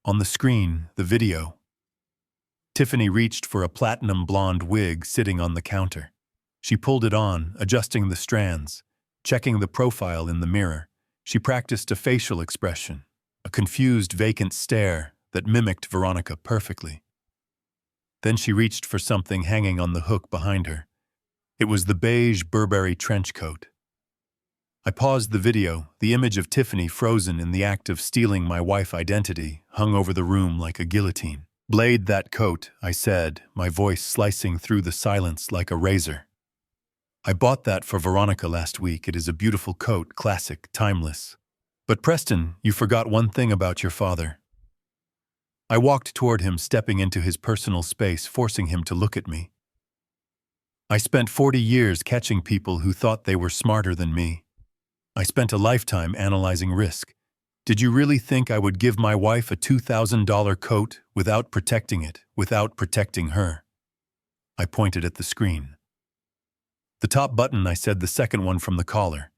On the screen, the video. Tiffany reached for a platinum blonde wig sitting on the counter. She pulled it on, adjusting the strands, checking the profile in the mirror. She practiced a facial expression, a confused, vacant stare that mimicked Veronica perfectly. Then she reached for something hanging on the hook behind her. It was the beige Burberry trench coat. I paused the video. The image of Tiffany, frozen in the act of stealing my wife's identity, hung over the room like a guillotine. Blade that coat, I said, my voice slicing through the silence like a razor. I bought that for Veronica last week. It is a beautiful coat, classic, timeless. But Preston, you forgot one thing about your father. I walked toward him, stepping into his personal space, forcing him to look at me. I spent 40 years catching people who thought they were smarter than me. I spent a lifetime analyzing risk. Did you really think I would give my wife a $2,000 coat without protecting it, without protecting her? I pointed at the screen. The top button, I said, the second one from the collar.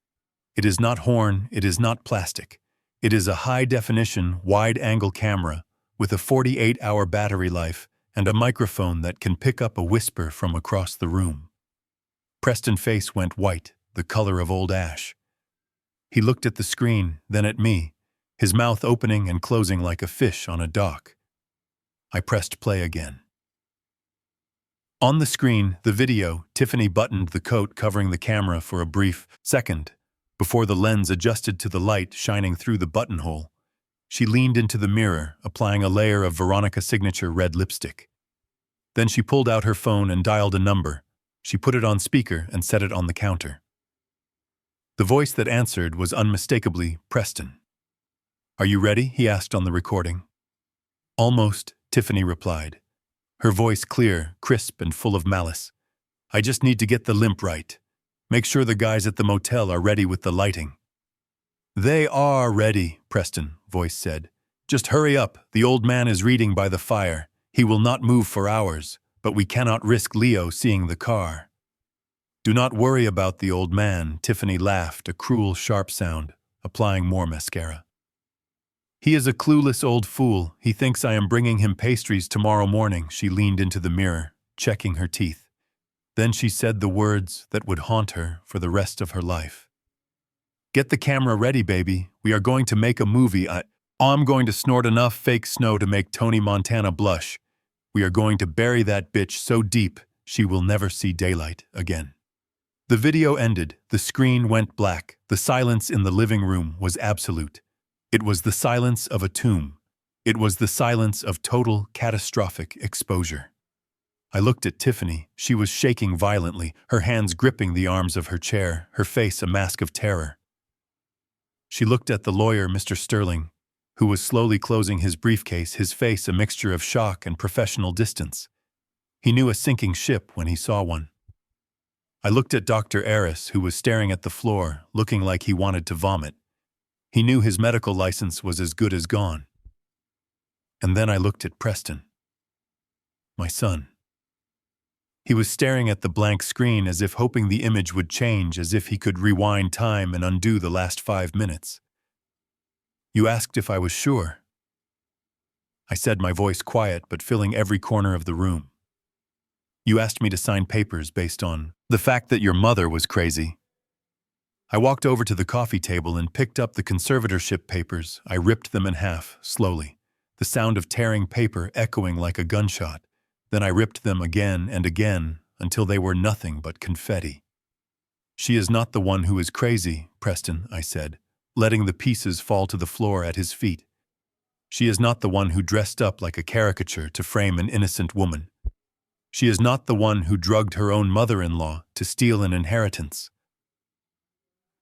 It is not horn, it is not plastic. It is a high-definition, wide-angle camera with a 48-hour battery life and a microphone that can pick up a whisper from across the room. Preston's face went white, the color of old ash. He looked at the screen, then at me, his mouth opening and closing like a fish on a dock. I pressed play again. On the screen, the video, Tiffany buttoned the coat covering the camera for a brief second before the lens adjusted to the light shining through the buttonhole. She leaned into the mirror, applying a layer of Veronica's signature red lipstick. Then she pulled out her phone and dialed a number. She put it on speaker and set it on the counter. The voice that answered was unmistakably Preston. "Are you ready?" he asked on the recording. "Almost," Tiffany replied, her voice clear, crisp, and full of malice. "I just need to get the limp right. Make sure the guys at the motel are ready with the lighting." "They are ready," Preston's voice said. "Just hurry up. The old man is reading by the fire. He will not move for hours, but we cannot risk Leo seeing the car." "Do not worry about the old man," Tiffany laughed, a cruel, sharp sound, applying more mascara. "He is a clueless old fool. He thinks I am bringing him pastries tomorrow morning." She leaned into the mirror, checking her teeth. Then she said the words that would haunt her for the rest of her life. "Get the camera ready, baby. We are going to make a movie. I'm going to snort enough fake snow to make Tony Montana blush. We are going to bury that bitch so deep she will never see daylight again." The video ended, the screen went black, the silence in the living room was absolute. It was the silence of a tomb. It was the silence of total, catastrophic exposure. I looked at Tiffany. She was shaking violently, her hands gripping the arms of her chair, her face a mask of terror. She looked at the lawyer, Mr. Sterling, who was slowly closing his briefcase, his face a mixture of shock and professional distance. He knew a sinking ship when he saw one. I looked at Dr. Aris, who was staring at the floor, looking like he wanted to vomit. He knew his medical license was as good as gone. And then I looked at Preston, my son. He was staring at the blank screen as if hoping the image would change, as if he could rewind time and undo the last 5 minutes. You asked if I was sure. I said, my voice quiet but filling every corner of the room. You asked me to sign papers based on the fact that your mother was crazy. I walked over to the coffee table and picked up the conservatorship papers. I ripped them in half, slowly, the sound of tearing paper echoing like a gunshot. Then I ripped them again and again until they were nothing but confetti. She is not the one who is crazy, Preston, I said, letting the pieces fall to the floor at his feet. She is not the one who dressed up like a caricature to frame an innocent woman. She is not the one who drugged her own mother-in-law to steal an inheritance.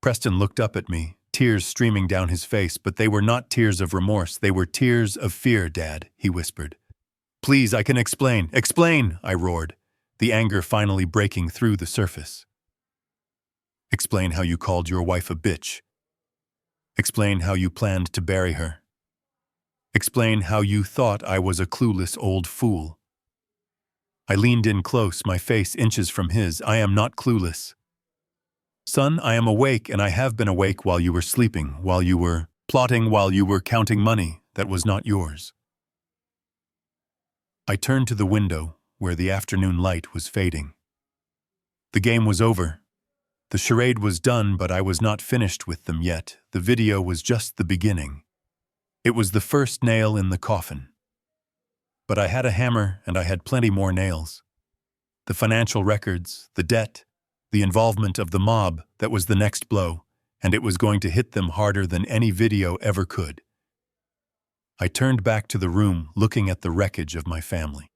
Preston looked up at me, tears streaming down his face, but they were not tears of remorse. They were tears of fear, Dad, he whispered. Please, I can explain. Explain, I roared, the anger finally breaking through the surface. Explain how you called your wife a bitch. Explain how you planned to bury her. Explain how you thought I was a clueless old fool. I leaned in close, my face inches from his. I am not clueless. Son, I am awake, and I have been awake while you were sleeping, while you were plotting, while you were counting money that was not yours. I turned to the window, where the afternoon light was fading. The game was over. The charade was done, but I was not finished with them yet. The video was just the beginning. It was the first nail in the coffin. But I had a hammer, and I had plenty more nails. The financial records, the debt, the involvement of the mob, that was the next blow, and it was going to hit them harder than any video ever could. I turned back to the room, looking at the wreckage of my family.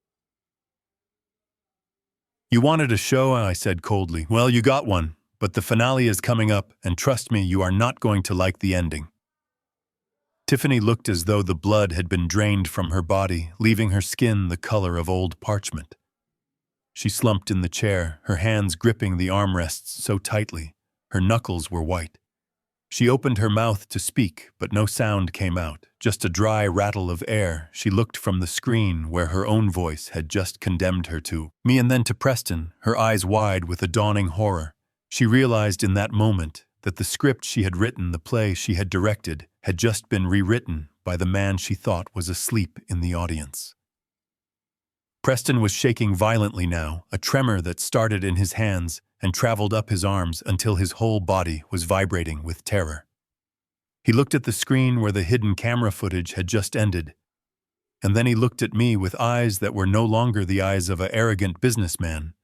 You wanted a show, I said coldly. Well, you got one, but the finale is coming up, and trust me, you are not going to like the ending. Tiffany looked as though the blood had been drained from her body, leaving her skin the color of old parchment. She slumped in the chair, her hands gripping the armrests so tightly. Her knuckles were white. She opened her mouth to speak, but no sound came out, just a dry rattle of air. She looked from the screen where her own voice had just condemned her to me, and then to Preston, her eyes wide with a dawning horror. She realized in that moment that the script she had written, the play she had directed, had just been rewritten by the man she thought was asleep in the audience. Preston was shaking violently now, a tremor that started in his hands and traveled up his arms until his whole body was vibrating with terror. He looked at the screen where the hidden camera footage had just ended, and then he looked at me with eyes that were no longer the eyes of an arrogant businessman,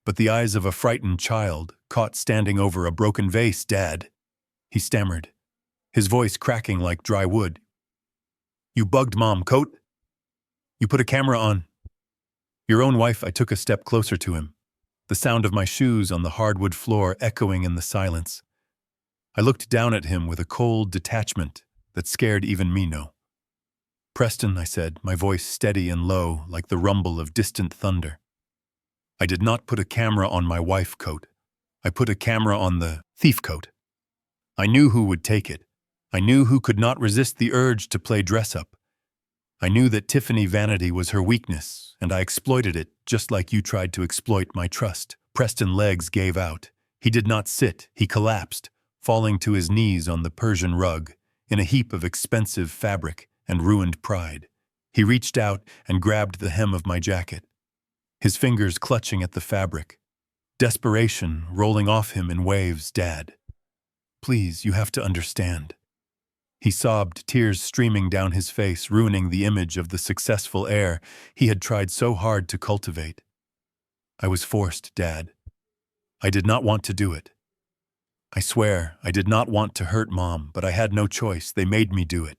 but the eyes of a frightened child caught standing over a broken vase. Dad, he stammered, his voice cracking like dry wood. You bugged Mom, Coat. You put a camera on. Your own wife. I took a step closer to him, the sound of my shoes on the hardwood floor echoing in the silence. I looked down at him with a cold detachment that scared even me. No. Preston, I said, my voice steady and low like the rumble of distant thunder. I did not put a camera on my wife, Coat. I put a camera on the thief, Coat. I knew who would take it. I knew who could not resist the urge to play dress-up. I knew that Tiffany vanity was her weakness, and I exploited it just like you tried to exploit my trust. Preston's legs gave out. He did not sit, he collapsed, falling to his knees on the Persian rug, in a heap of expensive fabric and ruined pride. He reached out and grabbed the hem of my jacket, his fingers clutching at the fabric, desperation rolling off him in waves. Dad, please, you have to understand. He sobbed, tears streaming down his face, ruining the image of the successful heir he had tried so hard to cultivate. I was forced, Dad. I did not want to do it. I swear, I did not want to hurt Mom, but I had no choice. They made me do it.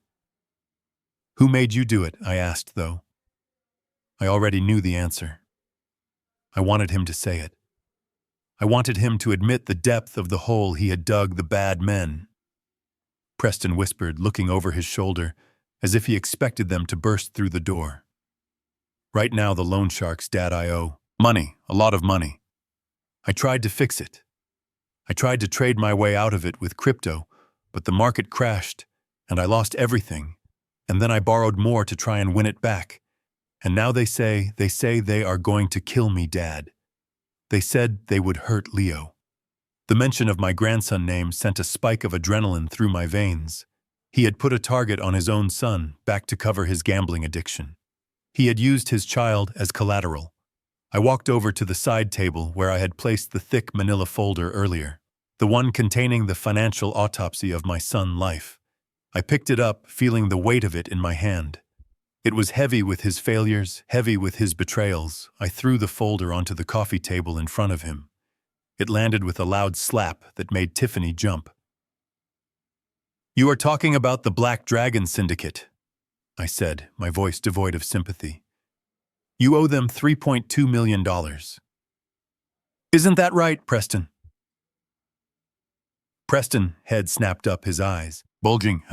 Who made you do it? I asked, though. I already knew the answer. I wanted him to say it. I wanted him to admit the depth of the hole he had dug the bad men. Preston whispered, looking over his shoulder, as if he expected them to burst through the door. Right now, the loan sharks, Dad, I owe money, a lot of money. I tried to fix it. I tried to trade my way out of it with crypto, but the market crashed, and I lost everything, and then I borrowed more to try and win it back. And now they say they are going to kill me, Dad. They said they would hurt Leo. The mention of my grandson name sent a spike of adrenaline through my veins. He had put a target on his own son, back to cover his gambling addiction. He had used his child as collateral. I walked over to the side table where I had placed the thick manila folder earlier, the one containing the financial autopsy of my son's life. I picked it up, feeling the weight of it in my hand. It was heavy with his failures, heavy with his betrayals. I threw the folder onto the coffee table in front of him. It landed with a loud slap that made Tiffany jump. "You are talking about the Black Dragon Syndicate," I said, my voice devoid of sympathy. "You owe them $3.2 million. Isn't that right, Preston?" Preston head snapped up, his eyes bulging.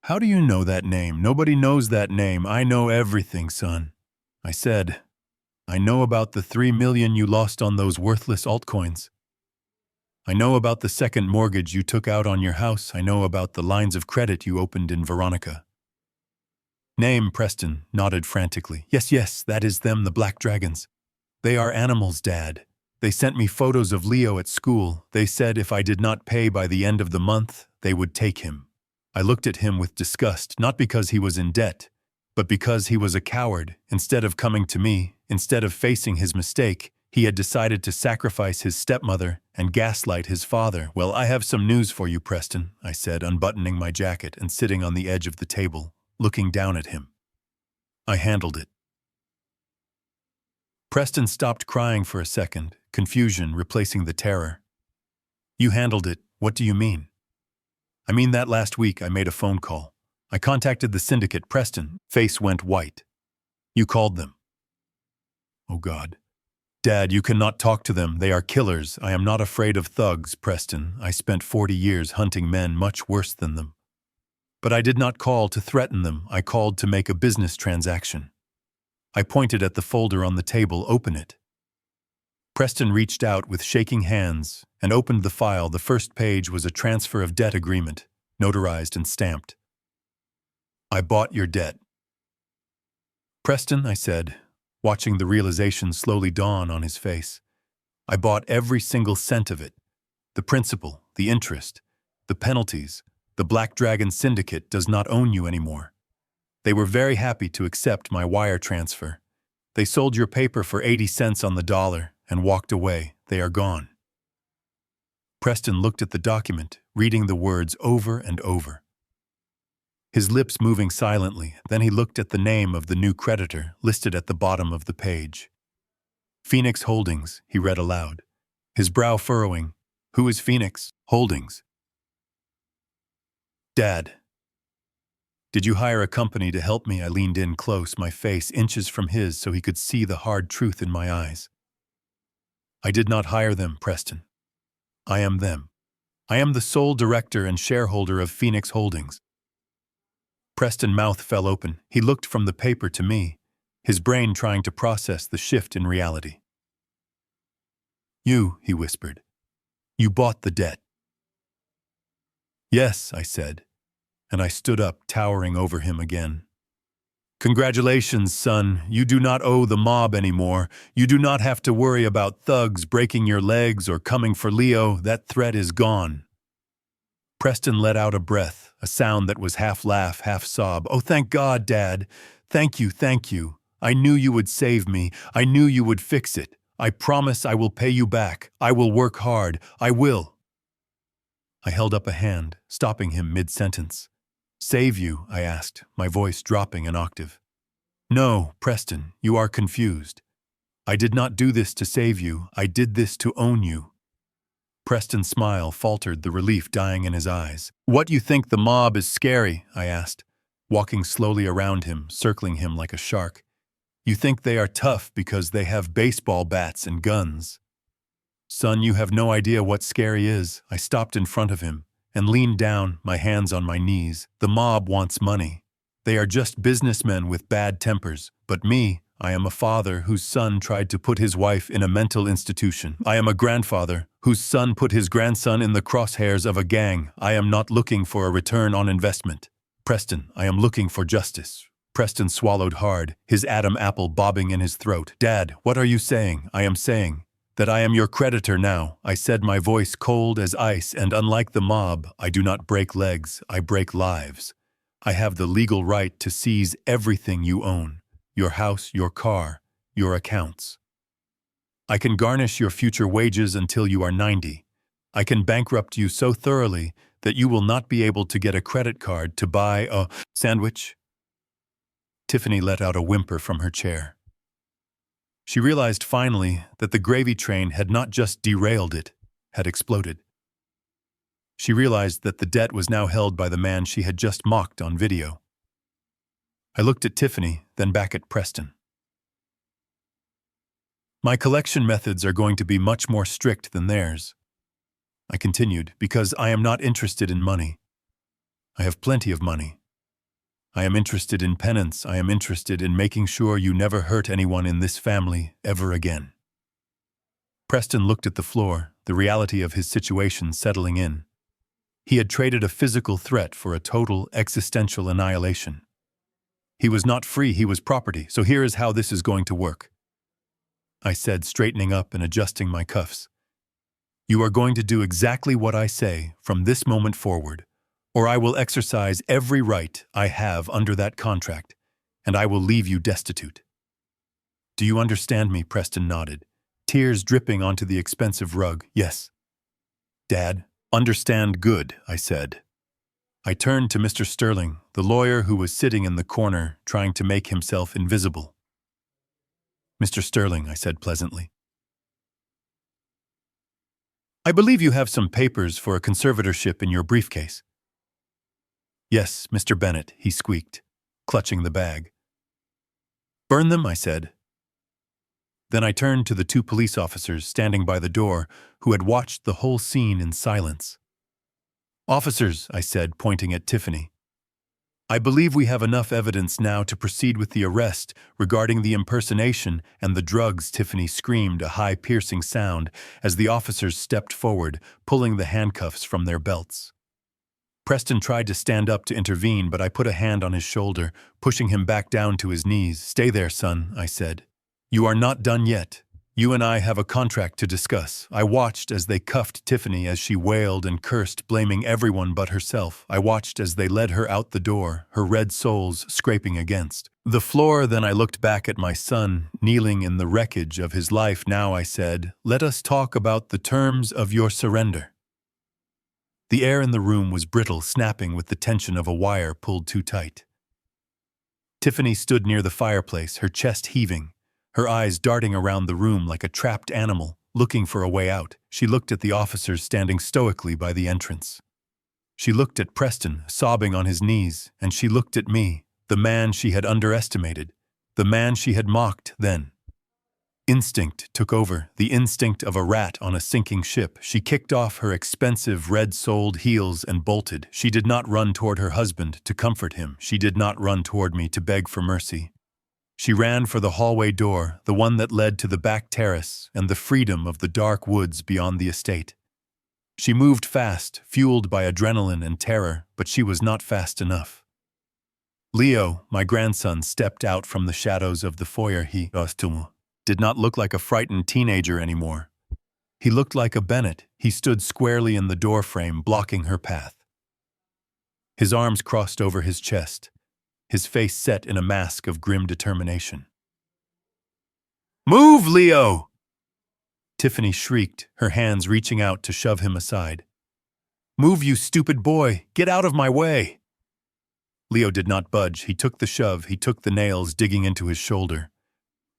How do you know that name? Nobody knows that name. I know everything, son. I said, I know about the $3 million you lost on those worthless altcoins. I know about the second mortgage you took out on your house. I know about the lines of credit you opened in Veronica. Name, Preston nodded frantically. Yes, that is them, the Black Dragons. They are animals, Dad. They sent me photos of Leo at school. They said if I did not pay by the end of the month, they would take him. I looked at him with disgust, not because he was in debt, but because he was a coward. Instead of coming to me, instead of facing his mistake, he had decided to sacrifice his stepmother and gaslight his father. Well, I have some news for you, Preston, I said, unbuttoning my jacket and sitting on the edge of the table, looking down at him. I handled it. Preston stopped crying for a second, confusion replacing the terror. You handled it. What do you mean? I mean that last week I made a phone call. I contacted the syndicate. Preston, face went white. You called them. Oh God. Dad, you cannot talk to them. They are killers. I am not afraid of thugs, Preston. I spent 40 years hunting men much worse than them. But I did not call to threaten them. I called to make a business transaction. I pointed at the folder on the table. Open it. Preston reached out with shaking hands and opened the file. The first page was a transfer of debt agreement, notarized and stamped. I bought your debt. Preston, I said, watching the realization slowly dawn on his face. I bought every single cent of it. The principal, the interest, the penalties. The Black Dragon Syndicate does not own you anymore. They were very happy to accept my wire transfer. They sold your paper for 80 cents on the dollar and walked away. They are gone. Preston looked at the document, reading the words over and over. His lips moving silently, then he looked at the name of the new creditor listed at the bottom of the page. Phoenix Holdings, he read aloud, his brow furrowing. Who is Phoenix Holdings? Dad. Did you hire a company to help me? I leaned in close, my face inches from his so he could see the hard truth in my eyes. I did not hire them, Preston. I am them. I am the sole director and shareholder of Phoenix Holdings. Preston's mouth fell open. He looked from the paper to me, his brain trying to process the shift in reality. You, he whispered. You bought the debt. Yes, I said, and I stood up, towering over him again. Congratulations, son. You do not owe the mob anymore. You do not have to worry about thugs breaking your legs or coming for Leo. That threat is gone. Preston let out a breath, a sound that was half laugh, half sob. Oh, thank God, Dad. Thank you, thank you. I knew you would save me. I knew you would fix it. I promise I will pay you back. I will work hard. I will. I held up a hand, stopping him mid-sentence. Save you? I asked, my voice dropping an octave. No, Preston, you are confused. I did not do this to save you. I did this to own you. Preston's smile faltered, the relief dying in his eyes. What, you think the mob is scary? I asked, walking slowly around him, circling him like a shark. You think they are tough because they have baseball bats and guns. Son, you have no idea what scary is. I stopped in front of him and leaned down, my hands on my knees. The mob wants money. They are just businessmen with bad tempers. But me, I am a father whose son tried to put his wife in a mental institution. I am a grandfather whose son put his grandson in the crosshairs of a gang. I am not looking for a return on investment. Preston, I am looking for justice. Preston swallowed hard, his Adam apple bobbing in his throat. Dad, what are you saying? I am saying that I am your creditor now. I said, my voice cold as ice, and unlike the mob, I do not break legs, I break lives. I have the legal right to seize everything you own. Your house, your car, your accounts. I can garnish your future wages until you are 90. I can bankrupt you so thoroughly that you will not be able to get a credit card to buy a sandwich. Tiffany let out a whimper from her chair. She realized finally that the gravy train had not just derailed, it had exploded. She realized that the debt was now held by the man she had just mocked on video. I looked at Tiffany, then back at Preston. My collection methods are going to be much more strict than theirs, I continued, because I am not interested in money. I have plenty of money. I am interested in penance. I am interested in making sure you never hurt anyone in this family ever again. Preston looked at the floor, the reality of his situation settling in. He had traded a physical threat for a total existential annihilation. He was not free, he was property, so here is how this is going to work. I said, straightening up and adjusting my cuffs. You are going to do exactly what I say from this moment forward, or I will exercise every right I have under that contract, and I will leave you destitute. Do you understand me? Preston nodded, tears dripping onto the expensive rug. Yes. Dad, understand good, I said. I turned to Mr. Sterling, the lawyer who was sitting in the corner trying to make himself invisible. Mr. Sterling, I said pleasantly. I believe you have some papers for a conservatorship in your briefcase. Yes, Mr. Bennett, he squeaked, clutching the bag. Burn them, I said. Then I turned to the two police officers standing by the door who had watched the whole scene in silence. Officers, I said, pointing at Tiffany. I believe we have enough evidence now to proceed with the arrest regarding the impersonation and the drugs. Tiffany screamed, a high piercing sound, as the officers stepped forward, pulling the handcuffs from their belts. Preston tried to stand up to intervene, but I put a hand on his shoulder, pushing him back down to his knees. Stay there, son, I said. You are not done yet. You and I have a contract to discuss. I watched as they cuffed Tiffany as she wailed and cursed, blaming everyone but herself. I watched as they led her out the door, her red soles scraping against the floor. Then I looked back at my son, kneeling in the wreckage of his life. Now, I said, let us talk about the terms of your surrender. The air in the room was brittle, snapping with the tension of a wire pulled too tight. Tiffany stood near the fireplace, her chest heaving, her eyes darting around the room like a trapped animal, looking for a way out. She looked at the officers standing stoically by the entrance. She looked at Preston, sobbing on his knees, and she looked at me, the man she had underestimated, the man she had mocked then. Instinct took over, the instinct of a rat on a sinking ship. She kicked off her expensive red-soled heels and bolted. She did not run toward her husband to comfort him. She did not run toward me to beg for mercy. She ran for the hallway door, the one that led to the back terrace and the freedom of the dark woods beyond the estate. She moved fast, fueled by adrenaline and terror, but she was not fast enough. Leo, my grandson, stepped out from the shadows of the foyer. He did not look like a frightened teenager anymore. He looked like a Bennett. He stood squarely in the doorframe, blocking her path. His arms crossed over his chest, his face set in a mask of grim determination. Move, Leo! Tiffany shrieked, her hands reaching out to shove him aside. Move, you stupid boy! Get out of my way! Leo did not budge. He took the shove, he took the nails digging into his shoulder.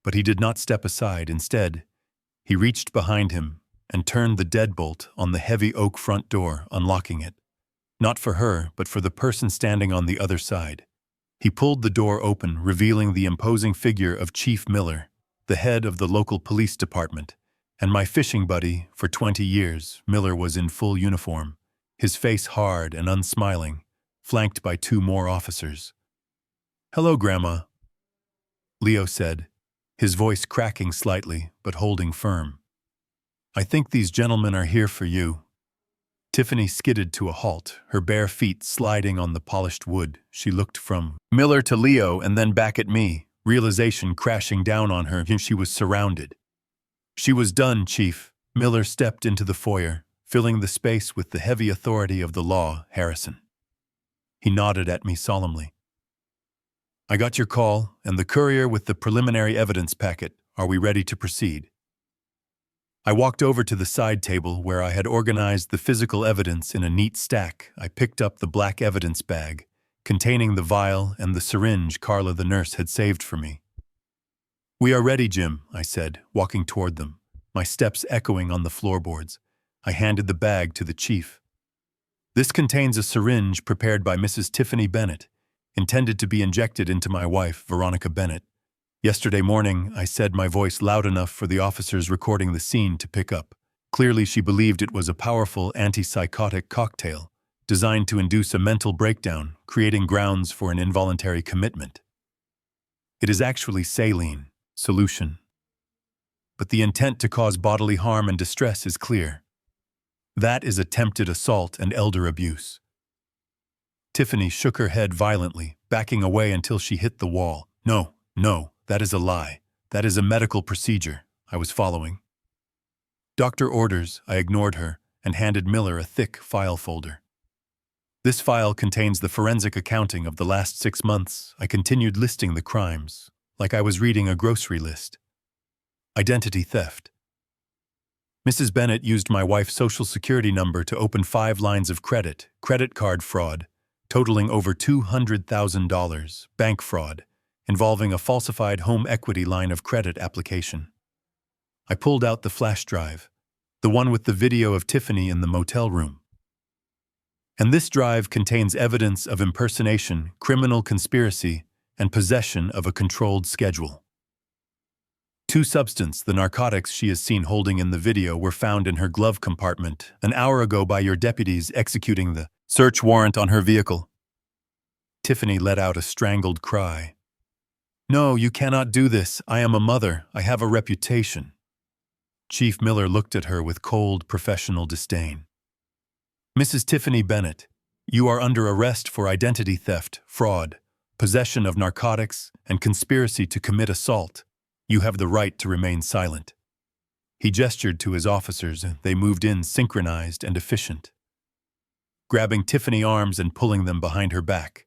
But he did not step aside. Instead, he reached behind him and turned the deadbolt on the heavy oak front door, unlocking it. Not for her, but for the person standing on the other side. He pulled the door open, revealing the imposing figure of Chief Miller, the head of the local police department, and my fishing buddy for 20 years. Miller was in full uniform, his face hard and unsmiling, flanked by 2 more officers. "Hello, Grandma," Leo said, his voice cracking slightly but holding firm. "I think these gentlemen are here for you." Tiffany skidded to a halt, her bare feet sliding on the polished wood. She looked from Miller to Leo and then back at me, realization crashing down on her. She was surrounded. "She was done, Chief." Miller stepped into the foyer, filling the space with the heavy authority of the law. "Harrison." He nodded at me solemnly. "I got your call and the courier with the preliminary evidence packet. Are we ready to proceed?" I walked over to the side table where I had organized the physical evidence in a neat stack. I picked up the black evidence bag, containing the vial and the syringe Carla the nurse had saved for me. "We are ready, Jim," I said, walking toward them, my steps echoing on the floorboards. I handed the bag to the chief. "This contains a syringe prepared by Mrs. Tiffany Bennett, intended to be injected into my wife, Veronica Bennett. Yesterday morning, I said my voice loud enough for the officers recording the scene to pick up. Clearly, she believed it was a powerful antipsychotic cocktail, designed to induce a mental breakdown, creating grounds for an involuntary commitment. It is actually saline solution. But the intent to cause bodily harm and distress is clear. That is attempted assault and elder abuse." Tiffany shook her head violently, backing away until she hit the wall. No, that is a lie. That is a medical procedure." I was following. "Doctor orders," I ignored her and handed Miller a thick file folder. "This file contains the forensic accounting of the last 6 months." I continued listing the crimes, like I was reading a grocery list. Identity theft. Mrs. Bennett used my wife's social security number to open 5 lines of credit card fraud, totaling over $200,000, bank fraud, involving a falsified home equity line of credit application. I pulled out the flash drive, the one with the video of Tiffany in the motel room. And this drive contains evidence of impersonation, criminal conspiracy, and possession of a controlled schedule. 2 substances, the narcotics she is seen holding in the video, were found in her glove compartment an hour ago by your deputies executing the search warrant on her vehicle. Tiffany let out a strangled cry. "No, you cannot do this. I am a mother. I have a reputation." Chief Miller looked at her with cold, professional disdain. "Mrs. Tiffany Bennett, you are under arrest for identity theft, fraud, possession of narcotics, and conspiracy to commit assault. You have the right to remain silent." He gestured to his officers, and they moved in synchronized and efficient, grabbing Tiffany's arms and pulling them behind her back.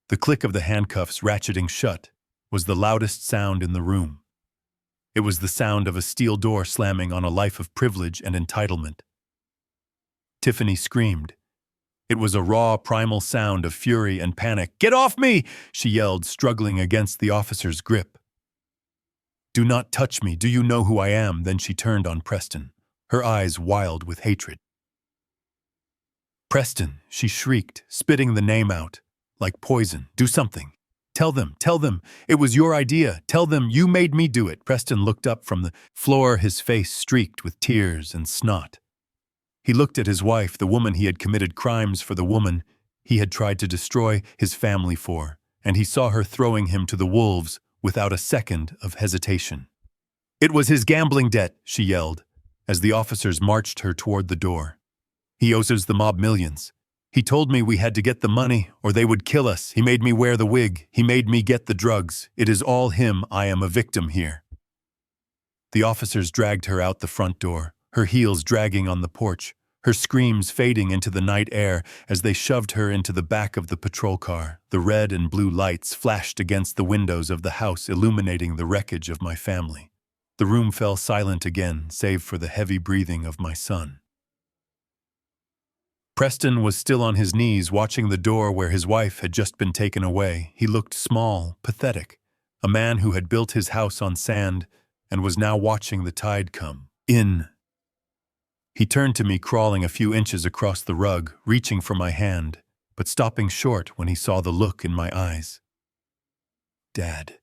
The click of the handcuffs ratcheting shut was the loudest sound in the room. It was the sound of a steel door slamming on a life of privilege and entitlement. Tiffany screamed. It was a raw, primal sound of fury and panic. "Get off me!" she yelled, struggling against the officer's grip. "Do not touch me. Do you know who I am?" Then she turned on Preston, her eyes wild with hatred. "Preston," she shrieked, spitting the name out like poison. "Do something. Tell them, it was your idea. Tell them you made me do it." Preston looked up from the floor, his face streaked with tears and snot. He looked at his wife, the woman he had committed crimes for, the woman he had tried to destroy his family for, and he saw her throwing him to the wolves without a second of hesitation. "It was his gambling debt," she yelled, as the officers marched her toward the door. "He owes the mob millions. He told me we had to get the money or they would kill us. He made me wear the wig. He made me get the drugs. It is all him. I am a victim here." The officers dragged her out the front door, her heels dragging on the porch, her screams fading into the night air as they shoved her into the back of the patrol car. The red and blue lights flashed against the windows of the house, illuminating the wreckage of my family. The room fell silent again, save for the heavy breathing of my son. Preston was still on his knees watching the door where his wife had just been taken away. He looked small, pathetic, a man who had built his house on sand and was now watching the tide come in. He turned to me, crawling a few inches across the rug, reaching for my hand, but stopping short when he saw the look in my eyes. "Dad."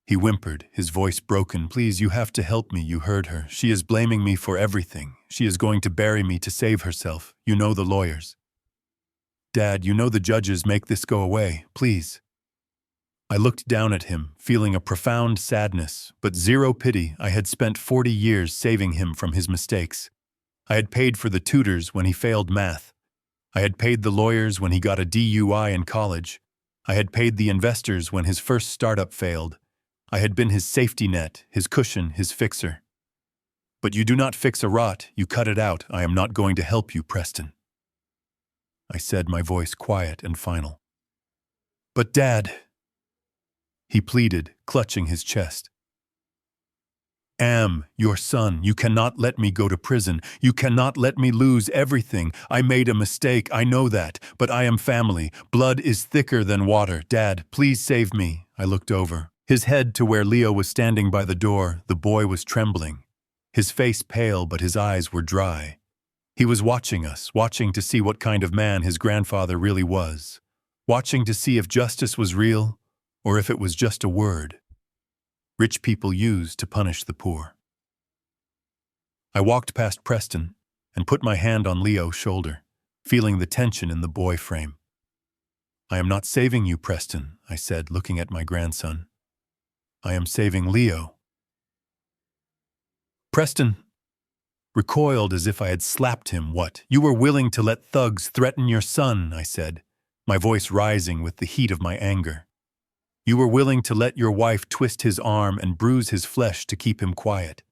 He whimpered, his voice broken. "Please, you have to help me." "You heard her. She is blaming me for everything. She is going to bury me to save herself. You know the lawyers." "Dad, you know the judges make this go away. Please." I looked down at him, feeling a profound sadness, but zero pity. I had spent 40 years saving him from his mistakes. I had paid for the tutors when he failed math. I had paid the lawyers when he got a DUI in college. I had paid the investors when his first startup failed. I had been his safety net, his cushion, his fixer. "But you do not fix a rot, you cut it out. I am not going to help you, Preston," I said, my voice quiet and final. "But Dad," he pleaded, clutching his chest. "Am your son. You cannot let me go to prison. You cannot let me lose everything. I made a mistake, I know that, but I am family. Blood is thicker than water. Dad, please save me." I looked over, his head to where Leo was standing by the door. The boy was trembling, his face pale, but his eyes were dry. He was watching us, watching to see what kind of man his grandfather really was, watching to see if justice was real or if it was just a word rich people use to punish the poor. I walked past Preston and put my hand on Leo's shoulder, feeling the tension in the boy frame. "I am not saving you, Preston," I said, looking at my grandson. "I am saving Leo." Preston recoiled as if I had slapped him. "What? You were willing to let thugs threaten your son," I said, my voice rising with the heat of my anger. "You were willing to let your wife twist his arm and bruise his flesh to keep him quiet.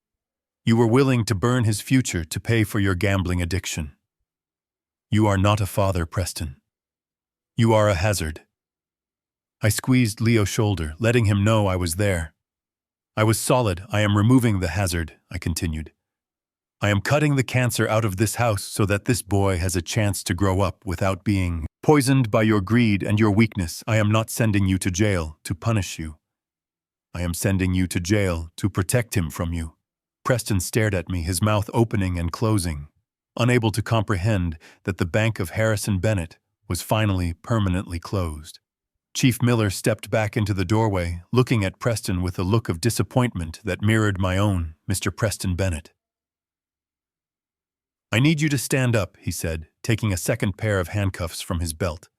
You were willing to burn his future to pay for your gambling addiction. You are not a father, Preston. You are a hazard." I squeezed Leo's shoulder, letting him know I was there. "I was solid. I am removing the hazard," I continued. "I am cutting the cancer out of this house so that this boy has a chance to grow up without being poisoned by your greed and your weakness. I am not sending you to jail to punish you. I am sending you to jail to protect him from you." Preston stared at me, his mouth opening and closing, unable to comprehend that the bank of Harrison Bennett was finally permanently closed. Chief Miller stepped back into the doorway, looking at Preston with a look of disappointment that mirrored my own. "Mr. Preston Bennett." "I need you to stand up," he said, taking a second pair of handcuffs from his belt.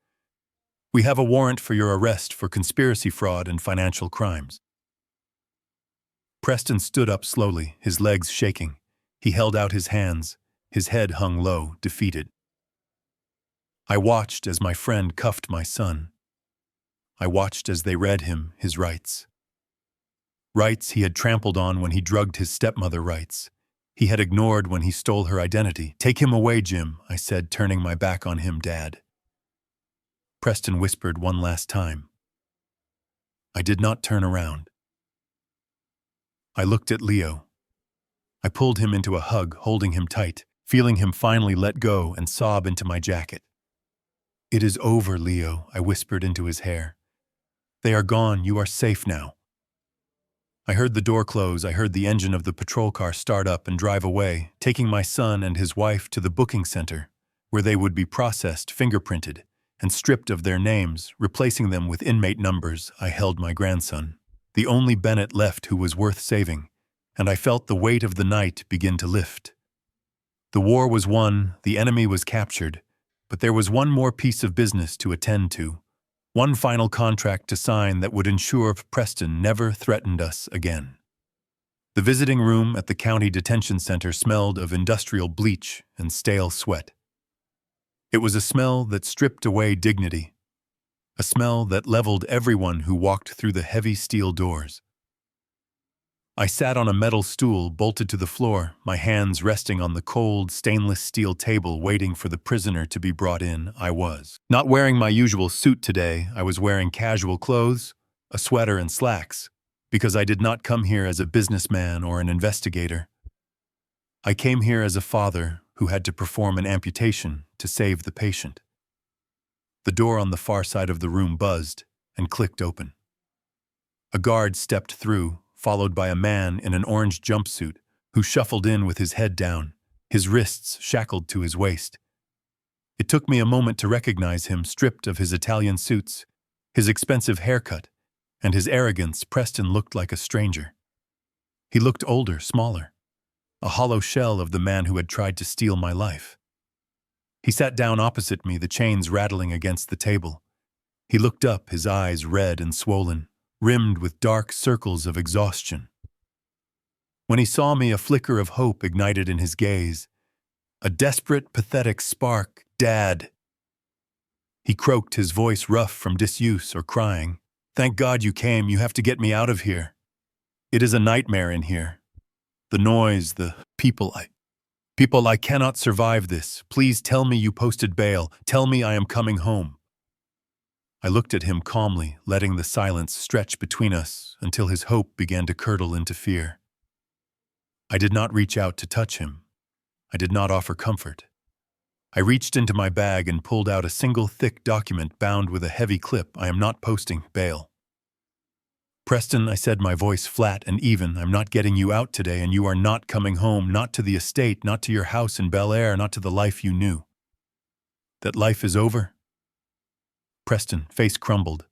"We have a warrant for your arrest for conspiracy, fraud, and financial crimes." Preston stood up slowly, his legs shaking. He held out his hands, his head hung low, defeated. I watched as my friend cuffed my son. I watched as they read him his rights. Rights he had trampled on when he drugged his stepmother, rights he had ignored when he stole her identity. "Take him away, Jim," I said, turning my back on him. "Dad." Preston whispered one last time. I did not turn around. I looked at Leo. I pulled him into a hug, holding him tight, feeling him finally let go and sob into my jacket. "It is over, Leo," I whispered into his hair. "They are gone. You are safe now." I heard the door close. I heard the engine of the patrol car start up and drive away, taking my son and his wife to the booking center, where they would be processed, fingerprinted, and stripped of their names, replacing them with inmate numbers. I held my grandson, the only Bennett left who was worth saving, and I felt the weight of the night begin to lift. The war was won, the enemy was captured, but there was one more piece of business to attend to. One final contract to sign that would ensure Preston never threatened us again. The visiting room at the county detention center smelled of industrial bleach and stale sweat. It was a smell that stripped away dignity, a smell that leveled everyone who walked through the heavy steel doors. I sat on a metal stool bolted to the floor, my hands resting on the cold, stainless steel table waiting for the prisoner to be brought in. I was not wearing my usual suit today. I was wearing casual clothes, a sweater and slacks, because I did not come here as a businessman or an investigator. I came here as a father who had to perform an amputation to save the patient. The door on the far side of the room buzzed and clicked open. A guard stepped through, followed by a man in an orange jumpsuit, who shuffled in with his head down, his wrists shackled to his waist. It took me a moment to recognize him, stripped of his Italian suits, his expensive haircut, and his arrogance. Preston looked like a stranger. He looked older, smaller, a hollow shell of the man who had tried to steal my life. He sat down opposite me, the chains rattling against the table. He looked up, his eyes red and swollen, rimmed with dark circles of exhaustion. When he saw me, a flicker of hope ignited in his gaze, a desperate, pathetic spark. "Dad!" He croaked, his voice rough from disuse or crying. "Thank God you came. You have to get me out of here. It is a nightmare in here. The noise, the people, I cannot survive this. Please tell me you posted bail. Tell me I am coming home." I looked at him calmly, letting the silence stretch between us until his hope began to curdle into fear. I did not reach out to touch him. I did not offer comfort. I reached into my bag and pulled out a single thick document bound with a heavy clip. "I am not posting bail." "Preston," I said, my voice flat and even, "I'm not getting you out today, and you are not coming home, not to the estate, not to your house in Bel Air, not to the life you knew." "That life is over?" Preston, face crumbled.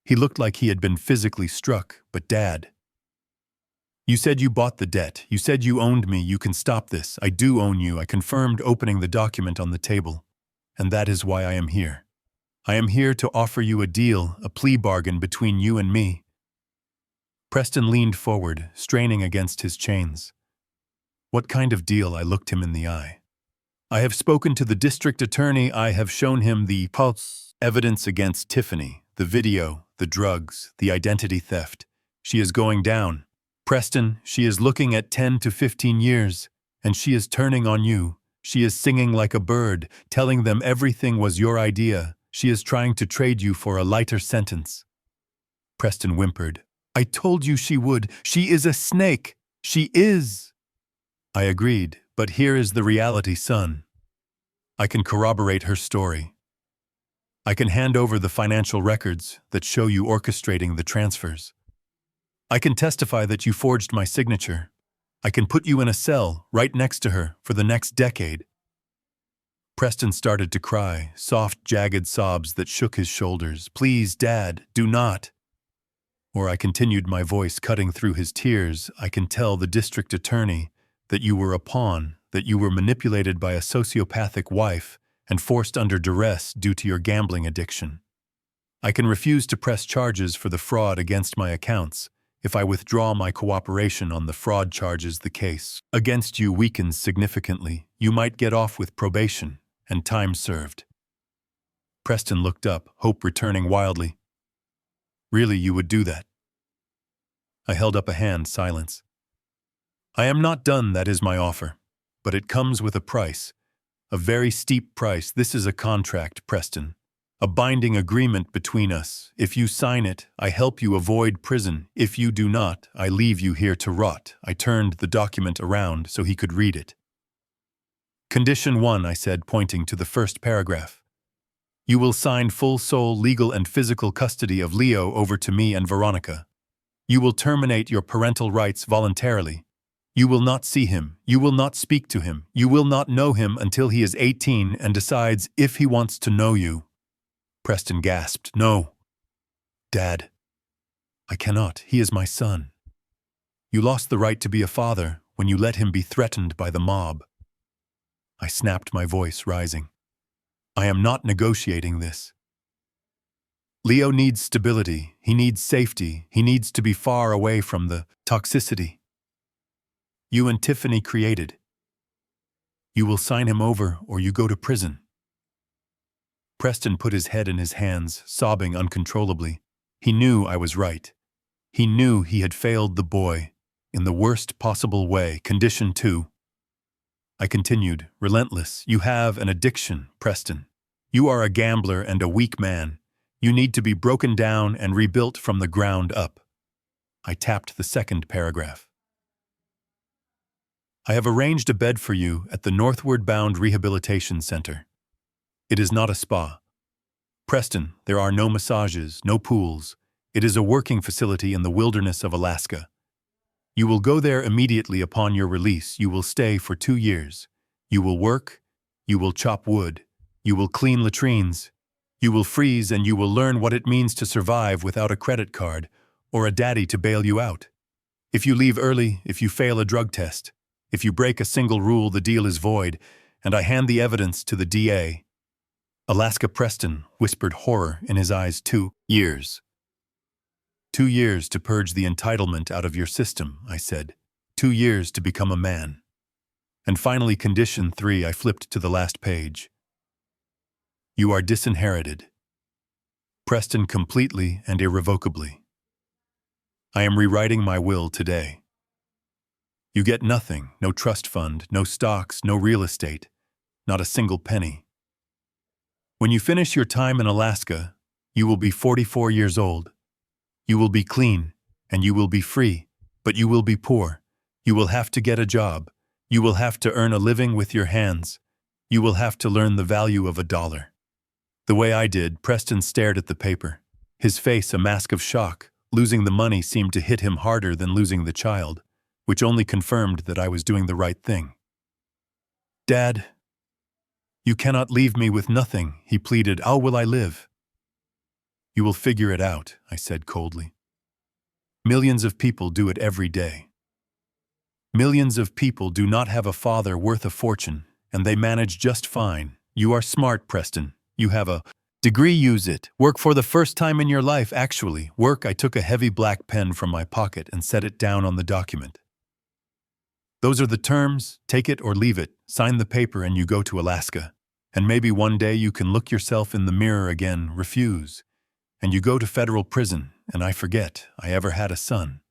He looked like he had been physically struck. "But Dad, you said you bought the debt. You said you owned me. You can stop this. I do own you," I confirmed, opening the document on the table. "And that is why I am here. I am here to offer you a deal, a plea bargain between you and me." Preston leaned forward, straining against his chains. "What kind of deal?" I looked him in the eye. "I have spoken to the district attorney. I have shown him the evidence against Tiffany, the video, the drugs, the identity theft. She is going down. Preston, she is looking at 10 to 15 years, and she is turning on you. She is singing like a bird, telling them everything was your idea. She is trying to trade you for a lighter sentence." Preston whimpered. "I told you she would. She is a snake. She is." I agreed, "But here is the reality, son. I can corroborate her story. I can hand over the financial records that show you orchestrating the transfers. I can testify that you forged my signature. I can put you in a cell right next to her for the next decade." Preston started to cry, soft, jagged sobs that shook his shoulders. "Please, Dad, do not." Or I continued, my voice cutting through his tears, "I can tell the district attorney that you were a pawn, that you were manipulated by a sociopathic wife and forced under duress due to your gambling addiction. I can refuse to press charges for the fraud against my accounts. If I withdraw my cooperation on the fraud charges, the case against you weakens significantly. You might get off with probation and time served." Preston looked up, hope returning wildly. "Really, you would do that?" I held up a hand, silence. "I am not done, that is my offer. But it comes with a price. A very steep price. This is a contract, Preston. A binding agreement between us. If you sign it, I help you avoid prison. If you do not, I leave you here to rot." I turned the document around so he could read it. "Condition 1, I said, pointing to the first paragraph. "You will sign full sole legal and physical custody of Leo over to me and Veronica. You will terminate your parental rights voluntarily. You will not see him. You will not speak to him. You will not know him until he is 18 and decides if he wants to know you." Preston gasped. "No." "Dad, I cannot. He is my son. You lost the right to be a father when you let him be threatened by the mob." I snapped, my voice rising. "I am not negotiating this. Leo needs stability. He needs safety. He needs to be far away from the toxicity you and Tiffany created. You will sign him over or you go to prison." Preston put his head in his hands, sobbing uncontrollably. He knew I was right. He knew he had failed the boy in the worst possible way. Condition 2. I continued, relentless. "You have an addiction, Preston. You are a gambler and a weak man. You need to be broken down and rebuilt from the ground up." I tapped the second paragraph. "I have arranged a bed for you at the Northward Bound Rehabilitation Center. It is not a spa. Preston, there are no massages, no pools. It is a working facility in the wilderness of Alaska. You will go there immediately upon your release. You will stay for 2 years. You will work, you will chop wood, you will clean latrines, you will freeze, and you will learn what it means to survive without a credit card or a daddy to bail you out. If you leave early, if you fail a drug test, if you break a single rule, the deal is void, and I hand the evidence to the DA. Alaska Preston whispered horror in his eyes. 2 years. 2 years to purge the entitlement out of your system, I said. 2 years to become a man. And finally, condition 3, I flipped to the last page. You are disinherited. Preston, completely and irrevocably. I am rewriting my will today. You get nothing, no trust fund, no stocks, no real estate, not a single penny. When you finish your time in Alaska, you will be 44 years old. You will be clean, and you will be free, but you will be poor. You will have to get a job. You will have to earn a living with your hands. You will have to learn the value of $1. The way I did, Preston stared at the paper, his face a mask of shock. Losing the money seemed to hit him harder than losing the child, which only confirmed that I was doing the right thing. Dad, you cannot leave me with nothing, he pleaded. How will I live? You will figure it out, I said coldly. Millions of people do it every day. Millions of people do not have a father worth a fortune, and they manage just fine. You are smart, Preston. You have a degree, use it. Work for the first time in your life, actually. Work. I took a heavy black pen from my pocket and set it down on the document. Those are the terms. Take it or leave it. Sign the paper and you go to Alaska. And maybe one day you can look yourself in the mirror again. Refuse. And you go to federal prison, and I forget I ever had a son.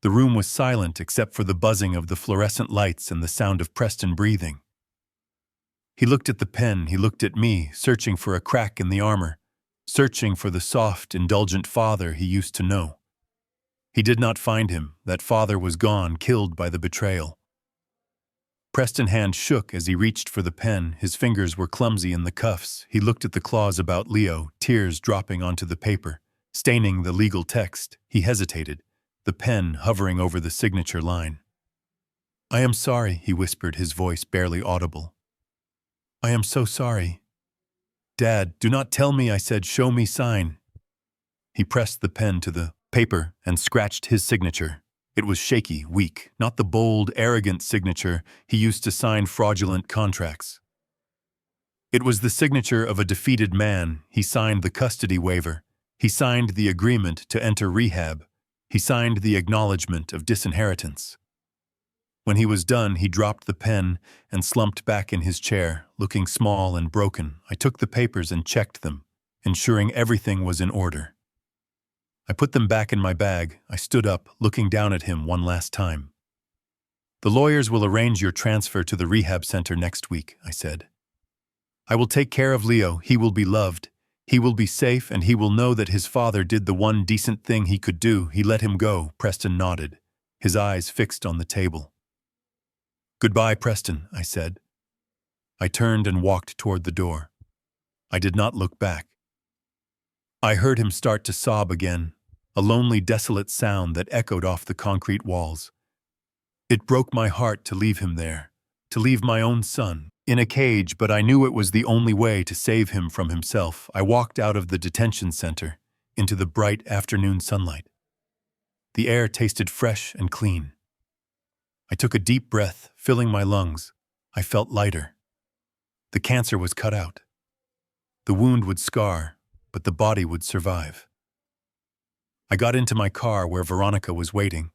The room was silent except for the buzzing of the fluorescent lights and the sound of Preston breathing. He looked at the pen, he looked at me, searching for a crack in the armor, searching for the soft, indulgent father he used to know. He did not find him. That father was gone, killed by the betrayal. Preston's hand shook as he reached for the pen. His fingers were clumsy in the cuffs. He looked at the clause about Leo, tears dropping onto the paper, staining the legal text. He hesitated, the pen hovering over the signature line. I am sorry, he whispered, his voice barely audible. I am so sorry. Dad, do not tell me, I said. Show me sign. He pressed the pen to the paper and scratched his signature. It was shaky, weak, not the bold, arrogant signature he used to sign fraudulent contracts. It was the signature of a defeated man. He signed the custody waiver. He signed the agreement to enter rehab. He signed the acknowledgement of disinheritance. When he was done, he dropped the pen and slumped back in his chair, looking small and broken. I took the papers and checked them, ensuring everything was in order. I put them back in my bag. I stood up, looking down at him one last time. The lawyers will arrange your transfer to the rehab center next week, I said. I will take care of Leo. He will be loved. He will be safe, and he will know that his father did the one decent thing he could do. He let him go. Preston nodded, his eyes fixed on the table. Goodbye, Preston, I said. I turned and walked toward the door. I did not look back. I heard him start to sob again, a lonely, desolate sound that echoed off the concrete walls. It broke my heart to leave him there, to leave my own son in a cage, but I knew it was the only way to save him from himself. I walked out of the detention center into the bright afternoon sunlight. The air tasted fresh and clean. I took a deep breath, filling my lungs. I felt lighter. The cancer was cut out. The wound would scar, but the body would survive. I got into my car where Veronica was waiting.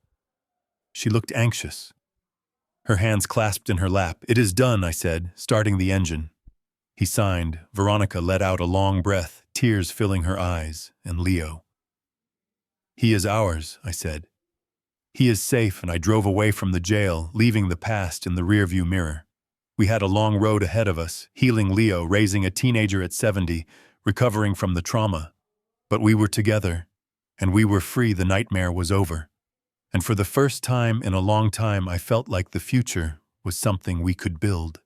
She looked anxious, her hands clasped in her lap. It is done, I said, starting the engine. He signed. Veronica let out a long breath, tears filling her eyes, and Leo. He is ours, I said. He is safe, and I drove away from the jail, leaving the past in the rearview mirror. We had a long road ahead of us, healing Leo, raising a teenager at 70, recovering from the trauma. But we were together, and we were free. The nightmare was over. And for the first time in a long time, I felt like the future was something we could build,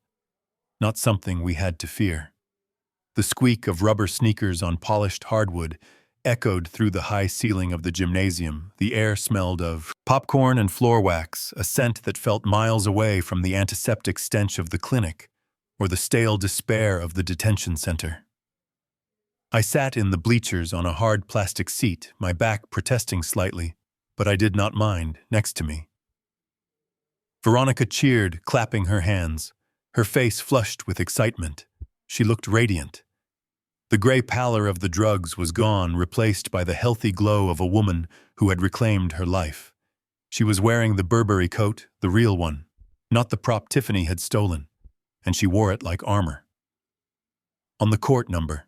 not something we had to fear. The squeak of rubber sneakers on polished hardwood echoed through the high ceiling of the gymnasium. The air smelled of popcorn and floor wax, a scent that felt miles away from the antiseptic stench of the clinic or the stale despair of the detention center. I sat in the bleachers on a hard plastic seat, my back protesting slightly, but I did not mind, next to me. Veronica cheered, clapping her hands, her face flushed with excitement. She looked radiant. The gray pallor of the drugs was gone, replaced by the healthy glow of a woman who had reclaimed her life. She was wearing the Burberry coat, the real one, not the prop Tiffany had stolen, and she wore it like armor. On the court number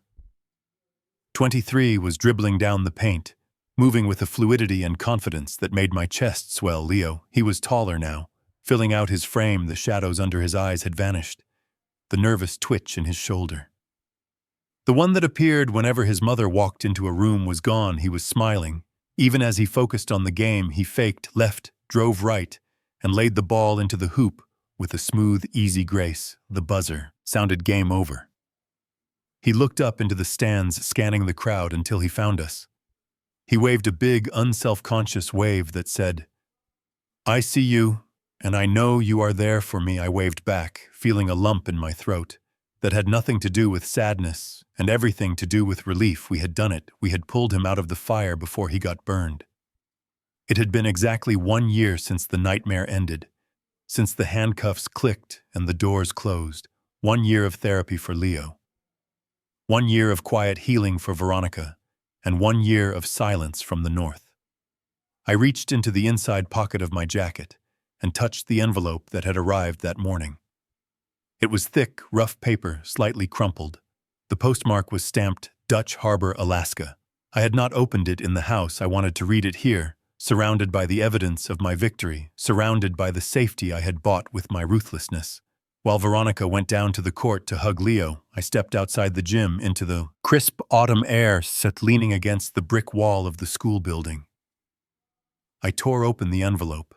23 was dribbling down the paint, moving with a fluidity and confidence that made my chest swell. Leo, he was taller now. Filling out his frame, the shadows under his eyes had vanished. The nervous twitch in his shoulder. The one that appeared whenever his mother walked into a room was gone. He was smiling. Even as he focused on the game, he faked left, drove right, and laid the ball into the hoop with a smooth, easy grace. The buzzer sounded game over. He looked up into the stands, scanning the crowd until he found us. He waved a big, unself-conscious wave that said, "I see you, and I know you are there for me." I waved back, feeling a lump in my throat that had nothing to do with sadness and everything to do with relief. We had done it. We had pulled him out of the fire before he got burned. It had been exactly 1 year since the nightmare ended, since the handcuffs clicked and the doors closed. 1 year of therapy for Leo. 1 year of quiet healing for Veronica, and 1 year of silence from the north. I reached into the inside pocket of my jacket and touched the envelope that had arrived that morning. It was thick, rough paper, slightly crumpled. The postmark was stamped Dutch Harbor, Alaska. I had not opened it in the house. I wanted to read it here, surrounded by the evidence of my victory, surrounded by the safety I had bought with my ruthlessness. While Veronica went down to the court to hug Leo, I stepped outside the gym into the crisp autumn air set leaning against the brick wall of the school building. I tore open the envelope.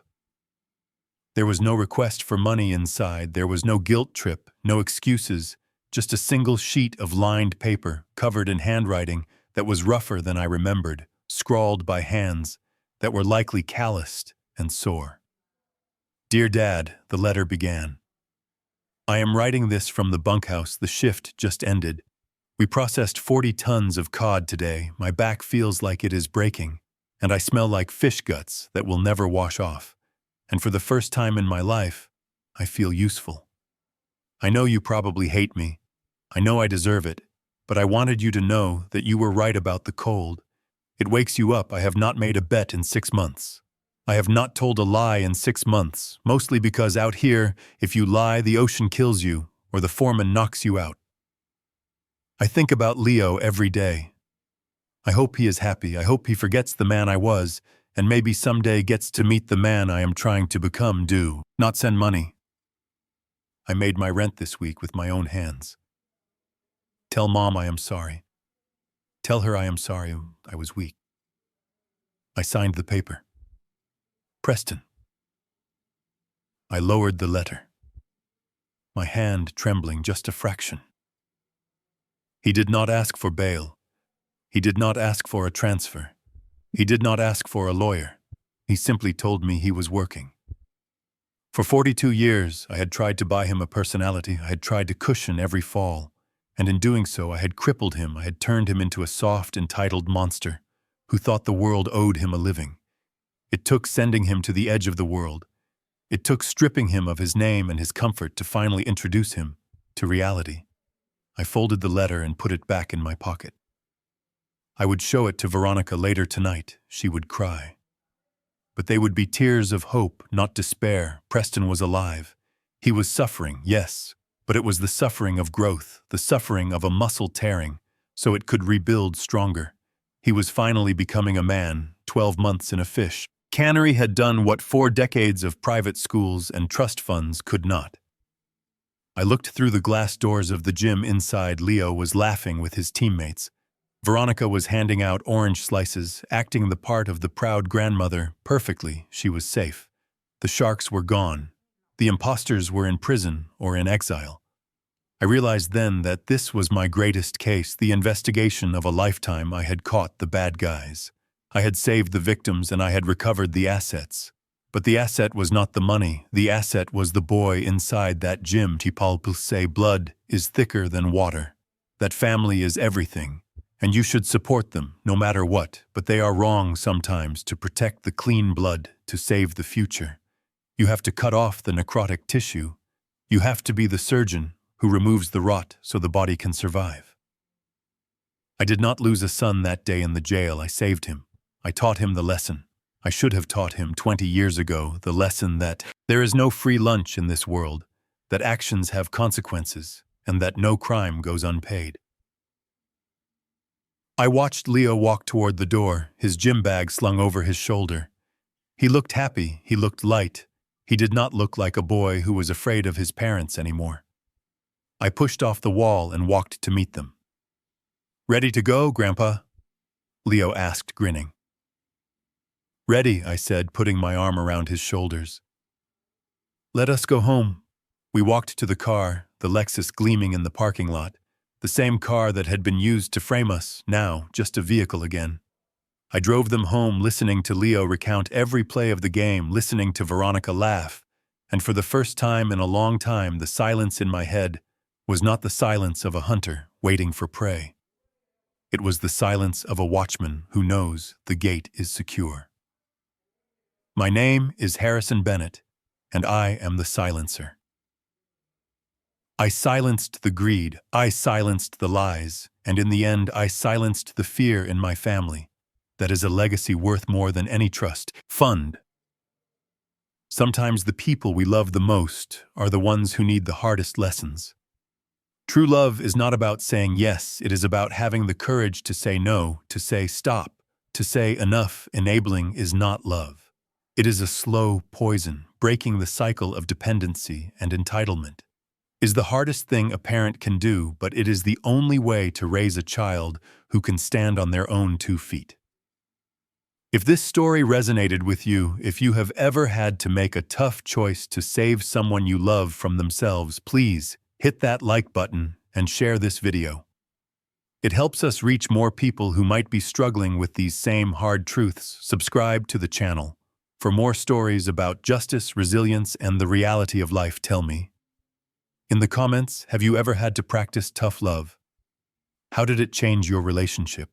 There was no request for money inside. There was no guilt trip, no excuses, just a single sheet of lined paper covered in handwriting that was rougher than I remembered, scrawled by hands that were likely calloused and sore. "Dear Dad," the letter began. "I am writing this from the bunkhouse. The shift just ended. We processed 40 tons of cod today. My back feels like it is breaking, and I smell like fish guts that will never wash off. And for the first time in my life, I feel useful. I know you probably hate me. I know I deserve it, but I wanted you to know that you were right about the cold. It wakes you up. I have not made a bet in 6 months. I have not told a lie in 6 months, mostly because out here, if you lie, the ocean kills you, or the foreman knocks you out. I think about Leo every day. I hope he is happy. I hope he forgets the man I was, and maybe someday gets to meet the man I am trying to become. Do not send money. I made my rent this week with my own hands. Tell Mom I am sorry. Tell her I am sorry I was weak." I signed the paper. Preston. I lowered the letter, my hand trembling just a fraction. He did not ask for bail. He did not ask for a transfer. He did not ask for a lawyer. He simply told me he was working. For 42 years, I had tried to buy him a personality. I had tried to cushion every fall. And in doing so, I had crippled him. I had turned him into a soft, entitled monster who thought the world owed him a living. It took sending him to the edge of the world. It took stripping him of his name and his comfort to finally introduce him to reality. I folded the letter and put it back in my pocket. I would show it to Veronica later tonight. She would cry. But they would be tears of hope, not despair. Preston was alive. He was suffering, yes, but it was the suffering of growth, the suffering of a muscle tearing, so it could rebuild stronger. He was finally becoming a man, 12 months in a fish. Cannery had done what 4 decades of private schools and trust funds could not. I looked through the glass doors of the gym inside. Leo was laughing with his teammates. Veronica was handing out orange slices, acting the part of the proud grandmother perfectly. She was safe. The sharks were gone. The imposters were in prison or in exile. I realized then that this was my greatest case, the investigation of a lifetime. I had caught the bad guys. I had saved the victims and I had recovered the assets. But the asset was not the money. The asset was the boy inside that gym. Tipalpul say blood is thicker than water. That family is everything. And you should support them, no matter what, but they are wrong sometimes to protect the clean blood, to save the future. You have to cut off the necrotic tissue. You have to be the surgeon who removes the rot so the body can survive. I did not lose a son that day in the jail. I saved him. I taught him the lesson. I should have taught him 20 years ago, the lesson that there is no free lunch in this world, that actions have consequences, and that no crime goes unpaid. I watched Leo walk toward the door, his gym bag slung over his shoulder. He looked happy, he looked light. He did not look like a boy who was afraid of his parents anymore. I pushed off the wall and walked to meet them. "Ready to go, Grandpa?" Leo asked, grinning. "Ready," I said, putting my arm around his shoulders. "Let us go home." We walked to the car, the Lexus gleaming in the parking lot, the same car that had been used to frame us, now just a vehicle again. I drove them home, listening to Leo recount every play of the game, listening to Veronica laugh, and for the first time in a long time, the silence in my head was not the silence of a hunter waiting for prey. It was the silence of a watchman who knows the gate is secure. My name is Harrison Bennett, and I am the silencer. I silenced the greed, I silenced the lies, and in the end I silenced the fear in my family. That is a legacy worth more than any trust fund. Sometimes the people we love the most are the ones who need the hardest lessons. True love is not about saying yes, it is about having the courage to say no, to say stop, to say enough. Enabling is not love. It is a slow poison, breaking the cycle of dependency and entitlement. Is the hardest thing a parent can do, but it is the only way to raise a child who can stand on their own 2 feet. If this story resonated with you, if you have ever had to make a tough choice to save someone you love from themselves, please hit that like button and share this video. It helps us reach more people who might be struggling with these same hard truths. Subscribe to the channel for more stories about justice, resilience, and the reality of life. Tell me in the comments, have you ever had to practice tough love? How did it change your relationship?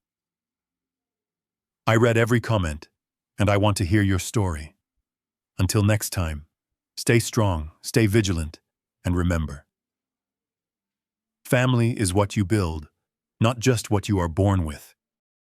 I read every comment, and I want to hear your story. Until next time, stay strong, stay vigilant, and remember, family is what you build, not just what you are born with.